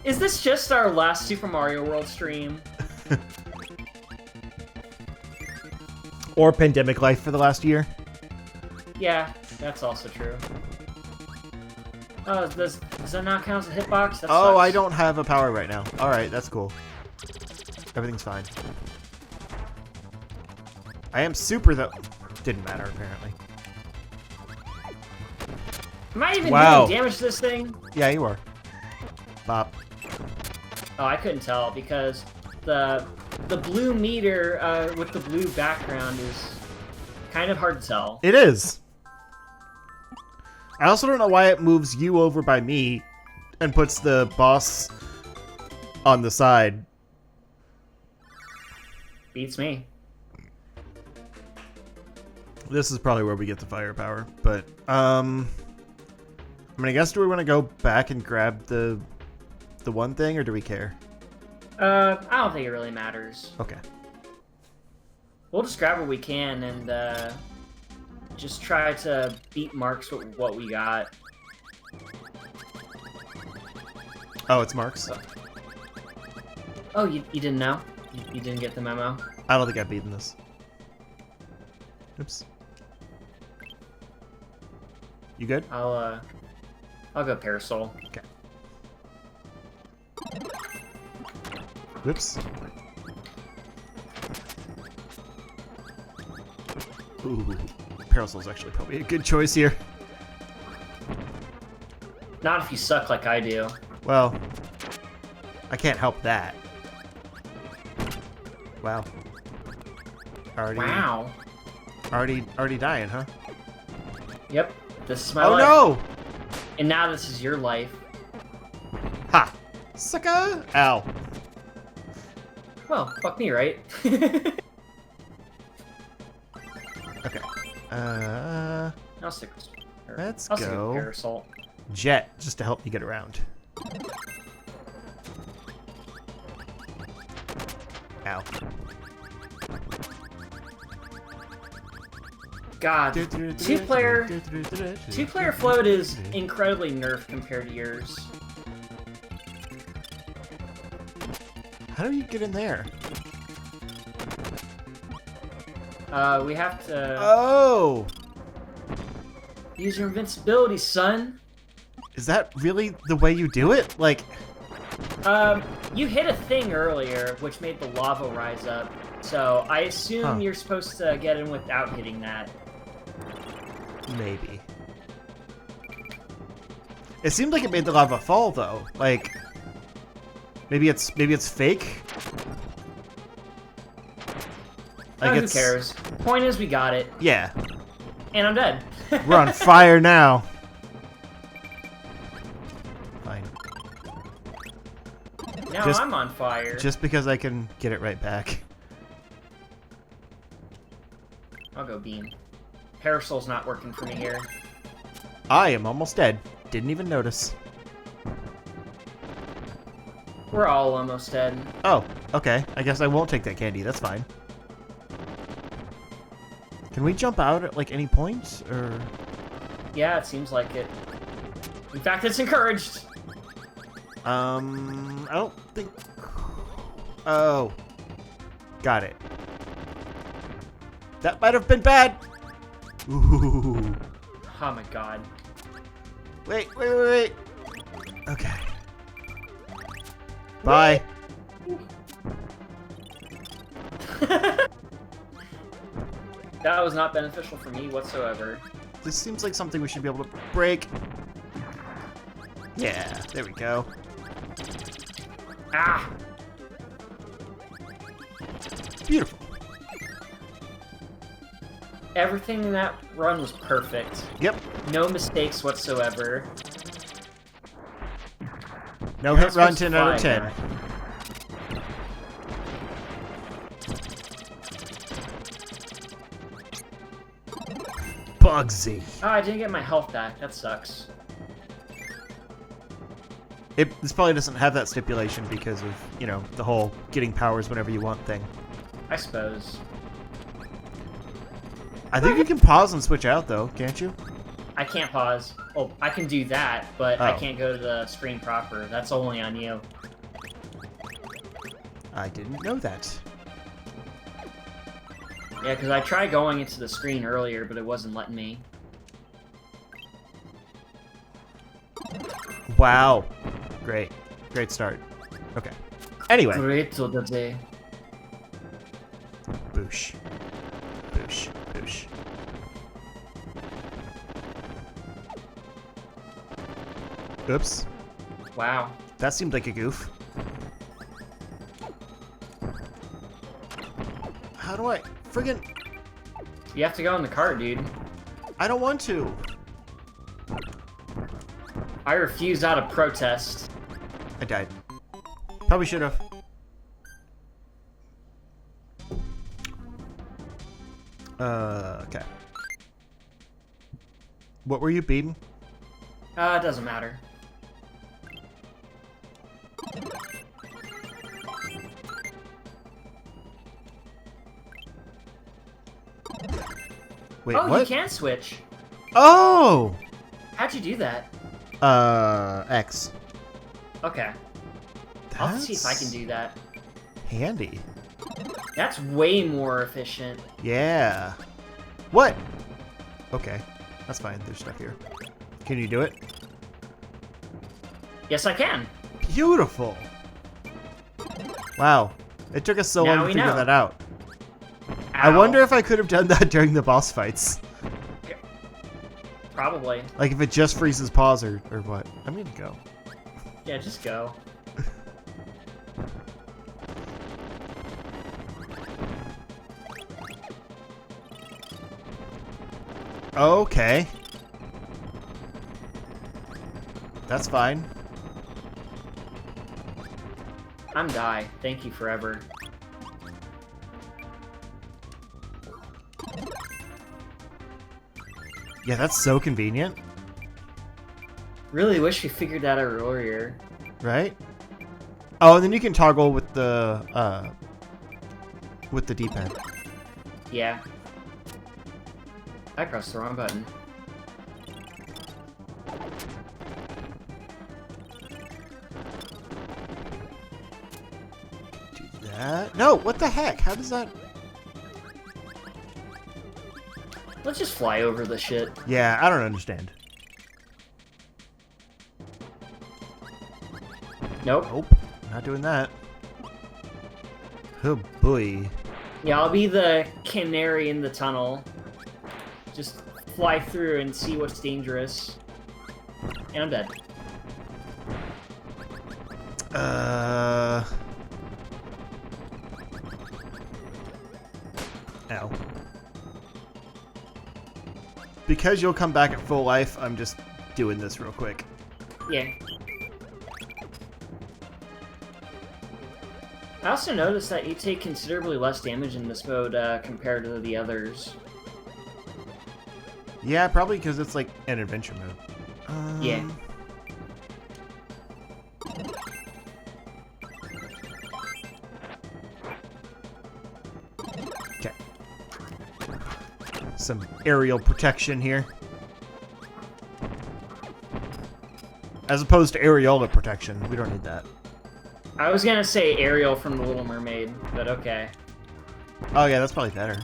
Is this just our last Super Mario World stream? Or pandemic life for the last year. Yeah, that's also true. Oh, does that not count as a hitbox? That Oh, sucks. I don't have a power right now. Alright, that's cool. Everything's fine. I am super though. Didn't matter, apparently. Am I even Wow. doing damage to this thing? Yeah, you are. Bop. Oh, I couldn't tell because the blue meter with the blue background is kind of hard to tell. It is. I also don't know why it moves you over by me and puts the boss on the side. Beats me. This is probably where we get the firepower, but I mean, I guess do we want to go back and grab the one thing, or do we care? I don't think it really matters. Okay. We'll just grab what we can and just try to beat Marks with what we got. Oh, it's Mark's. Oh, you didn't know? You didn't get the memo? I don't think I've beaten this. Oops. You good? I'll go Parasol. Okay. Whoops. Ooh, Parasol's actually probably a good choice here. Not if you suck like I do. Well, I can't help that. Wow. Wow. Already dying, huh? Yep. This is my Oh life. no! And now this is your life. Ha! Sucker! Ow. Well, fuck me, right? Okay. I'll stick with Let's I'll stick go. with Parasol. Jet, just to help me get around. Ow. God, two-player float is incredibly nerfed compared to yours. How do you get in there? We have to Oh! use your invincibility, son. Is that really the way you do it? Like, You hit a thing earlier, which made the lava rise up. So I assume you're supposed to get in without hitting that. maybe. It seemed like it made the lava fall, though. Like, maybe it's fake. Like, Who cares? Point is, we got it, Yeah, and I'm dead. we're on fire now. Fine. Now Just- I'm on fire. Just because I can get it right back. I'll go Beam. Parasol's not working for me here. I am almost dead. Didn't even notice. We're all almost dead. Oh, okay. I guess I won't take that candy. That's fine. Can we jump out at, like, any point? Or... Yeah, it seems like it. In fact, it's encouraged. I don't think... Oh. Got it. That might have been bad. Ooh. Oh my god. Wait. Okay. Bye. That was not beneficial for me whatsoever. This seems like something we should be able to break. Yeah, there we go. Ah! Beautiful. Everything in that run was perfect. Yep. No mistakes whatsoever. No hit run, 10 out of 10. Bugsy. Oh, I didn't get my health back. That sucks. This probably doesn't have that stipulation because of, you know, the whole getting powers whenever you want thing. I suppose. I think you can pause and switch out, though, can't you? I can't pause. Oh, I can do that, but I Oh. can't go to the screen proper. That's only on you. I didn't know that. Yeah, because I tried going into the screen earlier, but it wasn't letting me. Wow. Great. Great start. Okay. Anyway. Great to the day. Boosh. Boosh. Boosh. Oops. Wow. That seemed like a goof. How do I... Friggin... You have to go in the cart, dude. I don't want to. I refuse out of protest. I died. Probably should have. Okay. What were you beating? It doesn't matter. Wait, Oh, what? you can switch. Oh! How'd you do that? X. Okay. I'll have to see if I can do that. Handy. That's way more efficient. Yeah. What? Okay. That's fine. There's stuff here. Can you do it? Yes, I can. Beautiful. Wow. It took us so Now long to we figure know. that out. I Ow. wonder if I could have done that during the boss fights. Probably. Like if it just freezes pause or what. I'm gonna go. Yeah, just go. Okay. That's fine. I'm Die. Thank you forever. Yeah, that's so convenient, Really wish we figured that out earlier. right? Oh, and then you can toggle with the D-pad. Yeah. I pressed the wrong button. Do that. No, what the heck? How does that? Let's just fly over the shit. Yeah, I don't understand. Nope. Nope, not doing that. Oh boy. Yeah, I'll be the canary in the tunnel. Just fly through and see what's dangerous. And I'm dead. Ow. Because you'll come back at full life, I'm just doing this real quick. Yeah. I also noticed that you take considerably less damage in this mode compared to the others. Yeah, probably because it's like an adventure mode. Yeah. Okay. Some aerial protection here. As opposed to areola protection. We don't need that. I was gonna say Ariel from The Little Mermaid, but okay. Oh yeah, that's probably better.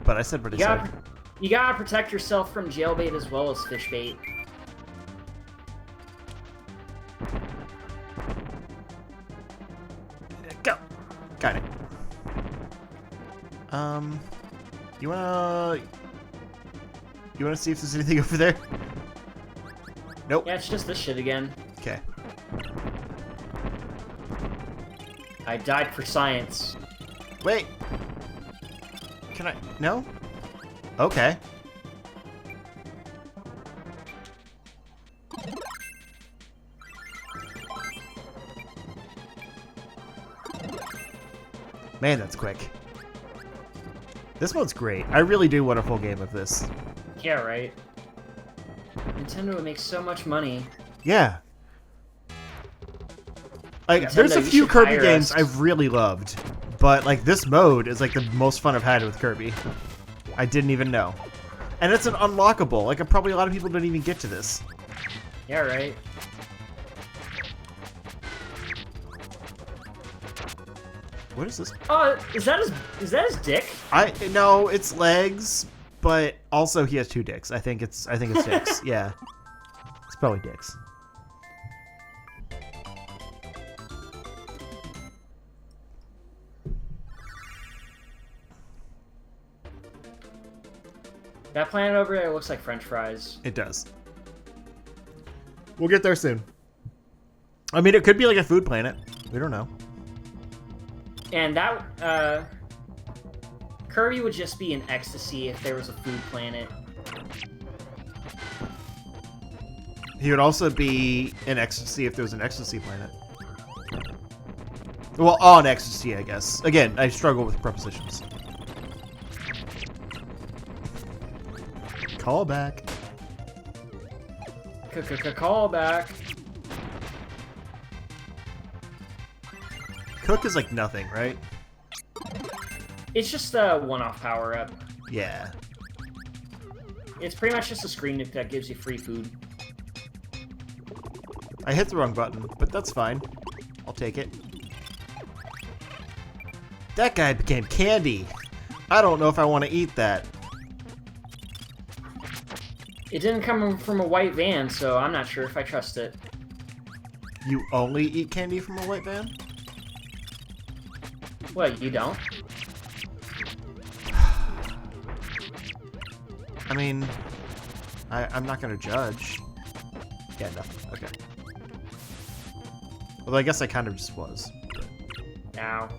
But I said what I said. You gotta protect yourself from jailbait as well as fish bait. Go! Got it. You wanna see if there's anything over there? Nope. Yeah, it's just this shit again. Okay. I died for science. Wait. Can I? No? Okay. Man, that's quick. This one's great. I really do want a full game of this. Yeah, right. Nintendo makes so much money. Yeah. Like, Nintendo, there's a you few should Kirby hire games us. I've really loved, but like this mode is like the most fun I've had with Kirby. I didn't even know. And it's an unlockable. Like, probably a lot of people don't even get to this. Yeah, right. What is this? Oh, is that his dick? No, it's legs, but also he has two dicks. I think it's dicks. Yeah. It's probably dicks. That planet over there looks like French fries. It does. We'll get there soon. I mean, it could be like a food planet. We don't know. And that, Kirby would just be in ecstasy if there was a food planet. He would also be in ecstasy if there was an ecstasy planet. Well, on ecstasy, I guess. Again, I struggle with prepositions. Call back. Call back. Cook is like nothing, right? It's just a one-off power-up. Yeah. It's pretty much just a screen nuke that gives you free food. I hit the wrong button, but that's fine. I'll take it. That guy became candy. I don't know if I want to eat that. It didn't come from a white van, so I'm not sure if I trust it. You only eat candy from a white van? What, you don't? I mean, I'm not gonna judge. Yeah, nothing. Okay. Although I guess I kind of just was. Now.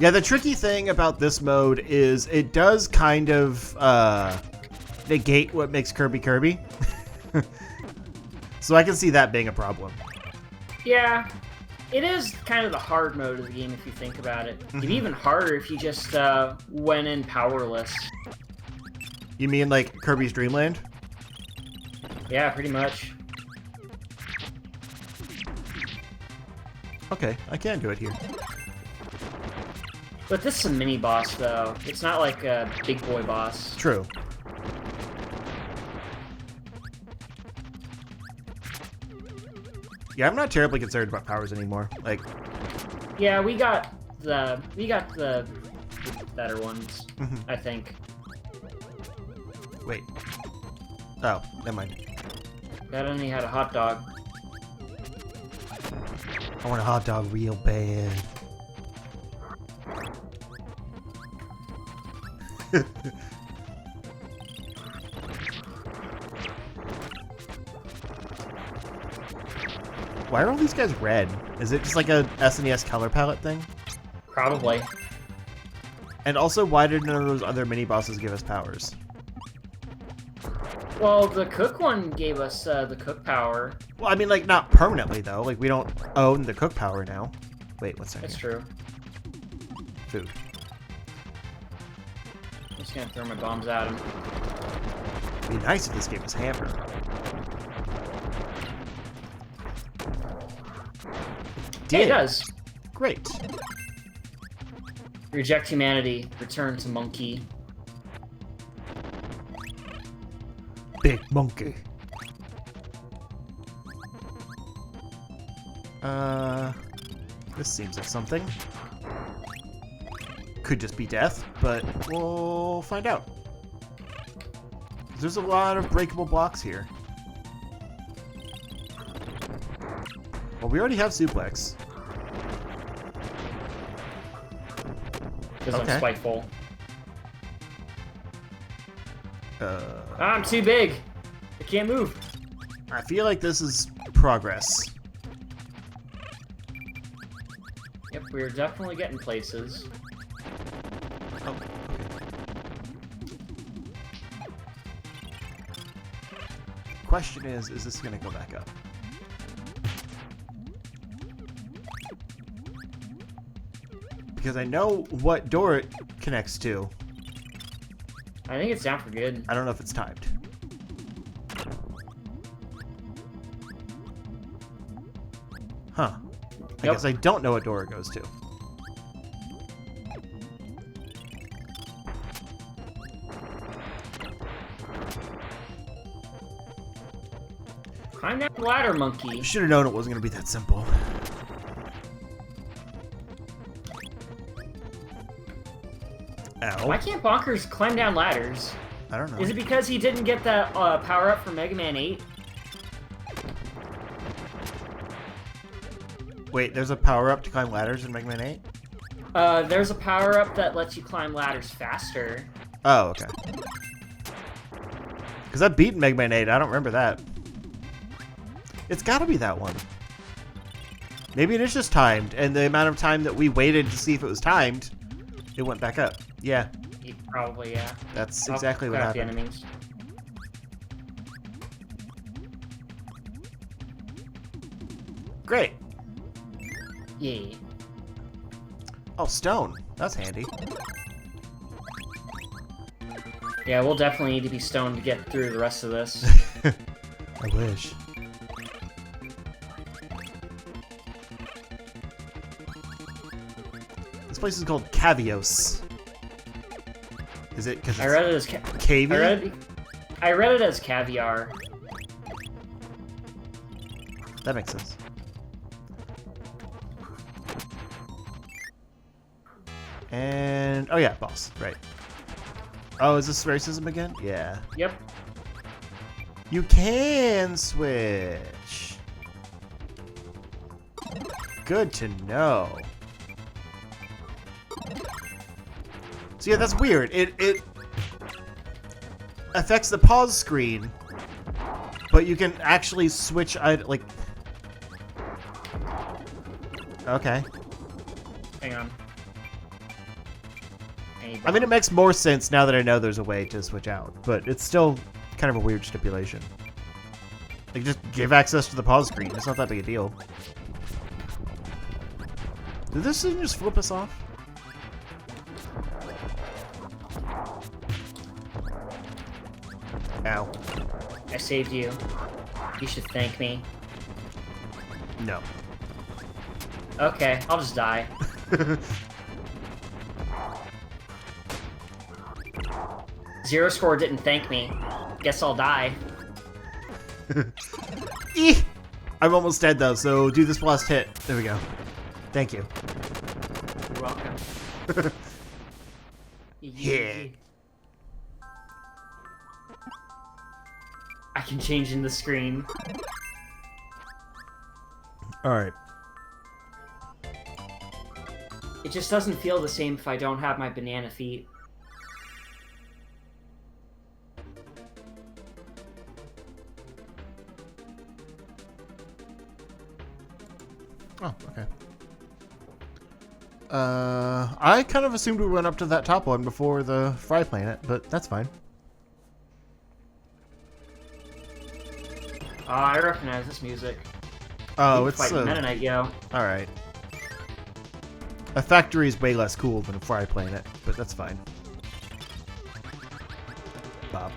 Yeah, the tricky thing about this mode is it does kind of negate what makes Kirby Kirby. So I can see that being a problem. Yeah, it is kind of the hard mode of the game if you think about it. It'd be even harder if you just went in powerless. You mean like Kirby's Dream Land? Yeah, pretty much. Okay, I can do it here. But this is a mini boss, though. It's not like a big boy boss. True. Yeah, I'm not terribly concerned about powers anymore. Like, Yeah, we got the better ones, I think. wait. Oh, never mind. That only had a hot dog. I want a hot dog real bad. Why are all these guys red? Is it just like a SNES color palette thing? Probably. And also, why did none of those other mini bosses give us powers? Well, the cook one gave us the cook power. Well, I mean, like, not permanently, though. Like, we don't own the cook power now. Wait, what's that? That's here? true. Food. I'm just gonna throw my bombs at him. It'd be nice if this game was Hammer. Yeah, it does. Great. Reject humanity. Return to monkey. big monkey. This seems like something. Could just be death, but we'll find out. There's a lot of breakable blocks here. Well, we already have suplex. Because I'm spiteful. I'm too big. I can't move. I feel like this is progress. Yep, we're definitely getting places. Oh, okay. Question is this gonna go back up? Because I know what door it connects to. I think it's down for good. I don't know if it's timed. Huh. I guess I don't know what door it goes to. Climb that ladder, monkey. Should have known it wasn't going to be that simple. Ow. Why can't Bonkers climb down ladders? I don't know. Is it because he didn't get that power-up for Mega Man 8? Wait, there's a power-up to climb ladders in Mega Man 8? There's a power-up that lets you climb ladders faster. Oh, okay. Because I've beaten Mega Man 8, I don't remember that. It's gotta be that one. Maybe it is just timed, and the amount of time that we waited to see if it was timed, it went back up. Yeah. Probably, yeah. That's exactly what happened. The enemies. Great. Yeah. Oh, stone. That's handy. Yeah, we'll definitely need to be stoned to get through the rest of this. I wish. This place is called Cavios. Is it? Because I read it as cavy? I read it as caviar. That makes sense. And oh yeah, boss. Right. Oh, is this racism again? Yeah. Yep. You can switch. Good to know. So yeah, that's weird. It affects the pause screen, but you can actually switch. Like. Okay. Hang on. I mean, it makes more sense now that I know there's a way to switch out, but it's still kind of a weird stipulation. Like, just give access to the pause screen. It's not that big a deal. Did this thing just flip us off? Ow. I saved you. You should thank me. No. Okay, I'll just die. Zero Score didn't thank me. Guess I'll die. Eeh! I'm almost dead though, so do this last hit. There we go. Thank you. You're welcome. Yeah. I can change in the screen. Alright. It just doesn't feel the same if I don't have my banana feet. Oh, okay. I kind of assumed we went up to that top one before the Fry Planet, but that's fine. I recognize this music. Oh, it's fighting Meta Knight, yo. Alright. A factory is way less cool than a Fry Planet, but that's fine. Bob.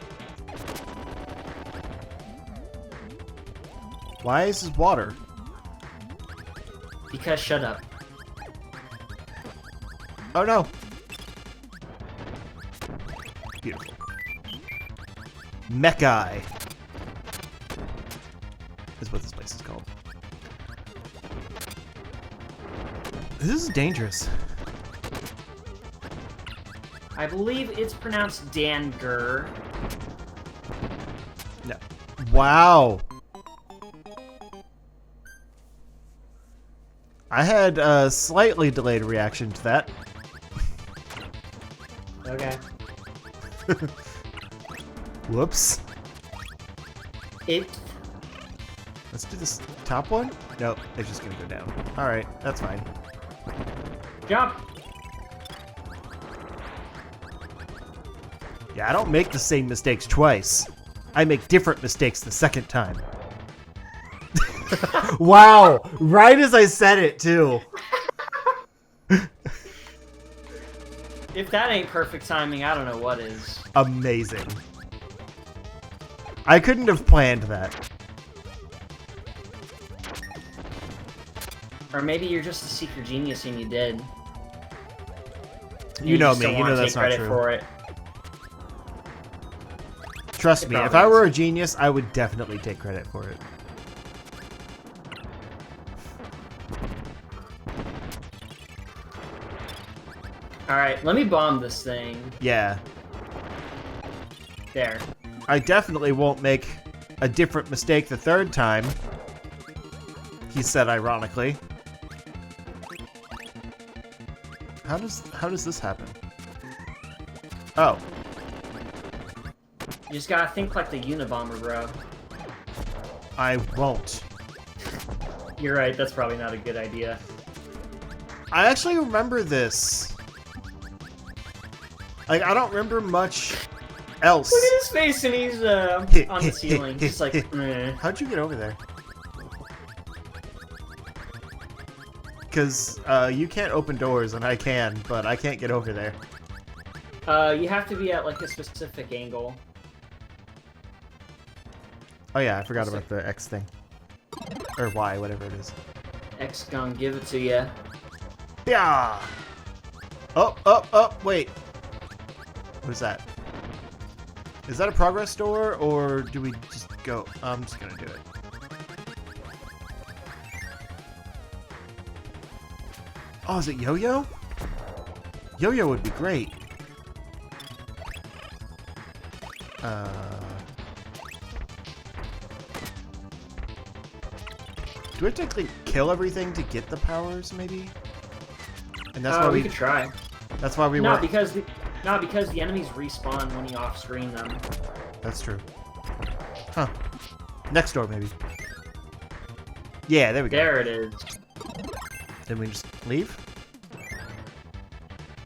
Why is this water? Because shut up. Oh no! Beautiful. Mechai. is what this place is called. This is dangerous. I believe it's pronounced Danger. No. Wow. I had a slightly delayed reaction to that. Okay. Whoops. It. Let's do this top one. Nope, it's just gonna go down. All right, that's fine. Jump. Yeah, I don't make the same mistakes twice. I make different mistakes the second time. Wow, right as I said it too. If that ain't perfect timing, I don't know what is. Amazing. I couldn't have planned that. Or maybe you're just a secret genius and you did. You know just me, don't you know wanna that's take not credit true. for it. Trust It me, if probably I were is. a genius, I would definitely take credit for it. Alright, let me bomb this thing. Yeah. There. I definitely won't make a different mistake the third time. He said ironically. How does this happen? Oh. You just gotta think like the Unabomber, bro. I won't. You're right, that's probably not a good idea. I actually remember this. Like, I don't remember much else. Look at his face and he's on the ceiling. Just like, meh. How'd you get over there? Because you can't open doors and I can, but I can't get over there. You have to be at like a specific angle. Oh yeah, I forgot about the X thing. Or Y, whatever it is. X gonna give it to you. Yeah. Oh, wait. What is that? Is that a progress door, or do we just go? I'm just gonna do it. Oh, is it Yo-Yo? Yo-Yo would be great. Do we have to like, kill everything to get the powers, maybe? And that's why we could try. That's why we No, weren't. because the enemies respawn when you off-screen them. That's true. Huh. Next door, maybe. Yeah, there we go. There it is. Then we just leave?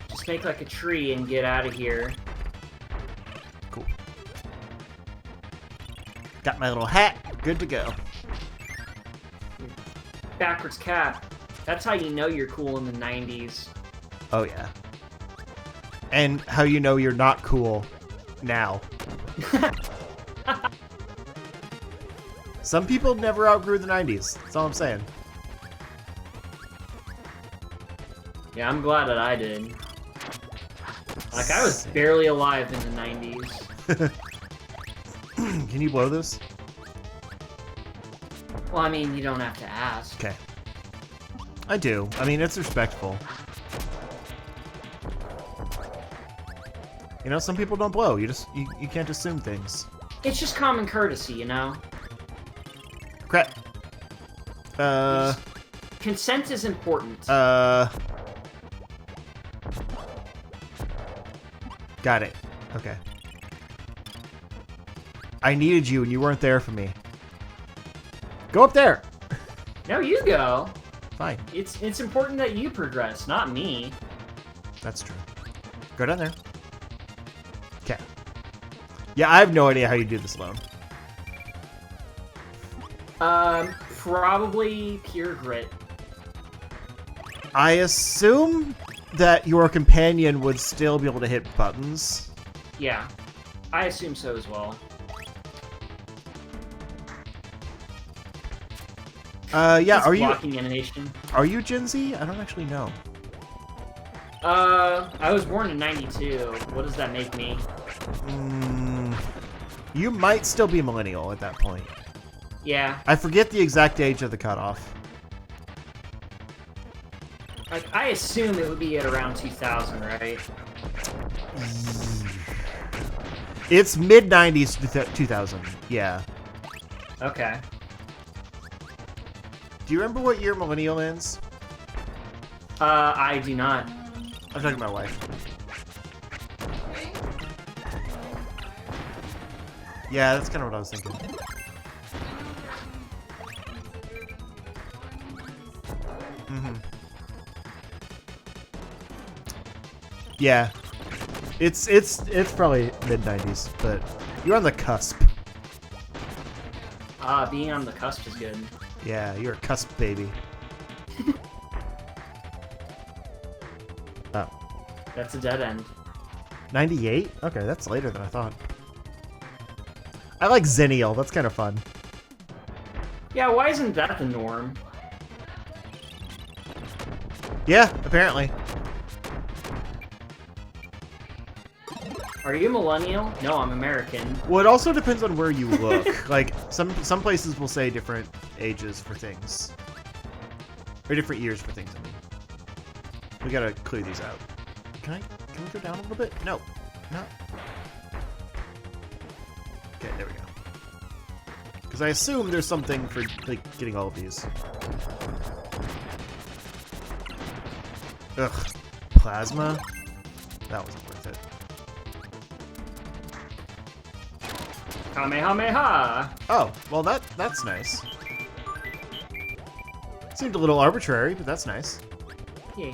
Just make like a tree and get out of here. Cool. Got my little hat. Good to go. Backwards cap. That's how you know you're cool in the 90s. Oh, yeah. And how you know you're not cool now. Some people never outgrew the 90s. That's all I'm saying. Yeah, I'm glad that I did. Like, I was barely alive in the 90s. Can you blow this? Well, I mean, you don't have to ask. Okay. I do. I mean, it's respectful. You know, some people don't blow. You can't assume things. It's just common courtesy, you know? Crap. Consent is important. Got it. Okay. I needed you and you weren't there for me. Go up there! No, you go. Fine. It's important that you progress, not me. That's true. Go down there. Okay. Yeah, I have no idea how you do this alone. Probably pure grit. I assume that your companion would still be able to hit buttons. Yeah, I assume so as well. Yeah, It's are you blocking animation. Gen Z? I don't actually know. I was born in 92. What does that make me? You might still be millennial at that point. Yeah. I forget the exact age of the cutoff. Like, I assume it would be at around 2000, right? It's mid-90s to 2000. Yeah. Okay. Do you remember what year Millennial ends? I do not. I'm talking to my wife. Yeah, that's kind of what I was thinking. Mm-hmm. Yeah. It's probably mid-90s, but you're on the cusp. Being on the cusp is good. Yeah, you're a cusp baby. Oh. That's a dead end. 98? Okay, that's later than I thought. I like Zennial. That's kind of fun. Yeah, why isn't that the norm? Yeah, apparently. Are you a millennial? No, I'm American. Well, it also depends on where you look. Like, some places will say different ages for things. Or different years for things, I mean. We gotta clear these out. Can we go down a little bit? No. No. Okay, there we go. Because I assume there's something for, like, getting all of these. Ugh. Plasma? That wasn't worth it. Kamehameha! Oh, well that's nice. Seemed a little arbitrary, but that's nice. Yeah.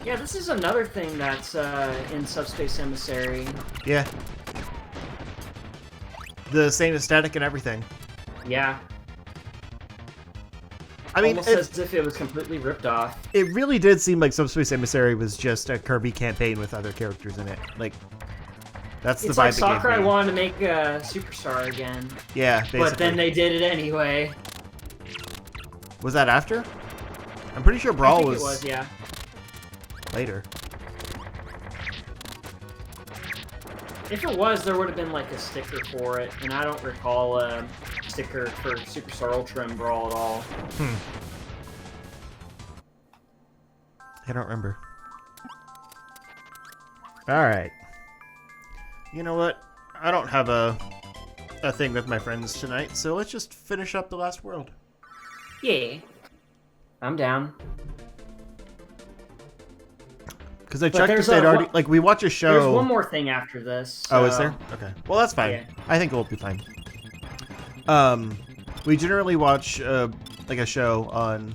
Yeah, this is another thing that's in Subspace Emissary. Yeah. The same aesthetic and everything. Yeah. I mean, almost as if it was completely ripped off. It really did seem like Subspace Emissary was just a Kirby campaign with other characters in it. Like, that's the vibe it's like it gave Sakurai me. wanted to make Superstar again. Yeah, basically. But then they did it anyway. Was that after? I'm pretty sure Brawl I think was, it was, yeah. later. If it was, there would have been like a sticker for it, and I don't recall a sticker for Superstar Ultra and Brawl at all. I don't remember. Alright. You know what? I don't have a thing with my friends tonight, so let's just finish up The Last World. Yeah. I'm down. Because I checked if they'd already... Like, we watch a show... There's one more thing after this. So... Oh, is there? Okay. Well, that's fine. Yeah. I think we'll be fine. We generally watch, like, a show on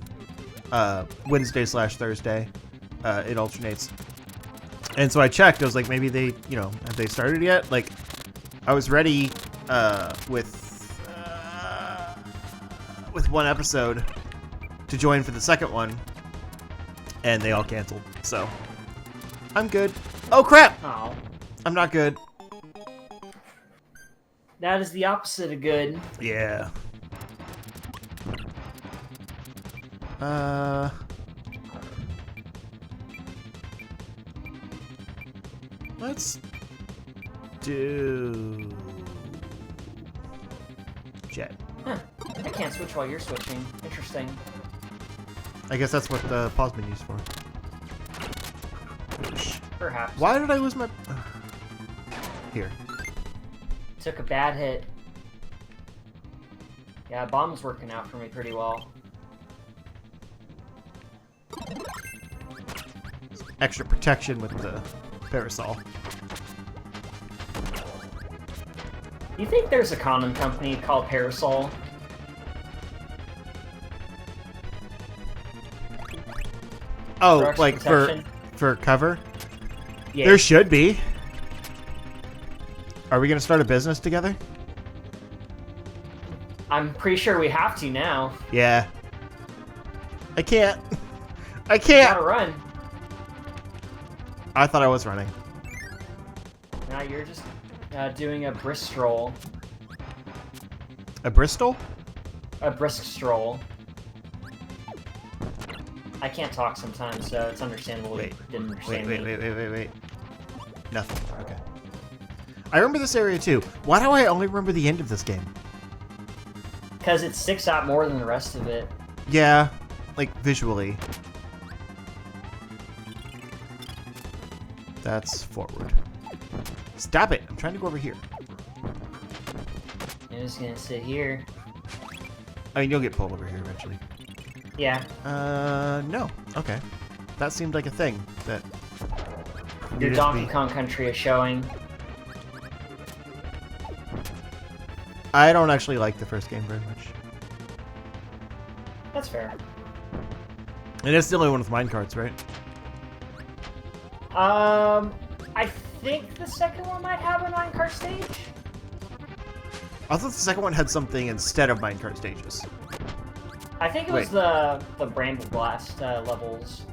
Wednesday/Thursday. It alternates. And so I checked. I was like, maybe they, you know, have they started yet? Like, I was ready with one episode to join for the second one, and they all canceled. So I'm good. Oh crap! Oh. I'm not good. That is the opposite of good. Yeah. Let's do Jet. Huh. I can't switch while you're switching. Interesting. I guess that's what the pause menu's for. Perhaps. Why did I lose my... Here. Took a bad hit. Yeah, bomb's working out for me pretty well. Extra protection with the parasol. You think there's a condom company called Parasol? Oh, For extra like protection? for cover? Yeah. There should be. Are we gonna start a business together? I'm pretty sure we have to now. Yeah. I can't. I can't. Gotta run. I thought I was running. Now you're just doing a brisk stroll. A Bristol? A brisk stroll. I can't talk sometimes, so it's understandable you didn't understand me. Wait. Nothing. Okay. I remember this area too. Why do I only remember the end of this game? Because it sticks out more than the rest of it. Yeah, like visually. That's forward. Stop it! I'm trying to go over here. I'm just gonna sit here. I mean, you'll get pulled over here eventually. Yeah. No. Okay. That seemed like a thing that... Your Donkey Kong Country is showing. I don't actually like the first game very much. That's fair. And it's the only one with minecarts, right? I think the second one might have a minecart stage. I thought the second one had something instead of minecart stages. I think it was the Bramble Blast levels.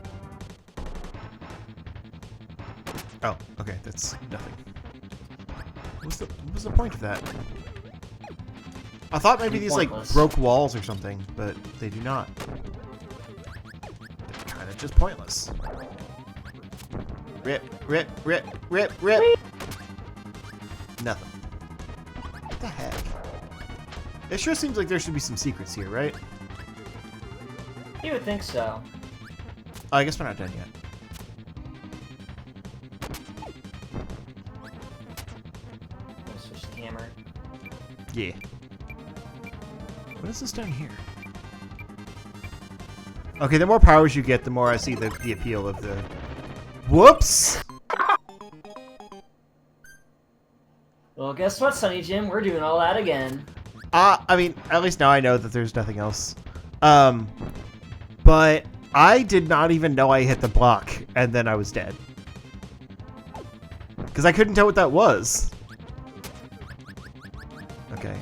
Oh, okay, that's nothing. What was the point of that? I thought maybe these like broke walls or something, but they do not. They're kind of just pointless. Rip, rip, rip, rip, rip. Nothing. What the heck? It sure seems like there should be some secrets here, right? You would think so. Oh, I guess we're not done yet. Let's switch the hammer. Yeah. What is this down here? Okay, the more powers you get, the more I see the appeal of the... Whoops! Well, guess what, Sonny Jim? We're doing all that again. I mean, at least now I know that there's nothing else. But I did not even know I hit the block, and then I was dead. Because I couldn't tell what that was. Okay,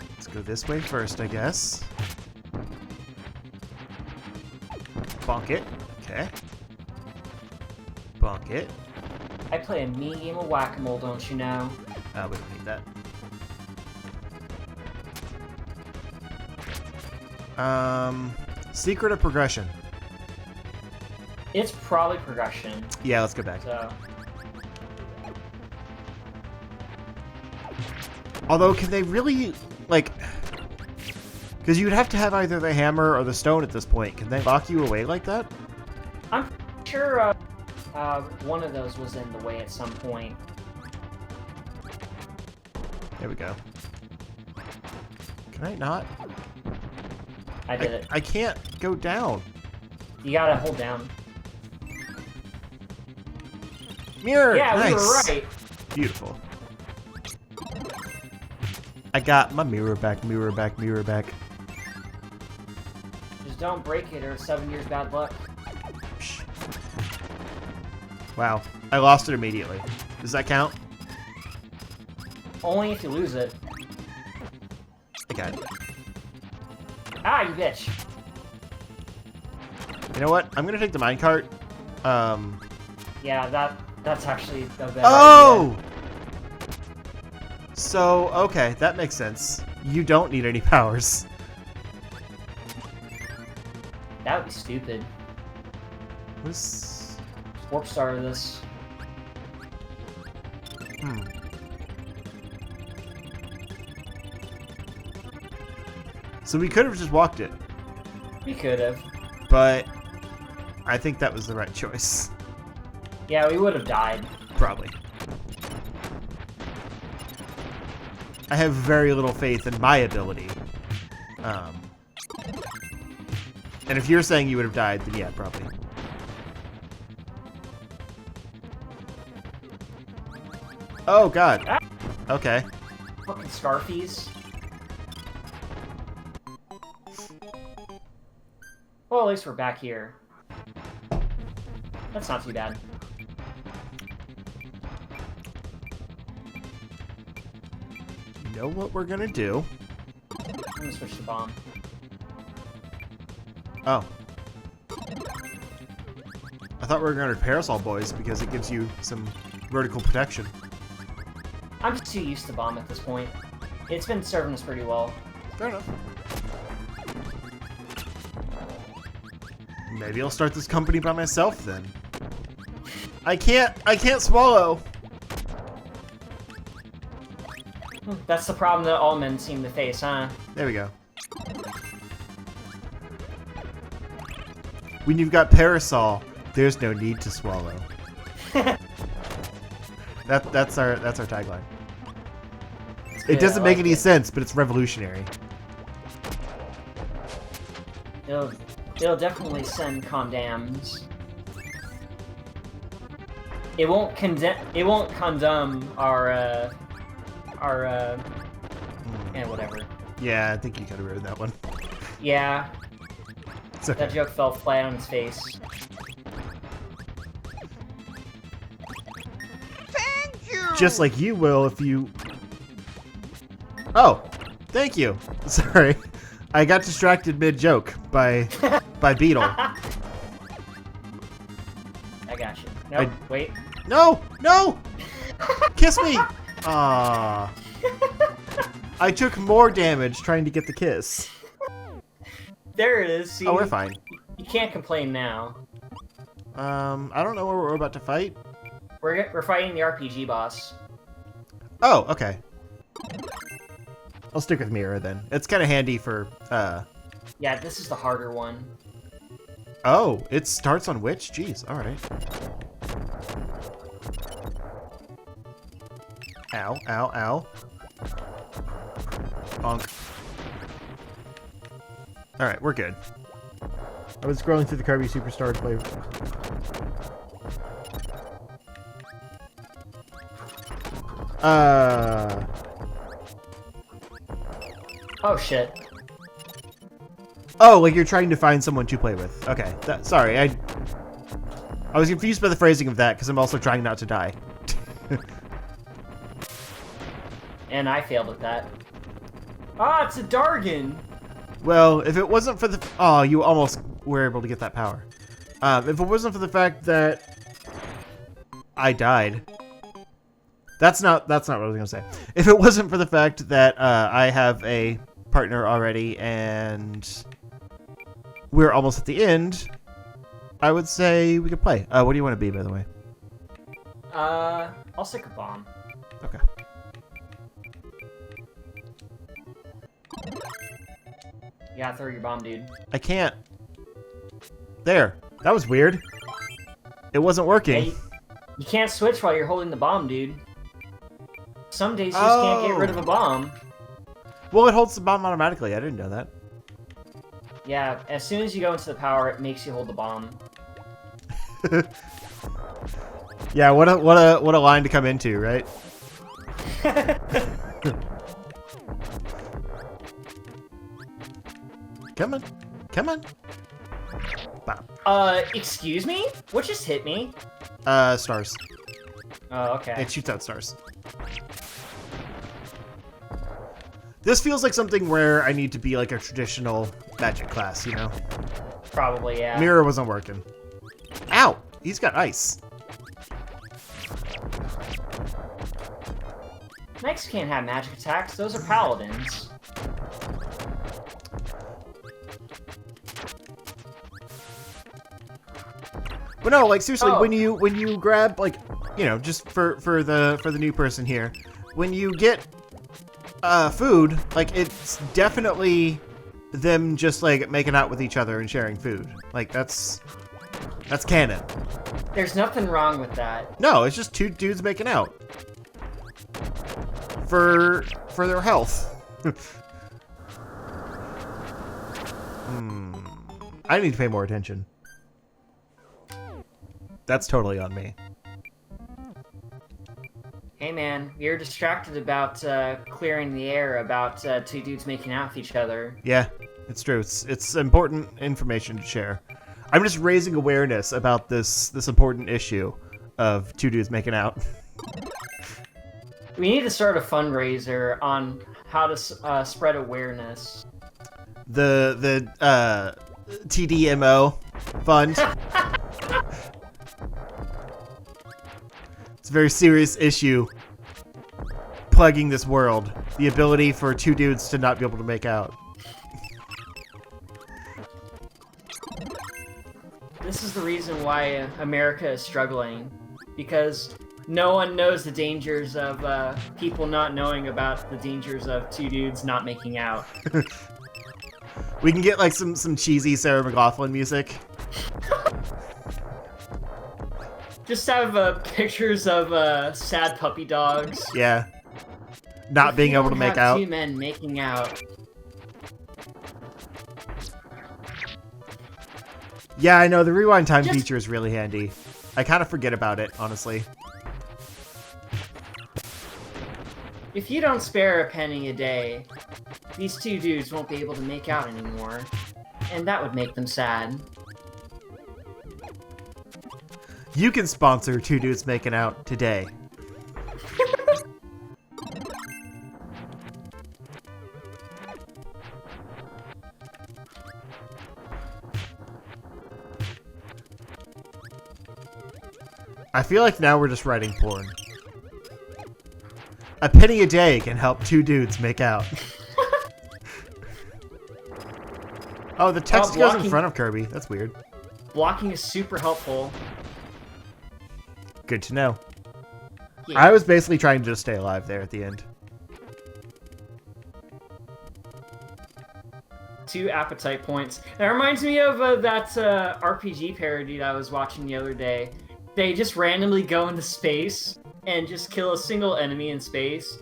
let's go this way first, I guess. Bonk it. Okay. Bonk it. I play a mean game of whack-a-mole, don't you know? We don't need that. Secret of progression. It's probably progression. Yeah, let's go back. So. Although, can they really, like... Because you'd have to have either the hammer or the stone at this point. Can they lock you away like that? I'm sure one of those was in the way at some point. There we go. Can I not? I did it. I can't go down. You gotta hold down. Mirror! Yeah, nice. we were right. Beautiful. I got my mirror back, mirror back, mirror back. Just don't break it or 7 years bad luck. Psh. Wow. I lost it immediately. Does that count? Only if you lose it. I got it. Ah, you bitch. You know what? I'm gonna take the minecart. Yeah, that's actually a bad Oh! idea. So, okay, that makes sense. You don't need any powers. That would be stupid. What's... Warp Star this. So we could have just walked it, We could have. but I think that was the right choice. Yeah, we would have died. Probably. I have very little faith in my ability. And if you're saying you would have died, then yeah, probably. Oh, God. Ah. Okay. Fucking Scarfies. Well, at least we're back here. That's not too bad. You know what we're gonna do? I'm gonna switch to bomb. Oh. I thought we were gonna Parasol Boys because it gives you some vertical protection. I'm just too used to bomb at this point. It's been serving us pretty well. Fair enough. Maybe I'll start this company by myself then. I can't swallow. That's the problem that all men seem to face, huh? There we go. When you've got Parasol, there's no need to swallow. That's our tagline. It doesn't make any sense, but it's revolutionary. It'll definitely send condemns. It won't condemn our whatever. Yeah, I think you could have written that one. Yeah. It's okay. That joke fell flat on his face. Thank you. Just like you will if you... Oh, thank you. Sorry. I got distracted mid-joke by Beetle. I got you. Nope, wait. No! No! Kiss me! Ah. I took more damage trying to get the kiss. There it is. See, Oh, we're fine. You can't complain now. I don't know where we're about to fight. We're fighting the RPG boss. Oh, okay. I'll stick with Mirror then. It's kind of handy for, Yeah, this is the harder one. Oh, it starts on which? Jeez, alright. Ow, ow, ow. Bonk. Alright, we're good. I was scrolling through the Kirby Superstar play. Oh shit. Oh, like you're trying to find someone to play with. Okay, sorry, I was confused by the phrasing of that because I'm also trying not to die. And I failed at that. Ah, it's a Dargan! Well, if it wasn't for the... Oh, you almost were able to get that power. If it wasn't for the fact that I died... That's not what I was going to say. If it wasn't for the fact that I have a partner already and we're almost at the end, I would say we could play. What do you want to be, by the way? I'll stick a bomb. Okay. You gotta throw your bomb, dude. I can't. There. That was weird. It wasn't working. Yeah, you can't switch while you're holding the bomb, dude. Some days you just can't get rid of a bomb. Well, it holds the bomb automatically. I didn't know that. Yeah, as soon as you go into the power, it makes you hold the bomb. Yeah, what a line to come into, right? Come on. Come on. Bam. Excuse me? What just hit me? Stars. Oh, okay. It shoots out stars. This feels like something where I need to be like a traditional magic class, you know? Probably, yeah. Mirror wasn't working. Ow! He's got ice. Knights can't have magic attacks. Those are paladins. But no, like seriously, Oh. when you grab like, you know, just for the new person here, when you get food, like it's definitely them just like making out with each other and sharing food. Like that's canon. There's nothing wrong with that. No, it's just two dudes making out for their health. I need to pay more attention. That's totally on me. Hey man, you're distracted about clearing the air about two dudes making out with each other. Yeah, it's true. It's important information to share. I'm just raising awareness about this important issue of two dudes making out. We need to start a fundraiser on how to spread awareness. The TDMO fund. It's a very serious issue plaguing this world. The ability for two dudes to not be able to make out. this is the reason why America is struggling, because no one knows the dangers of people not knowing about the dangers of two dudes not making out. We can get like some cheesy Sarah McLachlan music. Just have pictures of sad puppy dogs. Yeah. Not being able to make out. Two men making out. Yeah, I know, the rewind time feature is really handy. I kind of forget about it, honestly. If you don't spare a penny a day, these two dudes won't be able to make out anymore. And that would make them sad. You can sponsor Two Dudes Making Out today. I feel like now we're just writing porn. A penny a day can help two dudes make out. Oh, the text goes in front of Kirby. That's weird. Blocking is super helpful. Good to know. Yeah. I was basically trying to just stay alive there at the end. 2 appetite points. That reminds me of that RPG parody that I was watching the other day. They just randomly go into space and just kill a single enemy in space,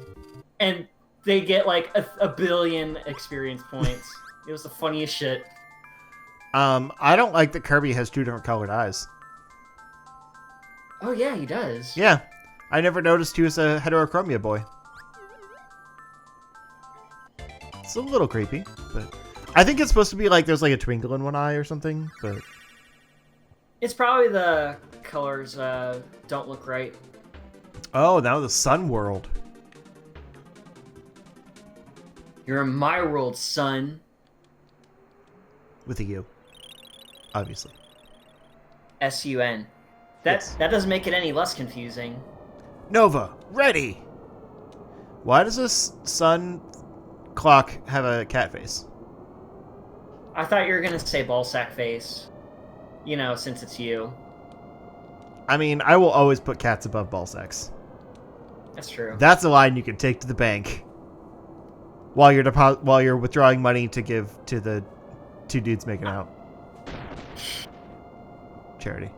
and they get like a billion experience points. It was the funniest shit. I don't like that Kirby has 2 different colored eyes. Oh yeah, he does. Yeah, I never noticed he was a heterochromia boy. It's a little creepy, but I think it's supposed to be like there's like a twinkle in one eye or something, but it's probably the colors don't look right. Oh, now the sun world. You're in my world, son. With a U, obviously. S-U-N. Yes. That doesn't make it any less confusing. Nova, ready! Why does this sun clock have a cat face? I thought you were gonna say ballsack face. You know, since it's you. I mean, I will always put cats above ballsacks. That's true. That's a line you can take to the bank while you're withdrawing money to give to the 2 dudes making out. Charity.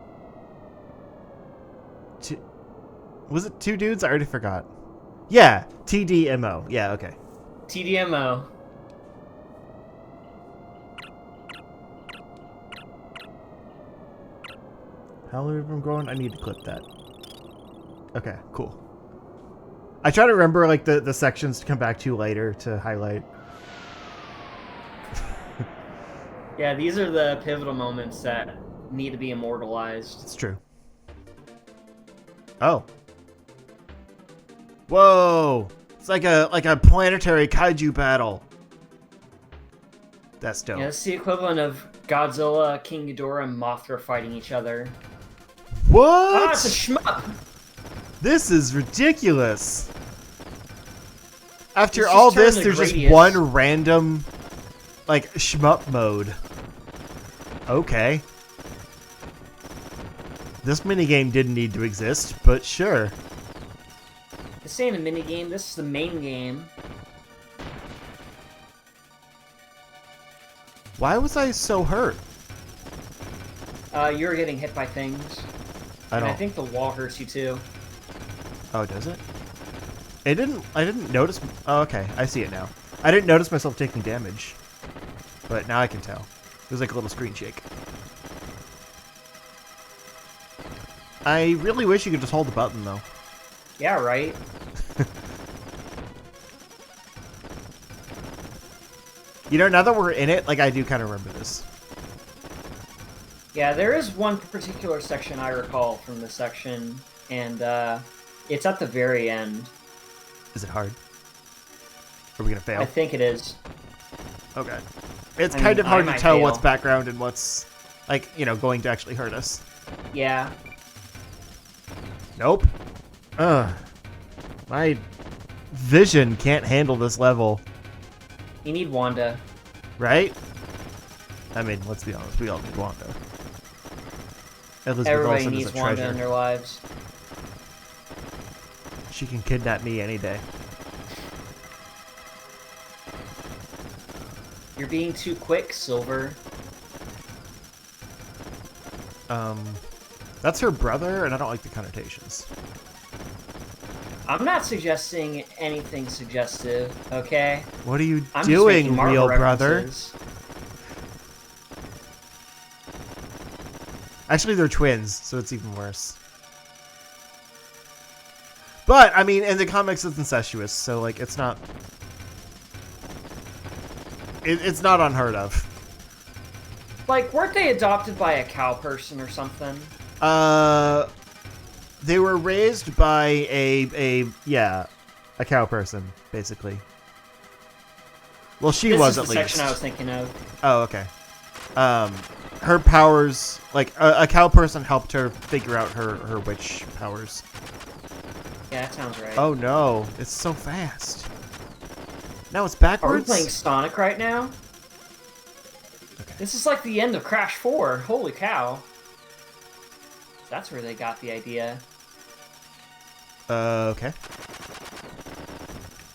Was it 2 dudes? I already forgot. Yeah, TDMO. Yeah, okay. TDMO. How long have we been going? I need to clip that. Okay, cool. I try to remember like the sections to come back to later to highlight. Yeah, these are the pivotal moments that need to be immortalized. It's true. Oh. Whoa! It's like a planetary kaiju battle. That's dope. Yeah, it's the equivalent of Godzilla, King Ghidorah, and Mothra fighting each other. What? Ah, it's a shmup! This is ridiculous. After It's all just this, turned there's to just Gradius. one random, like, shmup mode. Okay. This minigame didn't need to exist, but sure. This ain't a minigame, this is the main game. Why was I so hurt? You're getting hit by things. And I think the wall hurts you too. Oh, does it? I didn't notice. Oh, okay. I see it now. I didn't notice myself taking damage. But now I can tell. It was like a little screen shake. I really wish you could just hold the button, though. Yeah, right? You know, now that we're in it, like, I do kind of remember this. Yeah, there is one particular section I recall from this section, and it's at the very end. Is it hard? Are we gonna fail? I think it is. Okay. It's I kind mean, of hard I to might tell fail. what's background and what's, like, you know, going to actually hurt us. Yeah. Nope. My vision can't handle this level, You need Wanda. right? I mean, let's be honest, we all need Wanda. Elizabeth Everybody Olsen is needs a Wanda treasure. in their lives. She can kidnap me any day. You're being too quick, Silver. That's her brother, and I don't like the connotations. I'm not suggesting anything suggestive, okay? What are you I'm just doing, making Marvel real brother? references. Actually, they're twins, so it's even worse. But, I mean, in the comics, it's incestuous, so, like, it's not... It's not unheard of. Like, weren't they adopted by a cow person or something? They were raised by a cow person, basically. Well, she This was is at the least. section I was thinking of. Oh, okay. Her powers, like, a cow person helped her figure out her witch powers. Yeah, that sounds right. Oh no, it's so fast. Now it's Are we backwards? playing Sonic right now? Okay. This is like the end of Crash 4. Holy cow. That's where they got the idea. Okay.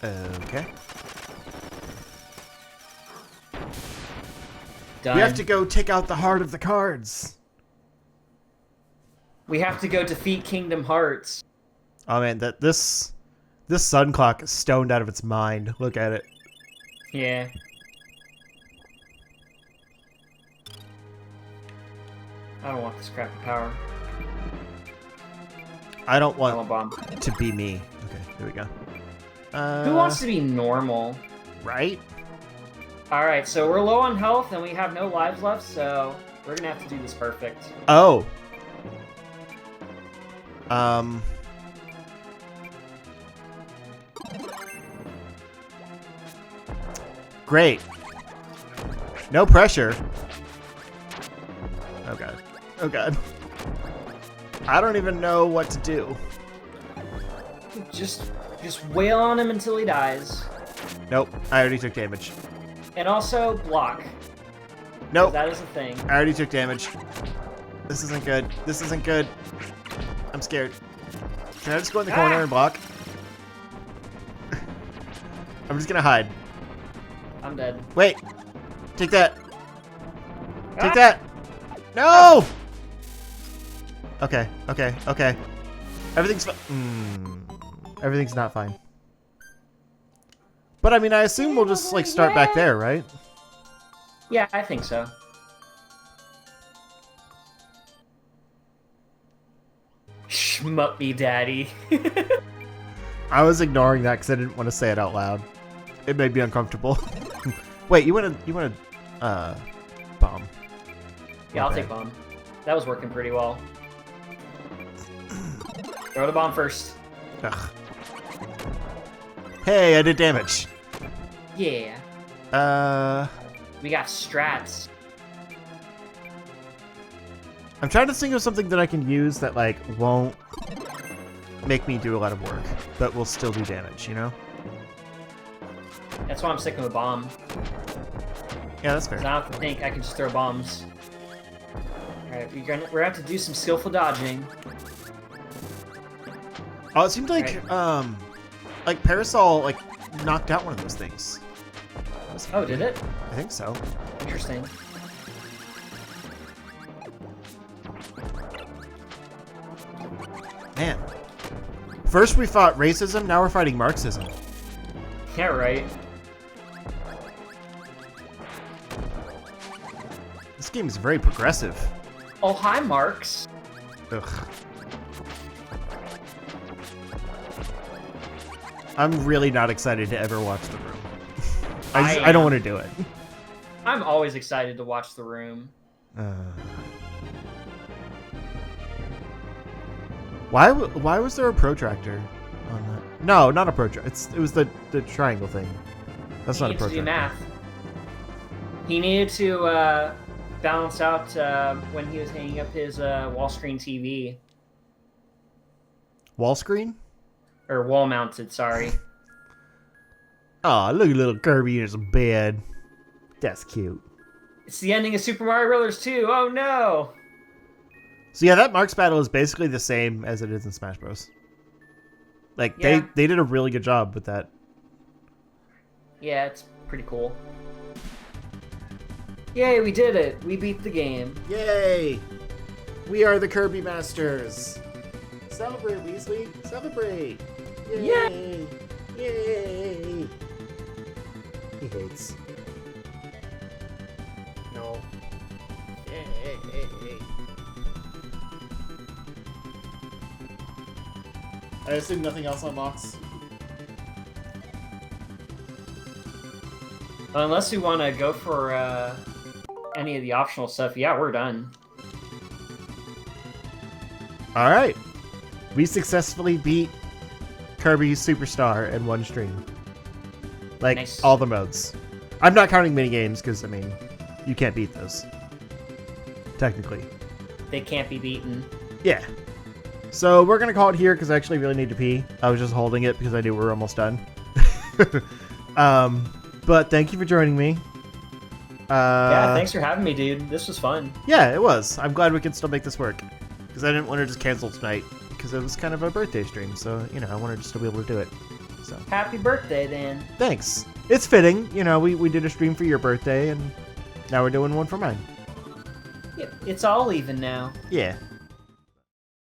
Okay. Done. We have to go take out the heart of the cards. We have to go defeat Kingdom Hearts. Oh man, this sun clock is stoned out of its mind. Look at it. Yeah. I don't want this crappy power. I don't I want want bomb. to be me. Okay, there we go. Who wants to be normal? Right? Alright, so we're low on health and we have no lives left, so we're gonna have to do this perfect. Oh. Great. No pressure. Oh god. Oh god. I don't even know what to do. Just wail on him until he dies. Nope. I already took damage. And also, block. Nope. That is a thing. I already took damage. This isn't good. This isn't good. I'm scared. Can I just go in the corner and block? I'm just gonna hide. I'm dead. Wait. Take that. Take Ah! that. No! Okay. Okay. Okay. Everything's fine. Everything's not fine. But I mean, I assume we'll just like start back there, right? Yeah, I think so. Shmup me, daddy. I was ignoring that because I didn't want to say it out loud. It made me uncomfortable. Wait, you want to bomb? Yeah, I'll Okay. take bomb. That was working pretty well. Throw the bomb first. Ugh. Hey, I did damage. Yeah. We got strats. I'm trying to think of something that I can use that like won't make me do a lot of work, but will still do damage. You know? That's why I'm sticking with bomb. Yeah, that's 'Cause fair. I don't have to think. I can just throw bombs. Alright, we're gonna have to do some skillful dodging. Oh, it seemed like Parasol like knocked out one of those things. Oh, did it? I think so. Interesting. Man. First we fought racism, now we're fighting Marxism. Yeah, right. This game is very progressive. Oh, hi, Marks. Ugh. I'm really not excited to ever watch The Room. I don't want to do it. I'm always excited to watch The Room. Why was there a protractor on that? No, not a protractor. It was the triangle thing. That's He not a needed to do protractor. math. He needed to balance out when he was hanging up his wall screen TV. Wall screen? Or wall mounted, sorry. Aw, look at little Kirby in his bed. That's cute. It's the ending of Super Mario Bros. 2. Oh no! So yeah, that Marks battle is basically the same as it is in Smash Bros. Like Yeah. they did a really good job with that. Yeah, it's pretty cool. Yay, we did it! We beat the game. Yay! We are the Kirby Masters. Celebrate, Weasley! Celebrate! Yay! Yay! He hates. No. Yay! I assume nothing else unlocks. Unless we want to go for any of the optional stuff, yeah, we're done. All right, we successfully beat Kirby Superstar in one stream. Like Nice. all the modes. I'm not counting mini games because I mean, you can't beat those. Technically. They can't be beaten. Yeah. So we're gonna call it here because I actually really need to pee. I was just holding it because I knew we were almost done. But thank you for joining me. Yeah, thanks for having me, dude. This was fun. Yeah, it was. I'm glad we could still make this work. Because I didn't want to just cancel tonight. Because it was kind of a birthday stream. So, you know, I wanted to still be able to do it. So Happy birthday, then. thanks. It's fitting. You know, we did a stream for your birthday. And now we're doing one for mine. Yeah, it's all even now. Yeah.